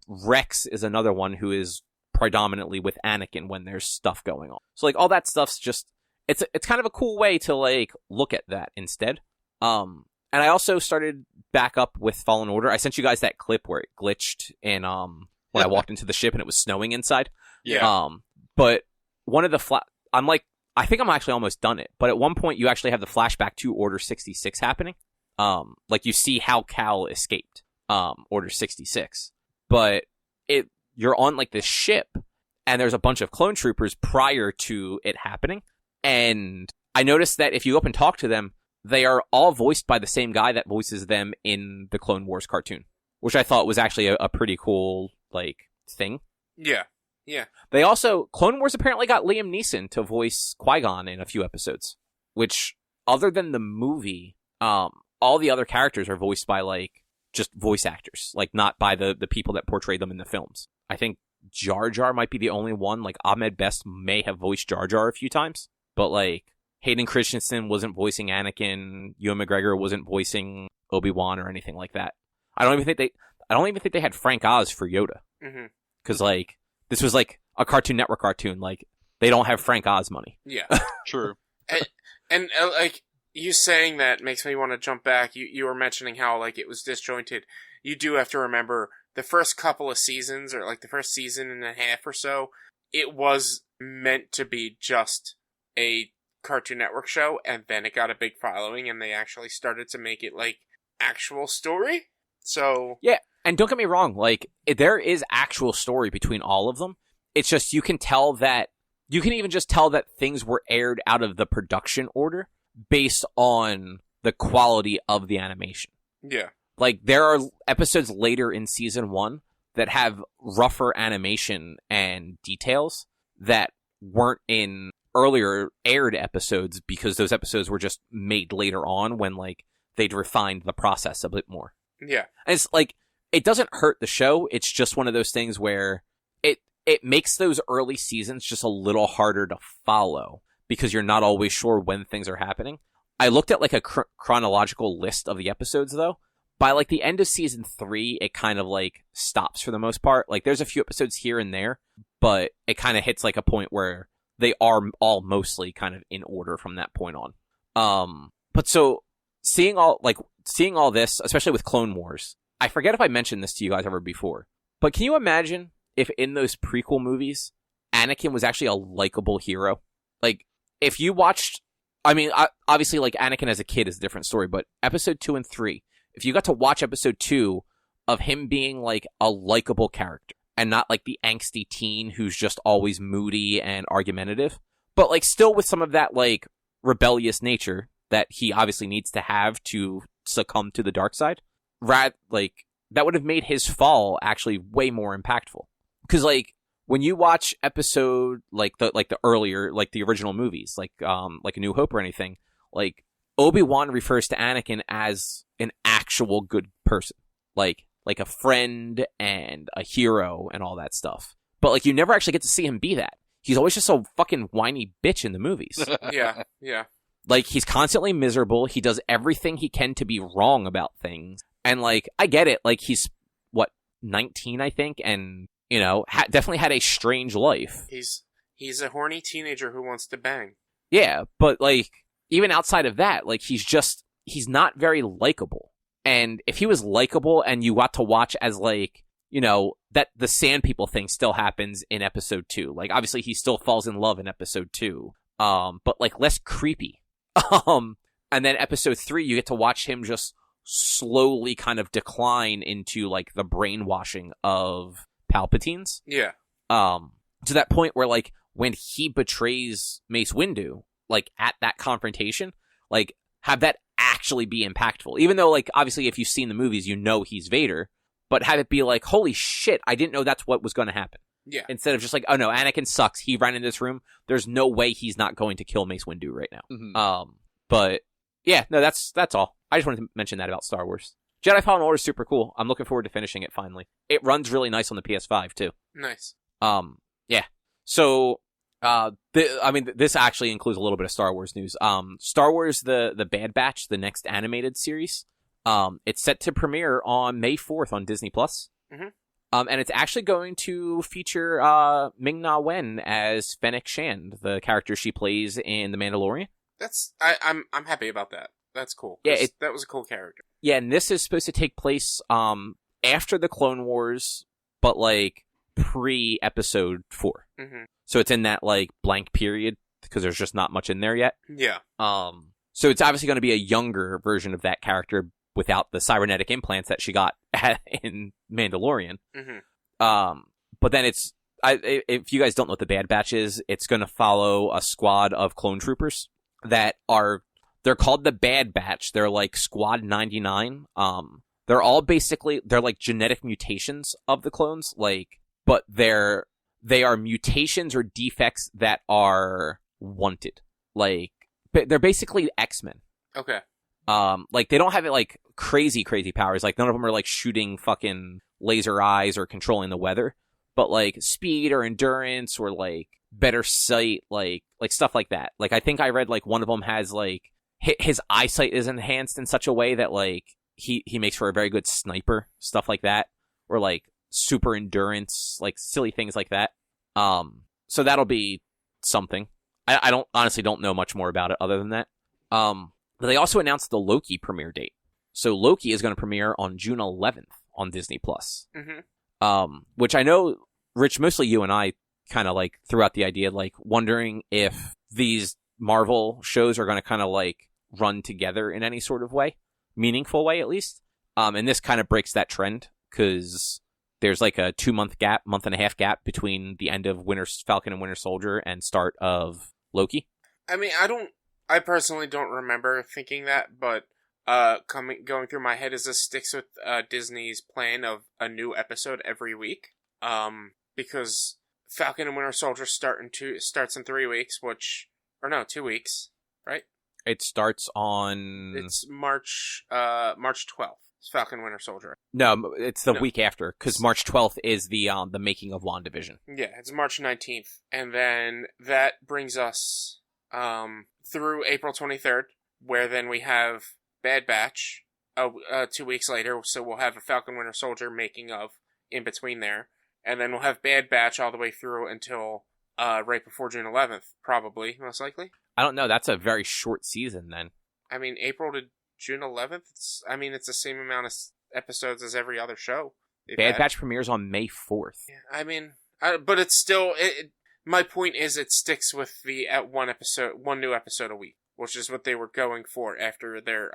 Rex is another one who is predominantly with Anakin when there's stuff going on. So, like, all that stuff's just, it's kind of a cool way to, like, look at that instead. And I also started back up with Fallen Order. I sent you guys that clip where it glitched in when I walked into the ship and it was snowing inside. Yeah. But one of the I think I'm actually almost done it. But at one point you actually have the flashback to Order 66 happening. Like, you see how Cal escaped Order 66. But you're on, like, this ship and there's a bunch of clone troopers prior to it happening. And I noticed that if you go up and talk to them, they are all voiced by the same guy that voices them in the Clone Wars cartoon, which I thought was actually a pretty cool, like, thing. Yeah. Yeah. They also, Clone Wars apparently got Liam Neeson to voice Qui-Gon in a few episodes, which, other than the movie, all the other characters are voiced by, like, just voice actors, like, not by the people that portray them in the films. I think Jar Jar might be the only one. Like, Ahmed Best may have voiced Jar Jar a few times, but, like, Hayden Christensen wasn't voicing Anakin, Ewan McGregor wasn't voicing Obi-Wan or anything like that. I don't even think they had Frank Oz for Yoda. Mm-hmm. Because, like, this was, like, a Cartoon Network cartoon. Like, they don't have Frank Oz money. Yeah. True. And like, you saying that makes me want to jump back. You were mentioning how, like, it was disjointed. You do have to remember the first couple of seasons, or, like, the first season and a half or so, it was meant to be just a Cartoon Network show, and then it got a big following, and they actually started to make it, like, actual story. So... Yeah, and don't get me wrong, like, there is actual story between all of them. It's just, you can even just tell that things were aired out of the production order based on the quality of the animation. Yeah. Like, there are episodes later in season 1 that have rougher animation and details that weren't in earlier aired episodes, because those episodes were just made later on when, like, they'd refined the process a bit more. Yeah. And it's like, it doesn't hurt the show. It's just one of those things where it makes those early seasons just a little harder to follow, because you're not always sure when things are happening. I looked at, like, a chronological list of the episodes, though. By, like, the end of season 3, it kind of, like, stops for the most part. Like, there's a few episodes here and there, but it kind of hits, like, a point where they are all mostly kind of in order from that point on. But so, seeing all this, especially with Clone Wars, I forget if I mentioned this to you guys ever before, but can you imagine if in those prequel movies, Anakin was actually a likable hero? Like, if you watched, I mean, obviously, like, Anakin as a kid is a different story, but episode 2 and 3, if you got to watch episode 2 of him being, like, a likable character, and not, like, the angsty teen who's just always moody and argumentative, but, like, still with some of that, like, rebellious nature that he obviously needs to have to succumb to the dark side, like, that would have made his fall actually way more impactful. Because, like, when you watch episode, like the earlier, like, the original movies, like A New Hope or anything, like, Obi-Wan refers to Anakin as an actual good person. Like a friend and a hero and all that stuff. But, like, you never actually get to see him be that. He's always just a fucking whiny bitch in the movies. Yeah. Like, he's constantly miserable. He does everything he can to be wrong about things. And, like, I get it. Like, he's, 19, I think? And, you know, definitely had a strange life. He's a horny teenager who wants to bang. Yeah, but, like, even outside of that, like, he's not very likable. And if he was likable and you got to watch as, like, you know, that the Sand People thing still happens in episode 2. Like, obviously he still falls in love in episode 2. But, like, less creepy. And then episode 3, you get to watch him just slowly kind of decline into, like, the brainwashing of Palpatines. Yeah. To that point where, like, when he betrays Mace Windu, like, at that confrontation, like, have that actually be impactful. Even though, like, obviously if you've seen the movies, you know he's Vader, but have it be like, holy shit, I didn't know that's what was going to happen. Yeah. Instead of just like, oh no, Anakin sucks. He ran in this room. There's no way he's not going to kill Mace Windu right now. Mm-hmm. But yeah, no, that's all. I just wanted to mention that about Star Wars. Jedi Fallen Order is super cool. I'm looking forward to finishing it finally. It runs really nice on the PS5 too. Nice. Yeah. So, this actually includes a little bit of Star Wars news. Star Wars, the Bad Batch, the next animated series, it's set to premiere on May 4th on Disney Plus. Mm-hmm. And it's actually going to feature Ming-Na Wen as Fennec Shand, the character she plays in The Mandalorian. I'm happy about that. That's cool. Yeah, that was a cool character. Yeah, and this is supposed to take place after the Clone Wars, but like pre-episode 4. Mm-hmm. So it's in that like blank period because there's just not much in there yet. Yeah. So it's obviously going to be a younger version of that character without the cybernetic implants that she got in Mandalorian. Mm-hmm. But then if you guys don't know what the Bad Batch is, it's going to follow a squad of clone troopers that they're called the Bad Batch. They're like Squad 99. They're all basically, they're like genetic mutations of the clones, like, but they're they are mutations or defects that are wanted. Like, they're basically X-Men. Okay. Like, they don't have it, like, crazy powers. Like, none of them are, like, shooting fucking laser eyes or controlling the weather. But, like, speed or endurance or, like, better sight, like stuff like that. Like, I think I read, like, one of them has, like, his eyesight is enhanced in such a way that, like, he makes for a very good sniper. Stuff like that. Or, like, super endurance, like, silly things like that. So that'll be something. I honestly don't know much more about it other than that. But they also announced the Loki premiere date. So Loki is going to premiere on June 11th on Disney+. Mm-hmm. Which I know, Rich, mostly you and I kind of like threw out the idea, like wondering if these Marvel shows are going to kind of like run together in any sort of way, meaningful way at least. And this kind of breaks that trend because there's like a 2-month gap, month and a half gap between the end of Falcon and Winter Soldier and start of Loki. I mean, I personally don't remember thinking that, but going through my head is this sticks with Disney's plan of a new episode every week. Because Falcon and Winter Soldier starts in 3 weeks, 2 weeks, right? It starts on... It's March 12th. It's Falcon Winter Soldier. No, it's the week after, because March 12th is the making of WandaVision. Yeah, it's March 19th. And then that brings us through April 23rd, where then we have Bad Batch 2 weeks later, so we'll have a Falcon Winter Soldier making of in between there. And then we'll have Bad Batch all the way through until right before June 11th, probably, most likely. I don't know, that's a very short season then. I mean, April to June 11th, it's the same amount of episodes as every other show. Bad Batch premieres on May 4th. Yeah, I mean, but it's still... my point is it sticks with the one new episode a week, which is what they were going for after their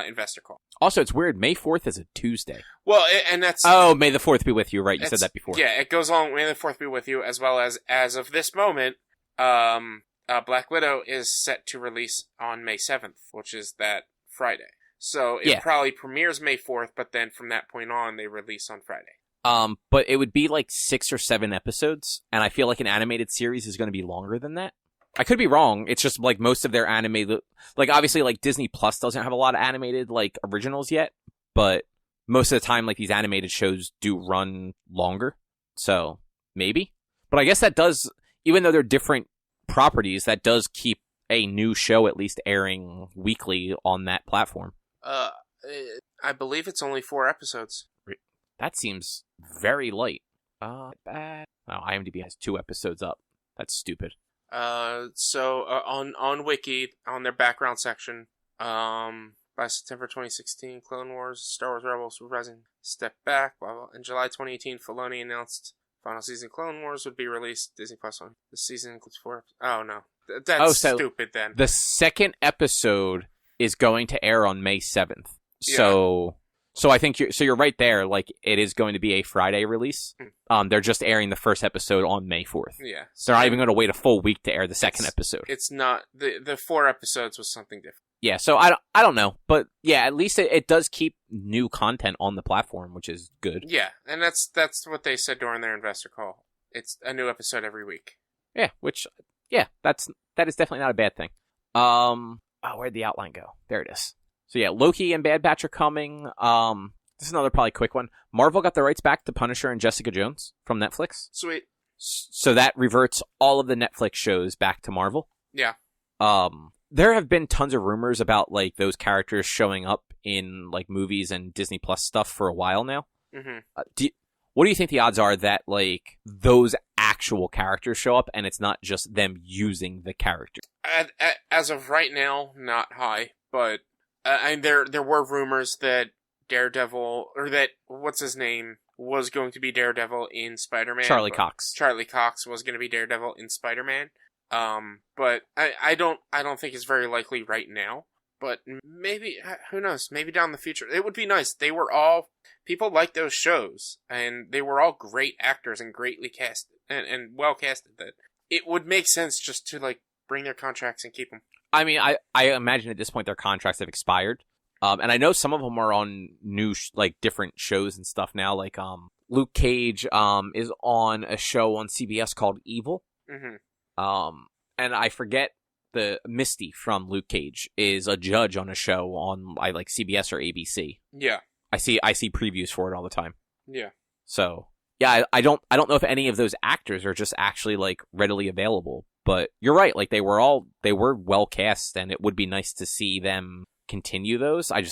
investor call. Also, it's weird. May 4th is a Tuesday. Well, and that's... Oh, May the 4th be with you, right? You said that before. Yeah, it goes along, May the 4th be with you, as well as of this moment, Black Widow is set to release on May 7th, which is that Friday. So it probably premieres May 4th, but then from that point on, they release on Friday. But it would be like 6 or 7 episodes, and I feel like an animated series is going to be longer than that. I could be wrong. It's just like most of their animated, like obviously like Disney Plus doesn't have a lot of animated like originals yet, but most of the time like these animated shows do run longer. So maybe, but I guess that does, even though they're different properties, that does keep a new show at least airing weekly on that platform. I believe it's only 4 episodes. That seems very light. Bad. Oh, IMDb has 2 episodes up. That's stupid. So on Wiki, on their background section, by September 2016, Clone Wars, Star Wars Rebels were rising step back, blah, blah. In July 2018, Filoni announced final season Clone Wars would be released Disney Plus on. The season includes 4 episodes. Oh, no. That's stupid then. The second episode is going to air on May 7th. Yeah. So I think you're right there. Like, it is going to be a Friday release. They're just airing the first episode on May 4th. Yeah. So they're not even going to wait a full week to air the second episode. It's not the 4 episodes was something different. Yeah. So I don't know, but yeah, at least it does keep new content on the platform, which is good. Yeah, and that's what they said during their investor call. It's a new episode every week. Yeah. That is definitely not a bad thing. Where'd the outline go? There it is. So yeah, Loki and Bad Batch are coming. This is another probably quick one. Marvel got the rights back to Punisher and Jessica Jones from Netflix. Sweet. So that reverts all of the Netflix shows back to Marvel. Yeah. There have been tons of rumors about like those characters showing up in like movies and Disney Plus stuff for a while now. Mm-hmm. What do you think the odds are that like those actual characters show up and it's not just them using the character? As of right now, not high, but and there were rumors that Daredevil, or that what's his name, was going to be Daredevil in Spider-Man. Charlie Cox was going to be Daredevil in Spider-Man. But I don't think it's very likely right now. But maybe, who knows? Maybe down the future, it would be nice. People like those shows, and they were all great actors and greatly casted and well casted. That it would make sense just to like bring their contracts and keep them. I mean, I imagine at this point their contracts have expired. And I know some of them are on new, like different shows and stuff now. Like, Luke Cage is on a show on CBS called Evil. Mm-hmm. And I forget the Misty from Luke Cage is a judge on a show on like CBS or ABC. Yeah. I see previews for it all the time. Yeah. So yeah, I don't know if any of those actors are just actually like readily available. But you're right, like they were well cast, and it would be nice to see them continue those. I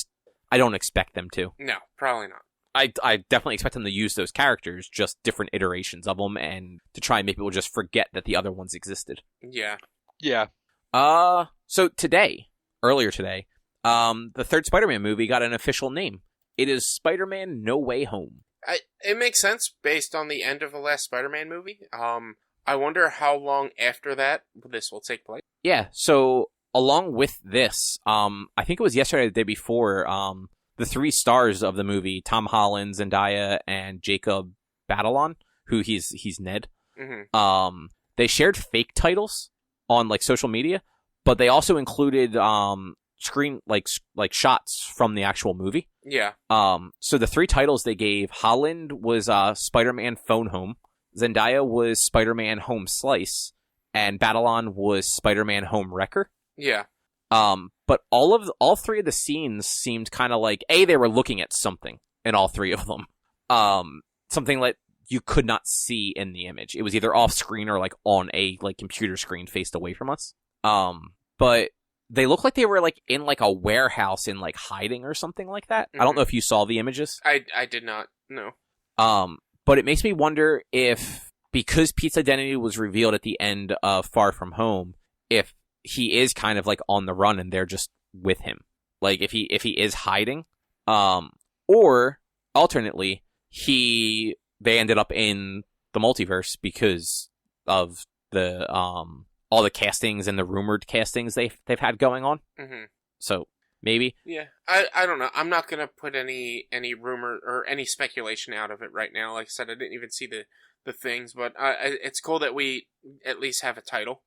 don't expect them to. No, probably not. I definitely expect them to use those characters, just different iterations of them, and to try and make people just forget that the other ones existed. Yeah. Yeah. So earlier today, the third Spider-Man movie got an official name. It is Spider-Man No Way Home. It makes sense based on the end of the last Spider-Man movie. I wonder how long after that this will take place. Yeah, so along with this, I think it was yesterday or the day before, the 3 stars of the movie, Tom Holland, Zendaya, and Jacob Batalon, who he's Ned, Mm-hmm. They shared fake titles on like social media, but they also included screen like shots from the actual movie. Yeah. So the 3 titles they gave, Holland was Spider-Man Phone Home, Zendaya was Spider-Man Home Slice, and Batalon was Spider-Man Home Wrecker. Yeah. But all 3 of the scenes seemed kind of like they were looking at something in all 3 of them. Something that you could not see in the image. It was either off screen or like on a like computer screen faced away from us. But they looked like they were like in like a warehouse in like hiding or something like that. Mm-hmm. I don't know if you saw the images. I did not. No. But it makes me wonder if, because Pete's identity was revealed at the end of Far From Home, if he is kind of like on the run and they're just with him. Like if he is hiding. Or alternately, they ended up in the multiverse because of the all the castings and the rumored castings they've had going on. Mm-hmm. So maybe. Yeah, I don't know. I'm not gonna put any rumor or any speculation out of it right now. Like I said, I didn't even see the things, but it's cool that we at least have a title.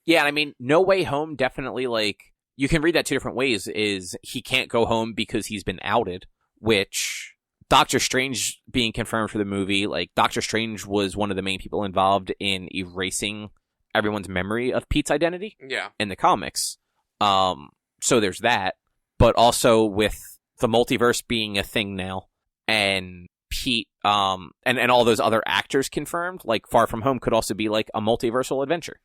Yeah, I mean, No Way Home definitely, like, you can read that 2 different ways. Is he can't go home because he's been outed, which Doctor Strange being confirmed for the movie, like, Doctor Strange was one of the main people involved in erasing everyone's memory of Pete's identity. Yeah. In the comics. So there's that, but also with the multiverse being a thing now, and Pete, and all those other actors confirmed, like Far From Home could also be like a multiversal adventure.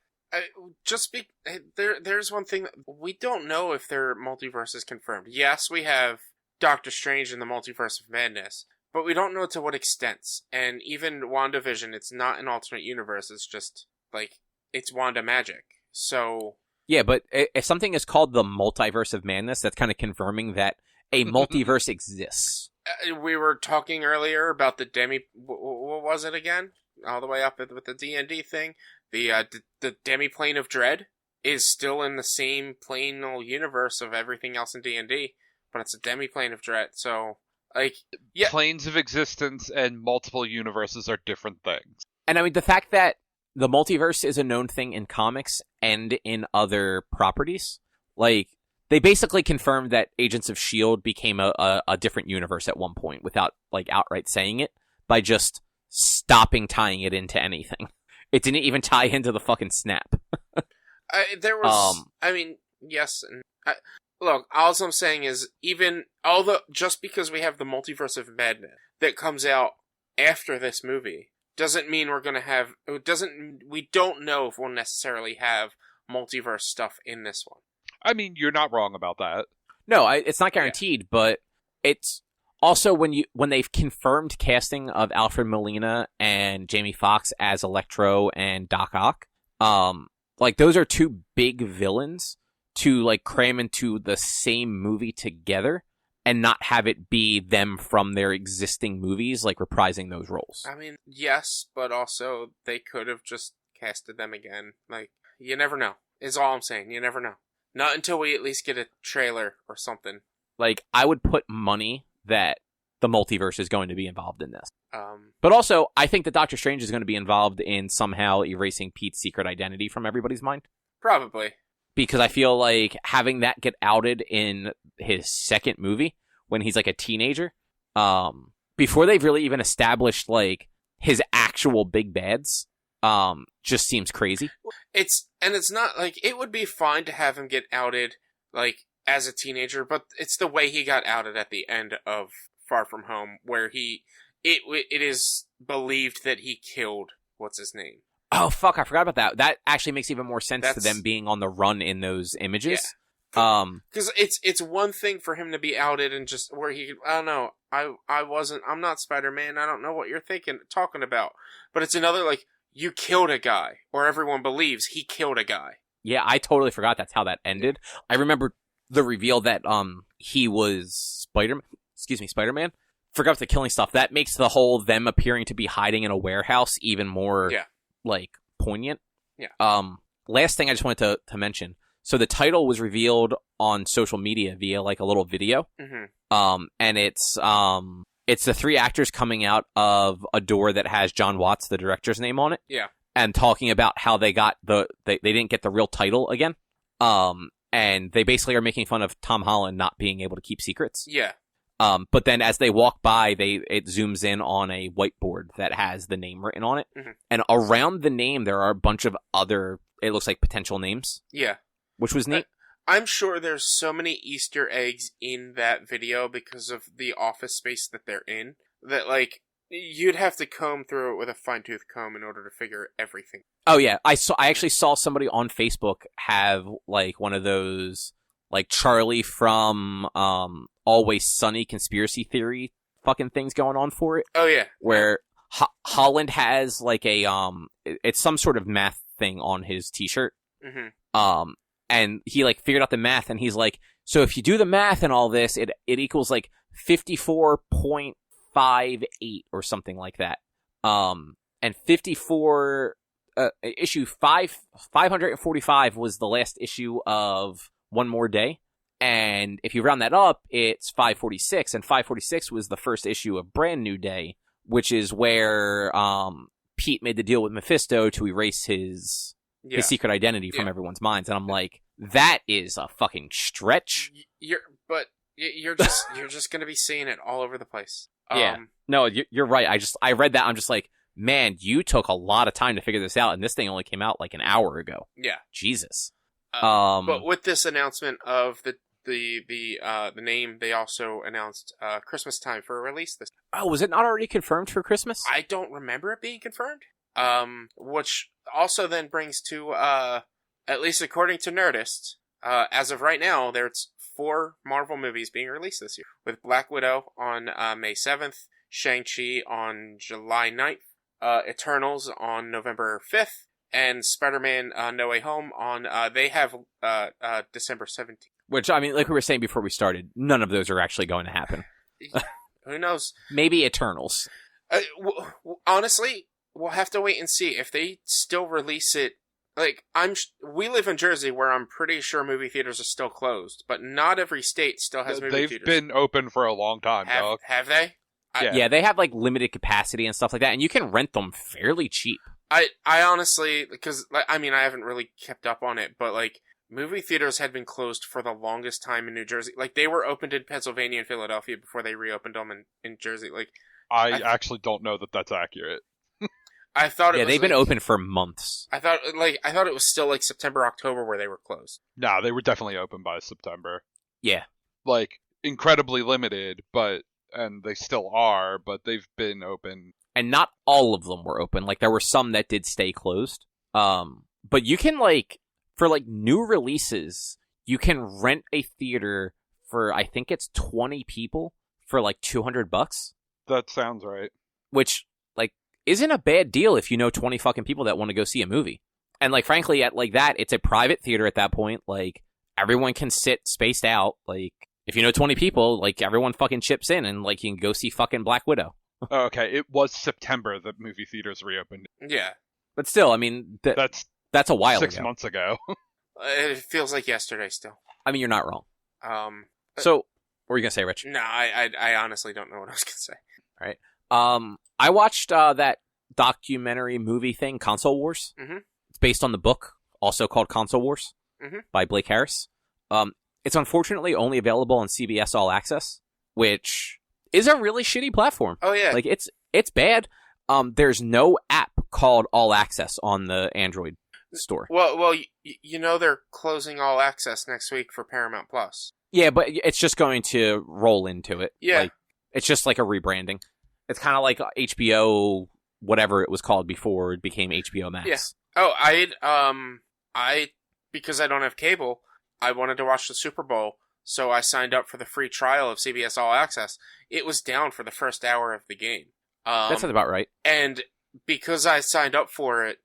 There's one thing that we don't know if their multiverse is confirmed. Yes, we have Doctor Strange in the Multiverse of Madness, but we don't know to what extent. And even WandaVision, it's not an alternate universe. It's just like it's Wanda magic. So. Yeah, but if something is called the Multiverse of Madness, that's kind of confirming that a multiverse exists. We were talking earlier about the what was it again? All the way up with the D&D thing. The demi-plane of dread is still in the same planal universe of everything else in D&D, but it's a demi-plane of dread. So, like, yeah. Planes of existence and multiple universes are different things. And I mean, the fact that the multiverse is a known thing in comics and in other properties. Like, they basically confirmed that Agents of S.H.I.E.L.D. became a different universe at one point without, like, outright saying it, by just stopping tying it into anything. It didn't even tie into the fucking snap. There was, I mean, yes, and look, all I'm saying is, just because we have the Multiverse of Madness that comes out after this movie, doesn't mean we're gonna have. We don't know if we'll necessarily have multiverse stuff in this one. I mean, you're not wrong about that. No, it's not guaranteed, but it's also when they've confirmed casting of Alfred Molina and Jamie Foxx as Electro and Doc Ock. Like, those are 2 big villains to like cram into the same movie together and not have it be them from their existing movies, like, reprising those roles. I mean, yes, but also they could have just casted them again. Like, you never know, is all I'm saying. You never know. Not until we at least get a trailer or something. Like, I would put money that the multiverse is going to be involved in this. But also, I think that Doctor Strange is going to be involved in somehow erasing Pete's secret identity from everybody's mind. Probably. Because I feel like having that get outed in his second movie, when he's like a teenager, before they've really even established like his actual big bads, just seems crazy. It's not like it would be fine to have him get outed like as a teenager, but it's the way he got outed at the end of Far From Home, where it is believed that he killed what's his name. Oh fuck, I forgot about that. That actually makes even more sense to them being on the run in those images. Yeah. Because it's one thing for him to be outed and just where he, I don't know, I'm not Spider-Man, I don't know what you're talking about. But it's another, like, you killed a guy, or everyone believes he killed a guy. Yeah, I totally forgot that's how that ended. I remember the reveal that he was Spider-Man. Forgot the killing stuff. That makes the whole them appearing to be hiding in a warehouse even more like poignant. Yeah. Last thing I just wanted to mention. So the title was revealed on social media via like a little video. Mm-hmm. And it's the three actors coming out of a door that has John Watts, the director's name on it. Yeah. And talking about how they got they didn't get the real title again. And they basically are making fun of Tom Holland not being able to keep secrets. Yeah. But then as they walk by, it zooms in on a whiteboard that has the name written on it. Mm-hmm. And around the name, there are a bunch of other, it looks like potential names. Yeah. Which was neat. I'm sure there's so many Easter eggs in that video because of the office space that they're in that, like, you'd have to comb through it with a fine-tooth comb in order to figure everything. Oh, yeah. I actually saw somebody on Facebook have, like, one of those, like, Charlie from Always Sunny conspiracy theory fucking things going on for it. Oh, yeah. Where Holland has, like, it's some sort of math thing on his t-shirt. Mm-hmm. And he, like, figured out the math, and he's like, so if you do the math and all this, it equals, like, 54.58 or something like that. And 54, issue 545 was the last issue of One More Day. And if you round that up, it's 546, and 546 was the first issue of Brand New Day, which is where, Pete made the deal with Mephisto to erase his secret identity from everyone's minds, and I'm like, that is a fucking stretch. You're just gonna be seeing it all over the place. No, you're right. I read that. I'm just like, man, you took a lot of time to figure this out, and this thing only came out like an hour ago. Yeah, Jesus. But with this announcement of the name, they also announced Christmas time for a release this. Oh, was it not already confirmed for Christmas? I don't remember it being confirmed. Which also then brings to, at least according to Nerdist, as of right now, there's 4 Marvel movies being released this year. With Black Widow on May 7th, Shang-Chi on July 9th, Eternals on November 5th, and Spider-Man No Way Home on, they have December 17th. Which, I mean, like we were saying before we started, none of those are actually going to happen. Who knows? Maybe Eternals. Honestly, we'll have to wait and see if they still release it. Like, we live in Jersey, where I'm pretty sure movie theaters are still closed, but not every state still has movie theaters. They've been open for a long time, dog. Have they? Yeah, they have, like, limited capacity and stuff like that, and you can rent them fairly cheap. I honestly, because, I mean, I haven't really kept up on it, but, like, movie theaters had been closed for the longest time in New Jersey. Like, they were opened in Pennsylvania and Philadelphia before they reopened them in Jersey. Like, I actually don't know that that's accurate. I thought it was, they've been open for months. I thought it was still like September, October where they were closed. Nah, they were definitely open by September. Yeah. Like, incredibly limited, and they still are, but they've been open. And not all of them were open. Like, there were some that did stay closed. But you can, like, for, like, new releases, you can rent a theater for, I think it's 20 people for, like, $200. That sounds right. Which, like, isn't a bad deal if you know 20 fucking people that want to go see a movie. And, like, frankly, at, like, that, it's a private theater at that point. Like, everyone can sit spaced out. Like, if you know 20 people, like, everyone fucking chips in and, like, you can go see fucking Black Widow. Oh, okay, it was September that movie theaters reopened. Yeah. But still, I mean, that's a while ago. 6 months ago. It feels like yesterday still. I mean, you're not wrong. So, what were you going to say, Rich? No, I honestly don't know what I was going to say. All right. I watched that documentary movie thing, Console Wars. Mm-hmm. It's based on the book, also called Console Wars, by Blake Harris. It's unfortunately only available on CBS All Access, which is a really shitty platform. Oh yeah. Like it's bad. There's no app called All Access on the Android store. Well, you know they're closing All Access next week for Paramount Plus. Yeah, but it's just going to roll into it. Yeah. Like, it's just like a rebranding. It's kind of like HBO, whatever it was called before it became HBO Max. Yeah. Oh, because I don't have cable, I wanted to watch the Super Bowl, so I signed up for the free trial of CBS All Access. It was down for the first hour of the game. That sounds about right. And because I signed up for it,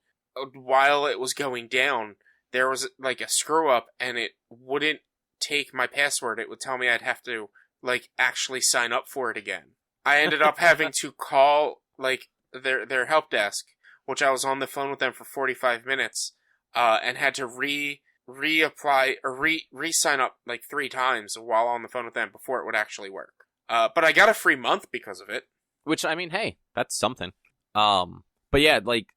while it was going down, there was like a screw up, and it wouldn't take my password. It would tell me I'd have to like actually sign up for it again. I ended up having to call like their help desk, which I was on the phone with them for 45 minutes, and had to reapply or re-sign up like 3 times while on the phone with them before it would actually work. But I got a free month because of it. Which, I mean, hey, that's something. But yeah, like,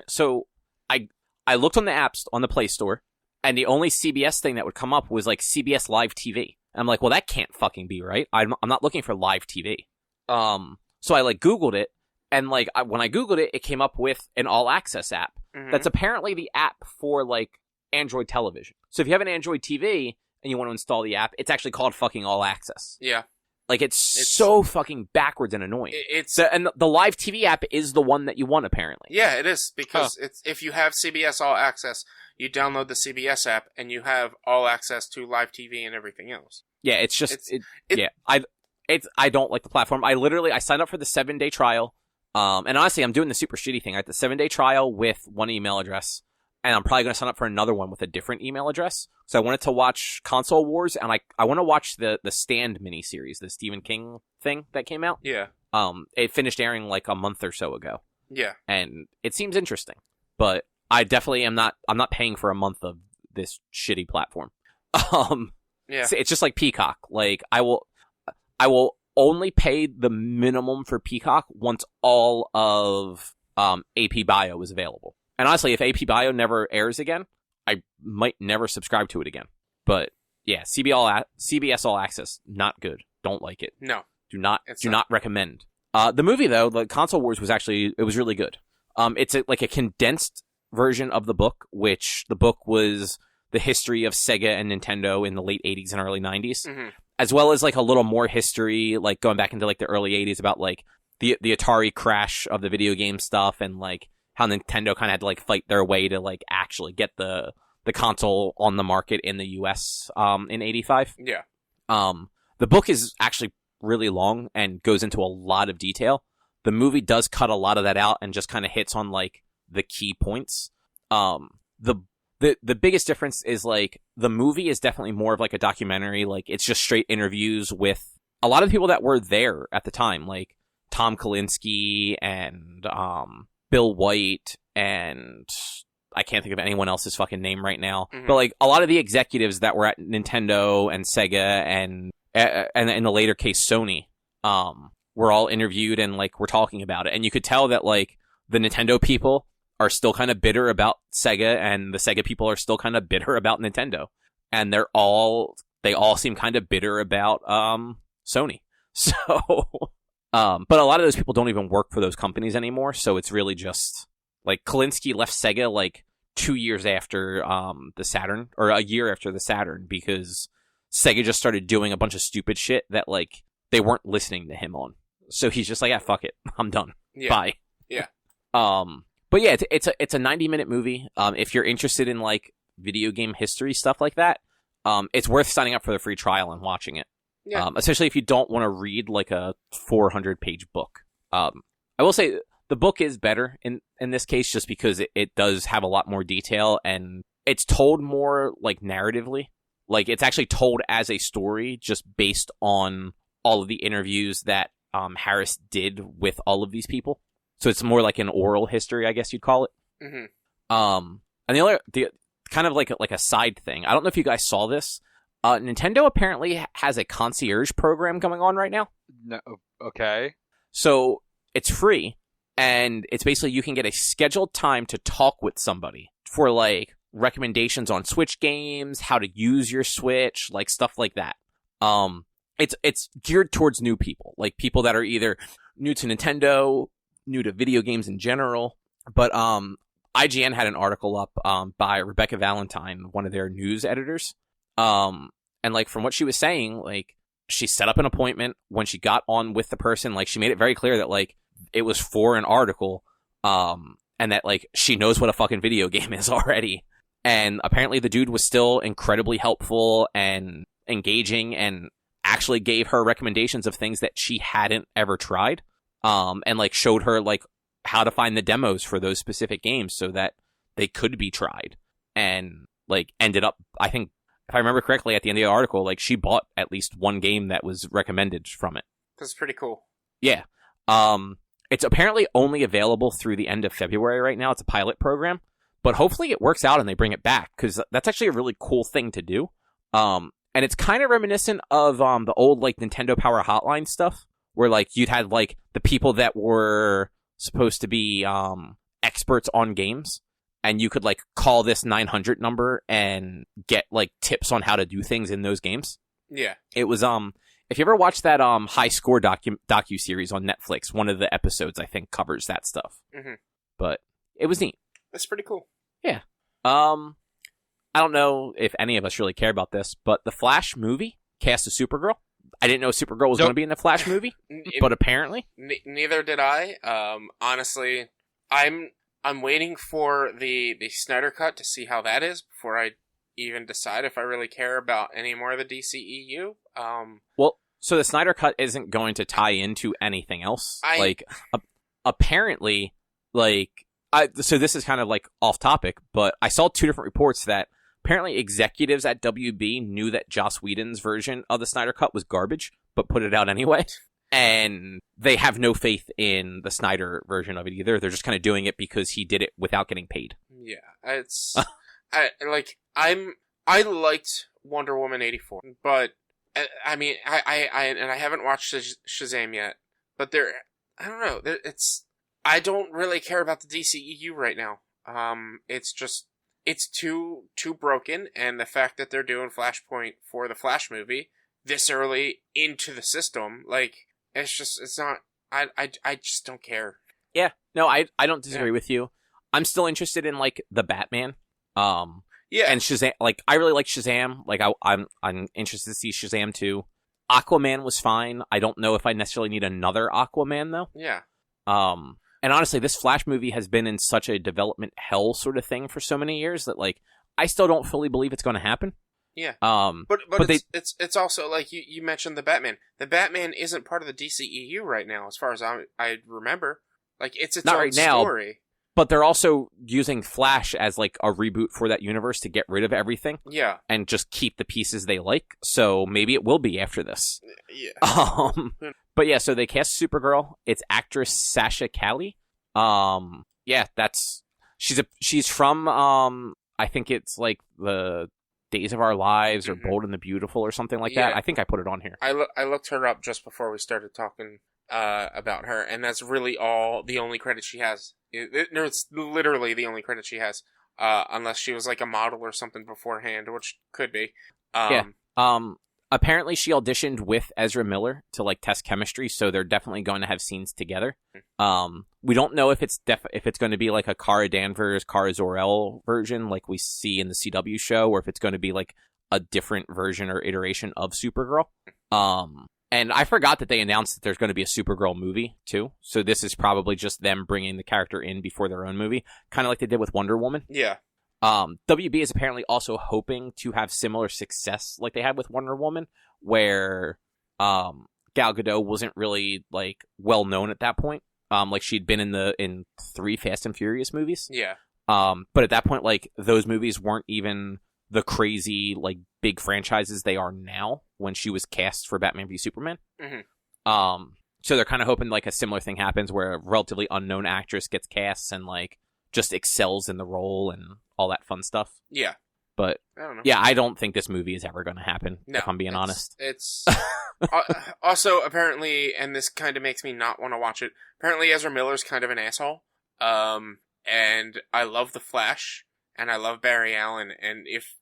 so I looked on the apps on the Play Store, and the only CBS thing that would come up was like CBS Live TV. And I'm like, well, that can't fucking be right. I'm not looking for live TV. So I like Googled it, and like when I Googled it, it came up with an All Access app. Mm-hmm. That's apparently the app for like Android television. So if you have an Android TV and you want to install the app, it's actually called fucking All Access. Yeah. Like, it's so fucking backwards and annoying. And the live TV app is the one that you want, apparently. Yeah, it is, because it's if you have CBS All Access, you download the CBS app, and you have all access to live TV and everything else. Yeah, it's just... I don't like the platform. I signed up for the 7-day trial, and honestly, I'm doing the super shitty thing. I have the 7-day trial with one email address, and I'm probably going to sign up for another one with a different email address. So I wanted to watch Console Wars, and I want to watch the Stand miniseries, the Stephen King thing that came out. Yeah. It finished airing like a month or so ago. Yeah. And it seems interesting, but I definitely I'm not paying for a month of this shitty platform. Yeah. It's just like Peacock. Like, I will only pay the minimum for Peacock once all of AP Bio is available. And honestly, if AP Bio never airs again, I might never subscribe to it again. But yeah, CBS All Access, not good. Don't like it. No. Do not recommend. The movie, though, the Console Wars was really good. It's like a condensed version of the book, which the book was the history of Sega and Nintendo in the late 80s and early 90s, mm-hmm. as well as like a little more history, like going back into like the early 80s about like the Atari crash of the video game stuff, and like how Nintendo kind of had to like fight their way to like actually get the console on the market in the US in 85. Yeah. The book is actually really long and goes into a lot of detail. The movie does cut a lot of that out and just kind of hits on like the key points. The biggest difference is like the movie is definitely more of like a documentary. Like, it's just straight interviews with a lot of people that were there at the time, like Tom Kalinske and Bill White, and I can't think of anyone else's fucking name right now. Mm-hmm. But like a lot of the executives that were at Nintendo and Sega and in the later case Sony were all interviewed, and like we're talking about it, and you could tell that like the Nintendo people are still kind of bitter about Sega, and the Sega people are still kind of bitter about Nintendo, and they all seem kind of bitter about Sony. So but a lot of those people don't even work for those companies anymore, so it's really just like Kalinske left Sega like 2 years after the Saturn, or a year after the Saturn, because Sega just started doing a bunch of stupid shit that like they weren't listening to him on. So he's just like, yeah, fuck it, I'm done. Yeah. Bye. Yeah. But yeah, it's a 90-minute movie. If you're interested in like video game history stuff like that, it's worth signing up for the free trial and watching it. Yeah. Especially if you don't want to read like a 400-page book. I will say the book is better in this case, just because it does have a lot more detail, and it's told more like narratively. Like, it's actually told as a story, just based on all of the interviews that Harris did with all of these people. So it's more like an oral history, I guess you'd call it. Mm-hmm. And the kind of like a side thing. I don't know if you guys saw this. Nintendo apparently has a concierge program going on right now. No, okay. So it's free, and it's basically you can get a scheduled time to talk with somebody for like recommendations on Switch games, how to use your Switch, like stuff like that. it's geared towards new people, like people that are either new to Nintendo, new to video games in general. But IGN had an article up by Rebecca Valentine, one of their news editors. And like from what she was saying, like she set up an appointment. When she got on with the person, like she made it very clear that like it was for an article, and that like she knows what a fucking video game is already. And apparently the dude was still incredibly helpful and engaging and actually gave her recommendations of things that she hadn't ever tried. And like showed her like how to find the demos for those specific games so that they could be tried. And like ended up, I think, if I remember correctly, at the end of the article, like she bought at least one game that was recommended from it. That's pretty cool. Yeah. It's apparently only available through the end of February right now. It's a pilot program, but hopefully it works out and they bring it back, because that's actually a really cool thing to do. And it's kind of reminiscent of the old like Nintendo Power Hotline stuff, where like you'd had like the people that were supposed to be experts on games, and you could like call this 900 number and get like tips on how to do things in those games. Yeah. It was if you ever watched that High Score docu-series on Netflix, one of the episodes I think covers that stuff. Mm-hmm. But it was neat. That's pretty cool. Yeah. I don't know if any of us really care about this, but the Flash movie cast a Supergirl. I didn't know Supergirl was going to be in the Flash movie, but apparently. Neither did I. Honestly, I'm waiting for the Snyder Cut to see how that is before I even decide if I really care about any more of the DCEU. Well, so the Snyder Cut isn't going to tie into anything else. Apparently, so this is kind of like off topic, but I saw two different reports that apparently executives at WB knew that Joss Whedon's version of the Snyder Cut was garbage, but put it out anyway. And they have no faith in the Snyder version of it either. They're just kind of doing it because he did it without getting paid. Yeah, it's I liked Wonder Woman 84, but I mean I haven't watched Shazam yet, but I don't know. I don't really care about the DCEU right now. It's too broken, and the fact that they're doing Flashpoint for the Flash movie this early into the system, like it's not. I just don't care. Yeah, no, I don't disagree with you. I'm still interested in like the Batman. Yeah, and Shazam. Like I really like Shazam. Like I'm interested to see Shazam too. Aquaman was fine. I don't know if I necessarily need another Aquaman though. Yeah. And honestly, this Flash movie has been in such a development hell sort of thing for so many years that like I still don't fully believe it's going to happen. Yeah. But it's also like you mentioned the Batman. The Batman isn't part of the DCEU right now, as far as I remember. Like it's not own right now, story. But they're also using Flash as like a reboot for that universe to get rid of everything. Yeah. And just keep the pieces they like. So maybe it will be after this. Yeah. But yeah, so they cast Supergirl. It's actress Sasha Calle. Yeah, she's from I think it's like the Days of Our Lives or Bold and the Beautiful or something like that. I think I put it on here. I looked her up just before we started talking about her, and that's really the only credit she has. It's literally the only credit she has, unless she was like a model or something beforehand, which could be. Apparently she auditioned with Ezra Miller to like test chemistry, so they're definitely going to have scenes together. We don't know if it's going to be like a Cara Danvers, Cara Zor-El version like we see in the CW show, or if it's going to be like a different version or iteration of Supergirl. And I forgot that they announced that there's going to be a Supergirl movie too. So this is probably just them bringing the character in before their own movie, kind of like they did with Wonder Woman. Yeah. WB is apparently also hoping to have similar success like they had with Wonder Woman, where Gal Gadot wasn't really like well known at that point. Like she'd been in 3 Fast and Furious movies. Yeah. But at that point, like those movies weren't even the crazy like big franchises they are now when she was cast for Batman v Superman. Mm-hmm. So they're kind of hoping like a similar thing happens where a relatively unknown actress gets cast and like just excels in the role and all that fun stuff. Yeah. But I don't know. Yeah, I don't think this movie is ever going to happen, if I'm being honest. It's also apparently, and this kind of makes me not want to watch it, apparently Ezra Miller's kind of an asshole. And I love The Flash, and I love Barry Allen, and if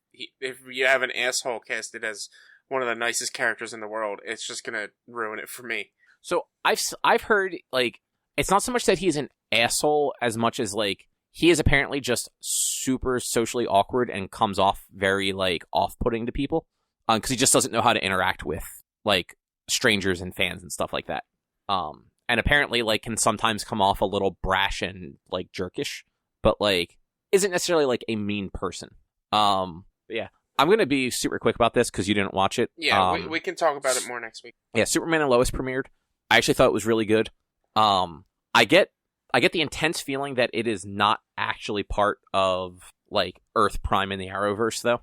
you have an asshole casted as one of the nicest characters in the world, it's just gonna ruin it for me. So I've heard, like, it's not so much that he's an asshole as much as, like, he is apparently just super socially awkward and comes off very, like, off-putting to people. Because he just doesn't know how to interact with, like, strangers and fans and stuff like that. And apparently, like, can sometimes come off a little brash and, like, jerkish. But, like, isn't necessarily, like, a mean person. Yeah. I'm going to be super quick about this because you didn't watch it. Yeah, we can talk about it more next week. Yeah, Superman and Lois premiered. I actually thought it was really good. I get the intense feeling that it is not actually part of, like, Earth Prime in the Arrowverse, though.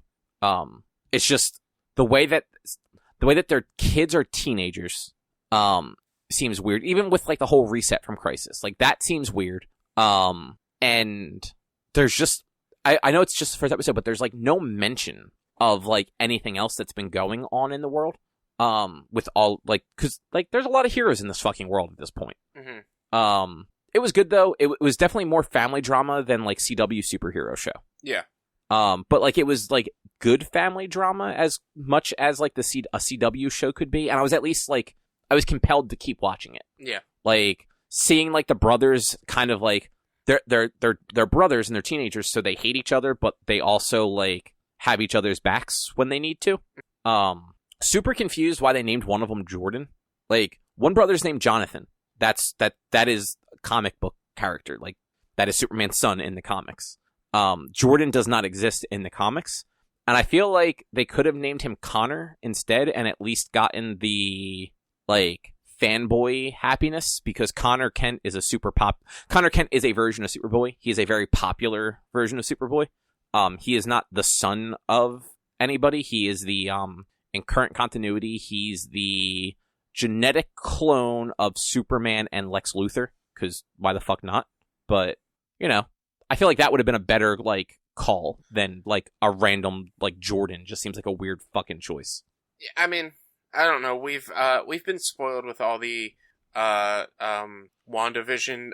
It's just the way that their kids are teenagers seems weird. Even with, like, the whole reset from Crisis, like, that seems weird. And there's just I know it's just the first episode, but there's, like, no mention of, like, anything else that's been going on in the world. With all, like, because, like, there's a lot of heroes in this fucking world at this point. Mm-hmm. It was good, though. It was definitely more family drama than, like, CW superhero show. Yeah. But, like, it was, like, good family drama as much as, like, a CW show could be. And I was at least, like, I was compelled to keep watching it. Yeah. Like, seeing, like, the brothers kind of, like, they're brothers and they're teenagers, so they hate each other, but they also, like, have each other's backs when they need to. Super confused why they named one of them Jordan. Like, one brother's named Jonathan. That is a comic book character. Like, that is Superman's son in the comics. Jordan does not exist in the comics. And I feel like they could have named him Connor instead and at least gotten the, like, fanboy happiness, because Connor Kent is Connor Kent is a version of Superboy. He is a very popular version of Superboy. He is not the son of anybody. He is the, in current continuity, he's the genetic clone of Superman and Lex Luthor, because why the fuck not? But, you know, I feel like that would have been a better, like, call than, like, a random, like, Jordan. Just seems like a weird fucking choice. I mean, I don't know. We've been spoiled with all the WandaVision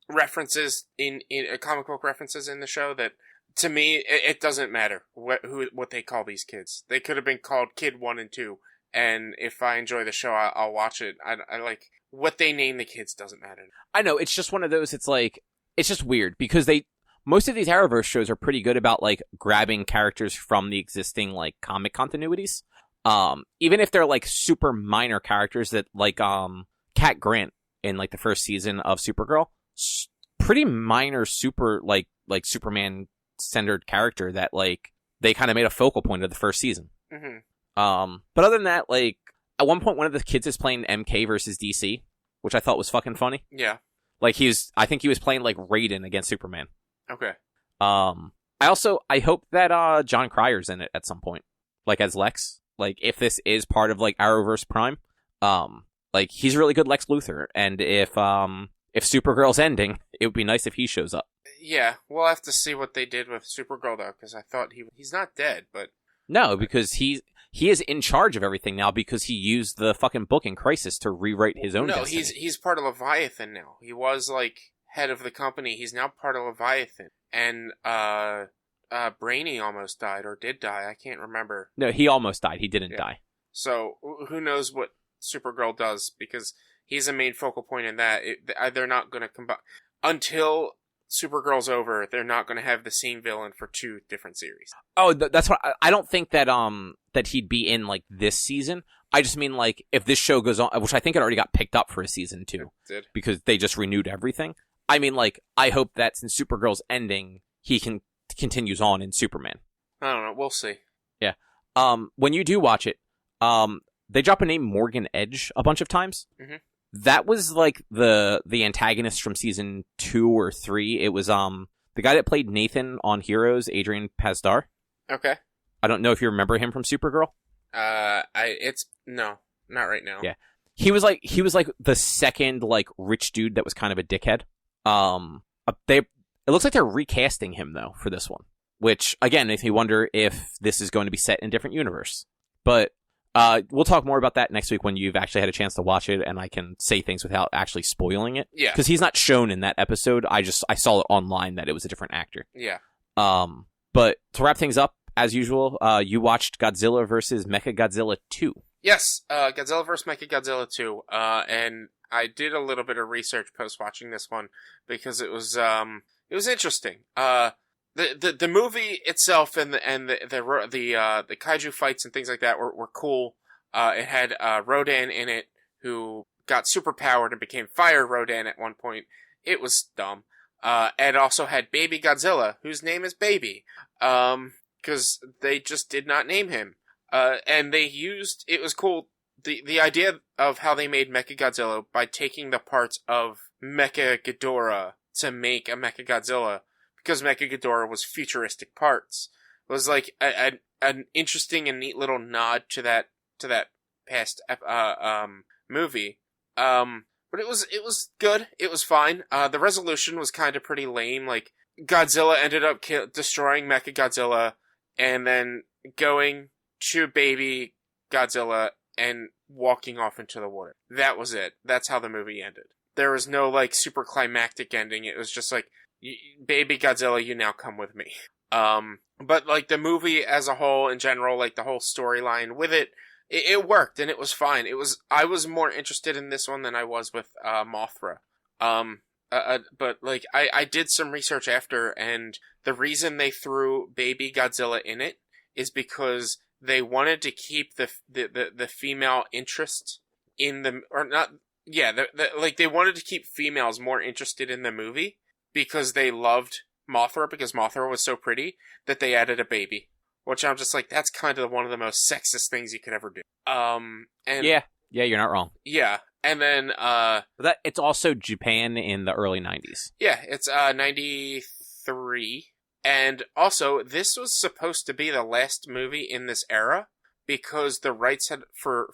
references in comic book references in the show that, to me, it doesn't matter what they call these kids. They could have been called Kid 1 and 2, and if I enjoy the show, I'll watch it. I like what they name the kids doesn't matter. I know, it's just one of those. It's like, it's just weird because most of these Arrowverse shows are pretty good about, like, grabbing characters from the existing, like, comic continuities. Even if they're, like, super minor characters that, like, Cat Grant in, like, the first season of Supergirl, pretty minor like Superman centered character that, like, they kind of made a focal point of the first season. Mm-hmm. But other than that, like, at one point one of the kids is playing MK versus DC, which I thought was fucking funny. Yeah. Like, I think he was playing, like, Raiden against Superman. Okay. I hope that John Cryer's in it at some point, like, as Lex. Like, if this is part of, like, Arrowverse Prime, like, he's a really good Lex Luthor, and if Supergirl's ending, it would be nice if he shows up. Yeah, we'll have to see what they did with Supergirl, though, because I thought he's not dead, but... No, because he is in charge of everything now because he used the fucking book in Crisis to rewrite his own destiny. No, he's part of Leviathan now. He was, like, head of the company. He's now part of Leviathan. And, Brainy almost died, or did die, I can't remember. No, he almost died. He didn't die. So, who knows what Supergirl does, because he's a main focal point in that. They're not going to combine... Until Supergirl's over, they're not going to have the same villain for 2 different series. Oh, that's what... I don't think that that he'd be in, like, this season. I just mean, like, if this show goes on, which I think it already got picked up for a season 2. It did. Because they just renewed everything. I mean, like, I hope that since Supergirl's ending, he continues on in Superman. I don't know. We'll see. Yeah. When you do watch it, they drop a name Morgan Edge a bunch of times. Mm-hmm. That was, like, the antagonist from season 2 or 3. It was the guy that played Nathan on Heroes, Adrian Pasdar. Okay. I don't know if you remember him from Supergirl. No, not right now. Yeah. He was like the second, like, rich dude that was kind of a dickhead. It looks like they're recasting him, though, for this one. Which, again, if you wonder if this is going to be set in a different universe. But we'll talk more about that next week when you've actually had a chance to watch it and I can say things without actually spoiling it. Yeah. Because he's not shown in that episode. I saw it online that it was a different actor. Yeah. But to wrap things up, as usual, you watched Godzilla vs. Mechagodzilla 2. Yes, Godzilla vs. Mechagodzilla 2, and I did a little bit of research post watching this one because it was interesting. The movie itself and the kaiju fights and things like that were cool. It had Rodan in it, who got superpowered and became Fire Rodan at one point. It was dumb. And also had Baby Godzilla, whose name is Baby, because they just did not name him. And they used, it was cool, the idea of how they made Mechagodzilla by taking the parts of Mecha Ghidorah to make a Mechagodzilla, because Mecha Ghidorah was futuristic parts, was like an interesting and neat little nod to that past movie. But it was good. It was fine. The resolution was kind of pretty lame. Like, Godzilla ended up destroying Mechagodzilla and then going to Baby Godzilla and walking off into the water. That was it. That's how the movie ended. There was no, like, super climactic ending. It was just like, Baby Godzilla, you now come with me. But, like, the movie as a whole, in general, like, the whole storyline with it, it worked, and it was fine. I was more interested in this one than I was with Mothra. But, like, I did some research after, and the reason they threw Baby Godzilla in it is because they wanted to keep the female interest in the, or not, yeah, like, they wanted to keep females more interested in the movie because they loved Mothra, because Mothra was so pretty, that they added a baby. Which I'm just like, that's kind of one of the most sexist things you could ever do. And yeah, you're not wrong. Yeah, and then that it's also Japan in the early 90s. Yeah, it's 93, and also this was supposed to be the last movie in this era because the rights for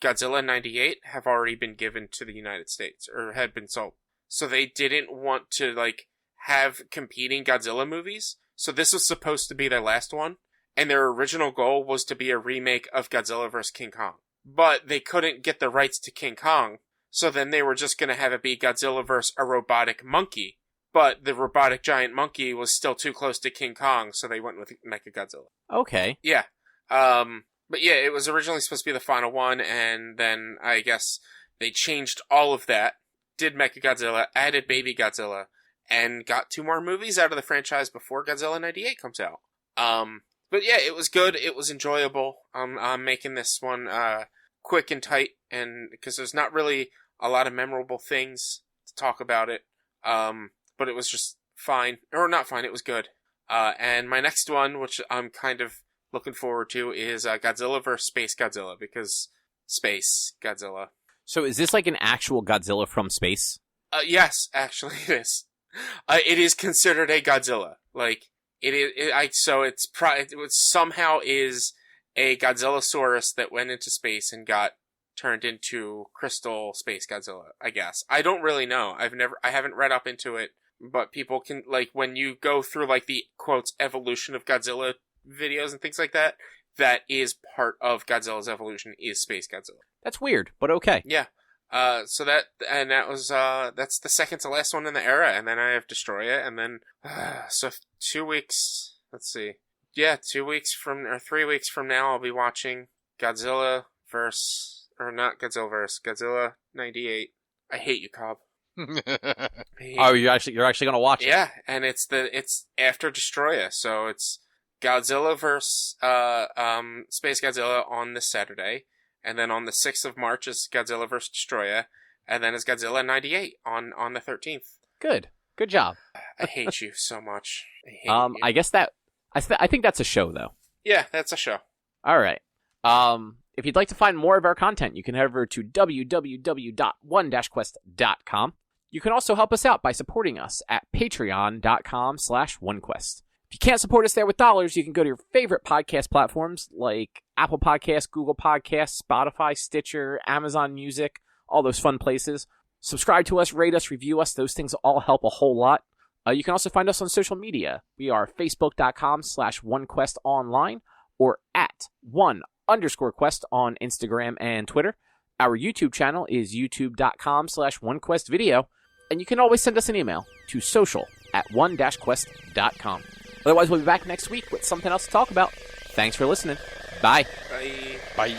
Godzilla 98 have already been given to the United States or had been sold. So they didn't want to like have competing Godzilla movies. So this was supposed to be their last one, and their original goal was to be a remake of Godzilla vs. King Kong. But they couldn't get the rights to King Kong, so then they were just going to have it be Godzilla vs. a robotic monkey. But the robotic giant monkey was still too close to King Kong, so they went with Mechagodzilla. Okay. Yeah. But yeah, it was originally supposed to be the final one, and then I guess they changed all of that, did Mechagodzilla, added Baby Godzilla, and got 2 more movies out of the franchise before Godzilla 98 comes out. But yeah, it was good. It was enjoyable. I'm making this one quick and tight, and because there's not really a lot of memorable things to talk about it. But it was just fine, or not fine. It was good. And my next one, which I'm kind of looking forward to, is Godzilla vs. Spacegodzilla, because space Godzilla. So is this like an actual Godzilla from space? Yes, actually it is. It is considered a Godzilla. Like, it somehow is a Godzillasaurus that went into space and got turned into Crystal Space Godzilla, I guess. I don't really know. I haven't read up into it, but people can, like, when you go through, like, the, quotes, evolution of Godzilla videos and things like that, that is part of Godzilla's evolution, is Space Godzilla. That's weird, but okay. Yeah. So that's the second to last one in the era, and then I have Destroya, and then, so 2 weeks, let's see. Yeah, 2 weeks or 3 weeks from now, I'll be watching Godzilla Godzilla 98. I hate you, Cobb. Oh, you're actually gonna watch it? Yeah, and it's after Destroya, so it's Godzilla vs. Space Godzilla on this Saturday. And then on the 6th of March is Godzilla vs. Destroya. And then is Godzilla 98 on the 13th. Good job. I hate you so much. I hate you. I guess I think that's a show, though. Yeah, that's a show. All right. If you'd like to find more of our content, you can head over to www.one-quest.com. You can also help us out by supporting us at patreon.com/onequest. If you can't support us there with dollars, you can go to your favorite podcast platforms like Apple Podcasts, Google Podcasts, Spotify, Stitcher, Amazon Music, all those fun places. Subscribe to us, rate us, review us. Those things all help a whole lot. You can also find us on social media. We are facebook.com/onequestonline or at @1_quest on Instagram and Twitter. Our YouTube channel is youtube.com/onequestvideo. And you can always send us an email to social@one-quest.com. Otherwise, we'll be back next week with something else to talk about. Thanks for listening. Bye. Bye. Bye.